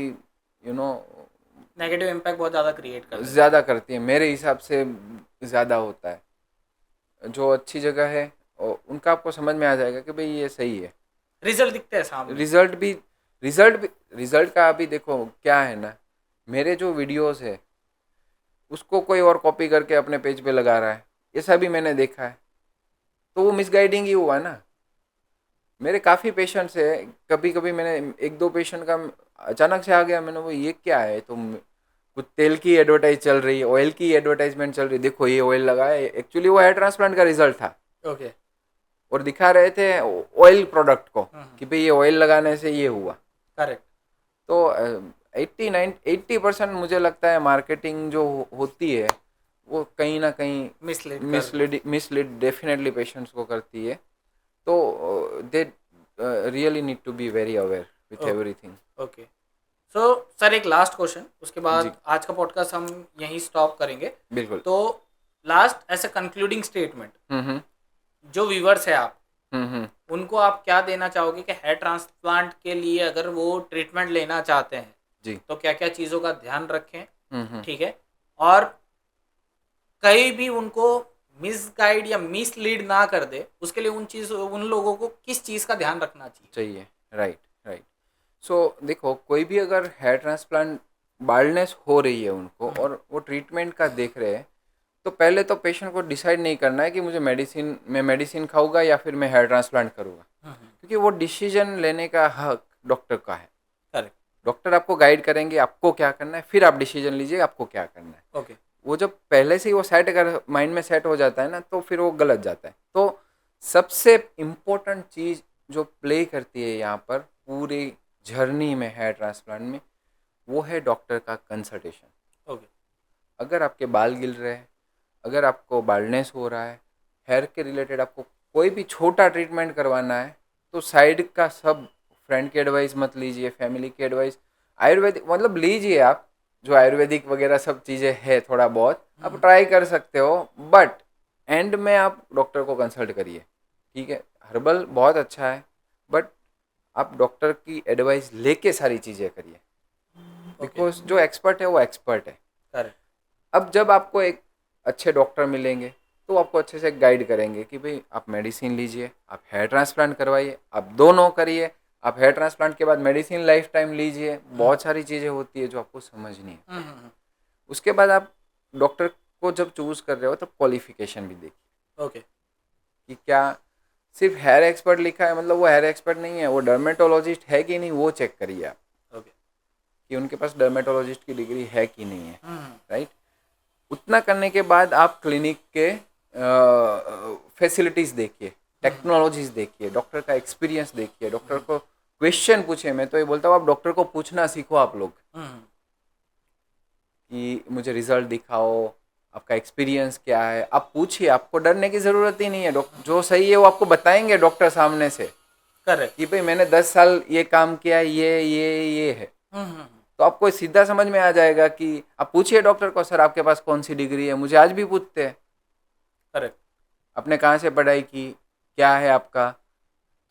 नेगेटिव इम्पैक्ट बहुत ज़्यादा क्रिएट करती है। ज़्यादा करती है, मेरे हिसाब से ज़्यादा होता है। जो अच्छी जगह है उनका आपको समझ में आ जाएगा कि भाई ये सही है, रिजल्ट दिखते हैं सामने। रिजल्ट का अभी देखो क्या है ना, मेरे जो वीडियोस है उसको कोई और कॉपी करके अपने पेज पे लगा रहा है, ऐसा भी मैंने देखा है, तो वो मिसगाइडिंग ही हुआ ना। मेरे काफ़ी पेशेंट्स है, कभी कभी मैंने 1-2 पेशेंट का अचानक से आ गया, मैंने वो ये क्या है, तो कुछ तेल की एडवर्टाइज चल रही है, ऑयल की एडवर्टाइजमेंट चल रही है, देखो ये ऑयल लगा है, एक्चुअली वो हेयर ट्रांसप्लांट का रिजल्ट था। ओके। और दिखा रहे थे ऑयल प्रोडक्ट को कि भाई ये ऑयल लगाने से ये हुआ। करेक्ट। तो 80% मुझे लगता है मार्केटिंग जो होती है वो कहीं ना कहीं मिसलीड डेफिनेटली पेशेंट्स को करती है। तो they really need to be very aware with everything. Okay. So sir एक लास्ट क्वेश्चन, उसके बाद आज का पॉडकास्ट हम यहीं स्टॉप करेंगे। बिल्कुल। तो लास्ट ऐसे कंक्लूडिंग स्टेटमेंट, जो व्यूअर्स है आप उनको आप क्या देना चाहोगे कि हेयर ट्रांसप्लांट के लिए अगर वो ट्रीटमेंट लेना चाहते हैं जी, तो क्या क्या चीज़ों का ध्यान रखें, ठीक है, और कहीं भी उनको मिसगाइड या मिसलीड ना कर दे, उसके लिए उन लोगों को किस चीज़ का ध्यान रखना चाहिए? Right right. सो देखो, कोई भी अगर हेयर ट्रांसप्लांट बाल्डनेस हो रही है उनको और वो ट्रीटमेंट का देख रहे हैं, तो पहले तो पेशेंट को डिसाइड नहीं करना है कि मुझे मेडिसिन खाऊंगा या फिर मैं हेयर ट्रांसप्लांट करूंगा, क्योंकि वो डिसीजन लेने का हक डॉक्टर का है। करेक्ट। डॉक्टर आपको गाइड करेंगे आपको क्या करना है, फिर आप डिसीजन लीजिए आपको क्या करना है। ओके। वो जब पहले से ही वो सेट अगर माइंड में सेट हो जाता है ना, तो फिर वो गलत जाता है। तो सबसे इम्पोर्टेंट चीज़ जो प्ले करती है यहाँ पर पूरी जर्नी में हेयर ट्रांसप्लांट में, वो है डॉक्टर का कंसल्टेशन। ओके। अगर आपके बाल गिर रहे हैं, अगर आपको बाल्डनेस हो रहा है, हेयर के रिलेटेड आपको कोई भी छोटा ट्रीटमेंट करवाना है, तो साइड का सब फ्रेंड की एडवाइस मत लीजिए, फैमिली की एडवाइस, आयुर्वेदिक मतलब लीजिए आप, जो आयुर्वेदिक वगैरह सब चीज़ें है थोड़ा बहुत आप ट्राई कर सकते हो, बट एंड में आप डॉक्टर को कंसल्ट करिए। ठीक है, हर्बल बहुत अच्छा है, बट आप डॉक्टर की एडवाइस लेके सारी चीज़ें करिए, बिकॉज जो एक्सपर्ट है वो एक्सपर्ट है। करेक्ट। अब जब आपको एक अच्छे डॉक्टर मिलेंगे तो आपको अच्छे से गाइड करेंगे कि भाई आप मेडिसिन लीजिए, आप हेयर ट्रांसप्लांट करवाइए, आप दोनों करिए, आप हेयर ट्रांसप्लांट के बाद मेडिसिन लाइफ टाइम लीजिए। बहुत सारी चीज़ें होती है जो आपको समझनी है। उसके बाद आप डॉक्टर को जब चूज कर रहे हो तो क्वालिफिकेशन भी देखिए। ओके। कि क्या सिर्फ हेयर एक्सपर्ट लिखा है मतलब वो हेयर एक्सपर्ट नहीं है, वो डर्मेटोलॉजिस्ट है कि नहीं वो चेक करिए आप। ओके। कि उनके पास डर्मेटोलॉजिस्ट की डिग्री है कि नहीं है। राइट। उतना करने के बाद आप क्लिनिक के फैसिलिटीज़ देखिए, टेक्नोलॉजीज देखिए, डॉक्टर का एक्सपीरियंस देखिए, डॉक्टर को क्वेश्चन पूछे। मैं तो ये बोलता हूँ आप डॉक्टर को पूछना सीखो आप लोग, कि मुझे रिजल्ट दिखाओ, आपका एक्सपीरियंस क्या है, आप पूछिए। आपको डरने की ज़रूरत ही नहीं है, जो सही है वो आपको बताएंगे डॉक्टर सामने से। करेक्ट। कि भाई मैंने 10 साल ये काम किया, ये है। तो आपको सीधा समझ में आ जाएगा कि आप पूछिए डॉक्टर को, सर आपके पास कौन सी डिग्री है। मुझे आज भी पूछते हैं करेक्ट, आपने कहाँ से पढ़ाई की, क्या है आपका।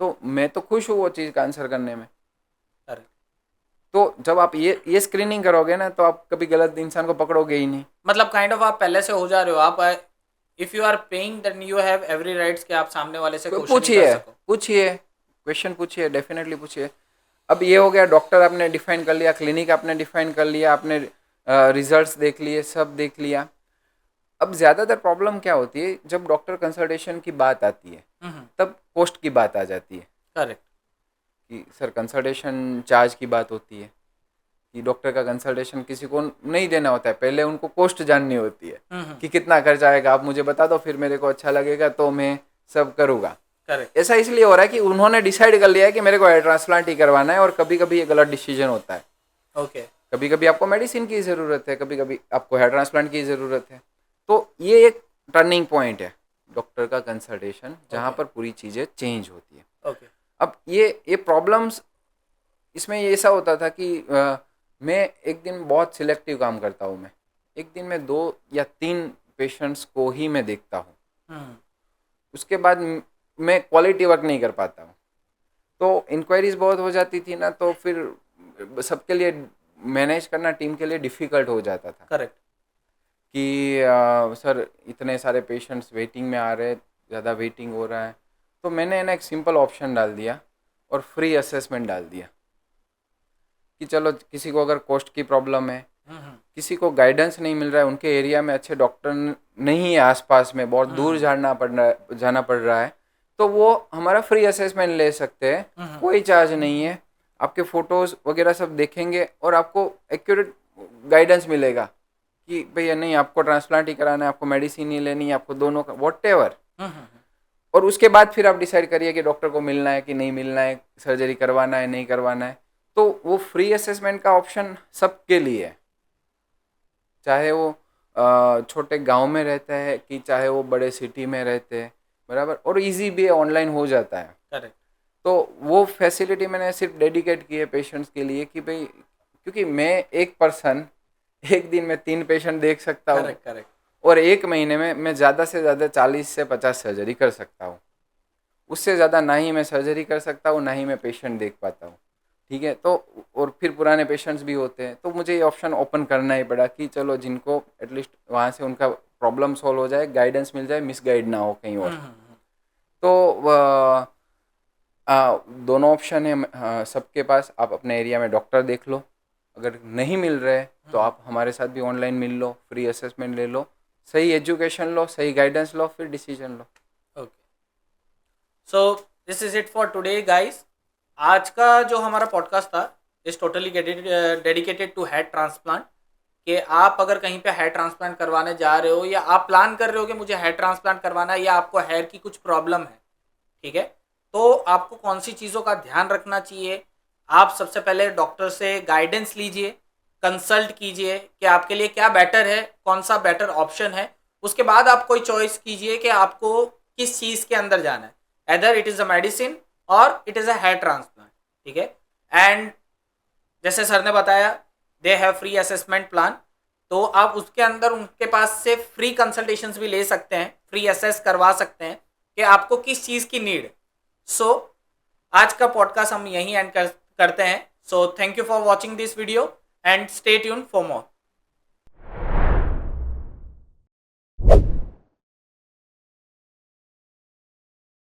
तो मैं तो खुश हूँ वो चीज़ का आंसर करने में। करेक्ट। तो जब आप ये स्क्रीनिंग करोगे ना, तो आप कभी गलत इंसान को पकड़ोगे ही नहीं। मतलब काइंड ऑफ आप पहले से हो जा रहे हो। आप if you are paying then you have every rights कि आप सामने वाले से क्वेश्चनिंग कर सको। पूछिए क्वेश्चन पूछिए, डेफिनेटली पूछिए। अब ये हो गया, डॉक्टर आपने डिफाइन कर लिया, क्लिनिक आपने डिफाइन कर लिया, आपने रिजल्ट्स देख लिए, सब देख लिया। अब ज़्यादातर प्रॉब्लम क्या होती है, जब डॉक्टर कंसल्टेशन की बात आती है तब कॉस्ट की बात आ जाती है। करेक्ट। कि सर कंसल्टेशन चार्ज की बात होती है, कि डॉक्टर का कंसल्टेशन किसी को नहीं देना होता है, पहले उनको कॉस्ट जाननी होती है कि कितना खर्च आएगा, आप मुझे बता दो, फिर मेरे को अच्छा लगेगा तो मैं सब करूँगा। करेक्ट। ऐसा इसलिए हो रहा है कि उन्होंने डिसाइड कर लिया है कि मेरे को हेयर ट्रांसप्लांट ही करवाना है, और कभी कभी ये गलत डिसीजन होता है। ओके। कभी कभी आपको मेडिसिन की ज़रूरत है, कभी कभी आपको हेयर ट्रांसप्लांट की ज़रूरत है। तो ये एक टर्निंग पॉइंट है डॉक्टर का कंसल्टेशन, जहाँ पर पूरी चीज़ें चेंज होती है। ओके। अब ये प्रॉब्लम्स इसमें ये ऐसा होता था कि मैं एक दिन बहुत सिलेक्टिव काम करता हूँ। मैं एक दिन में 2 या 3 पेशेंट्स को ही मैं देखता हूँ। उसके बाद मैं क्वालिटी वर्क नहीं कर पाता हूँ। तो इंक्वायरीज बहुत हो जाती थी ना, तो फिर सबके लिए मैनेज करना टीम के लिए डिफ़िकल्ट हो जाता था। करेक्ट। कि सर इतने सारे पेशेंट्स वेटिंग में आ रहे हैं, ज़्यादा वेटिंग हो रहा है। तो मैंने ना एक सिंपल ऑप्शन डाल दिया और फ्री असेसमेंट डाल दिया कि चलो किसी को अगर कॉस्ट की प्रॉब्लम है, किसी को गाइडेंस नहीं मिल रहा है, उनके एरिया में अच्छे डॉक्टर नहीं है आसपास में, बहुत दूर जाना पड़ रहा है, तो वो हमारा फ्री असेसमेंट ले सकते हैं, कोई चार्ज नहीं है। आपके फ़ोटोज़ वगैरह सब देखेंगे और आपको एक्यूरेट गाइडेंस मिलेगा कि भैया नहीं आपको ट्रांसप्लांट ही कराना है, आपको मेडिसिन ही लेनी है, आपको दोनों का व्हाटएवर। और उसके बाद फिर आप डिसाइड करिए कि डॉक्टर को मिलना है कि नहीं मिलना है, सर्जरी करवाना है नहीं करवाना है। तो वो फ्री असेसमेंट का ऑप्शन सबके लिए है, चाहे वो छोटे गांव में रहता है कि चाहे वो बड़े सिटी में रहते हैं, बराबर। और इजी भी है, ऑनलाइन हो जाता है। करेक्ट। तो वो फैसिलिटी मैंने सिर्फ डेडिकेट की है पेशेंट्स के लिए कि भाई, क्योंकि मैं एक पर्सन एक दिन में 3 पेशेंट देख सकता हूँ। करेक्ट। करेक्ट। और एक महीने में मैं ज़्यादा से ज़्यादा 40 से 50 सर्जरी कर सकता हूँ। उससे ज़्यादा ना ही मैं सर्जरी कर सकता हूँ, ना ही मैं पेशेंट देख पाता हूँ। ठीक है। तो और फिर पुराने पेशेंट्स भी होते हैं, तो मुझे ये ऑप्शन ओपन करना ही पड़ा कि चलो जिनको एटलीस्ट वहाँ से उनका प्रॉब्लम सॉल्व हो जाए, गाइडेंस मिल जाए, मिसगाइड ना हो कहीं और। तो दोनों ऑप्शन है सबके पास। आप अपने एरिया में डॉक्टर देख लो, अगर नहीं मिल रहे तो आप हमारे साथ भी ऑनलाइन मिल लो, फ्री असेसमेंट ले लो, सही एजुकेशन लो, सही गाइडेंस लो, फिर डिसीजन लो। Okay, so this is it for today guys. आज का जो हमारा पॉडकास्ट था is totally dedicated to head transplant. कि आप अगर कहीं पे हेयर ट्रांसप्लांट करवाने जा रहे हो, या आप प्लान कर रहे हो कि मुझे हेयर ट्रांसप्लांट करवाना है, या आपको हेयर की कुछ प्रॉब्लम है, ठीक है, तो आपको कौन सी चीज़ों का ध्यान रखना चाहिए। आप सबसे पहले डॉक्टर से गाइडेंस लीजिए, कंसल्ट कीजिए कि आपके लिए क्या बेटर है, कौन सा बेटर ऑप्शन है। उसके बाद आप कोई चॉइस कीजिए कि आपको किस चीज़ के अंदर जाना है, either it is a medicine or it is a hair transplant, ठीक है। एंड जैसे सर ने बताया, they have free assessment plan, तो आप उसके अंदर उनके पास से फ्री कंसल्टेशंस भी ले सकते हैं, फ्री असेस करवा सकते हैं कि आपको किस चीज़ की नीड। सो आज का पॉडकास्ट हम यहीं एंड करते हैं। So thank you for watching this video and stay tune for more.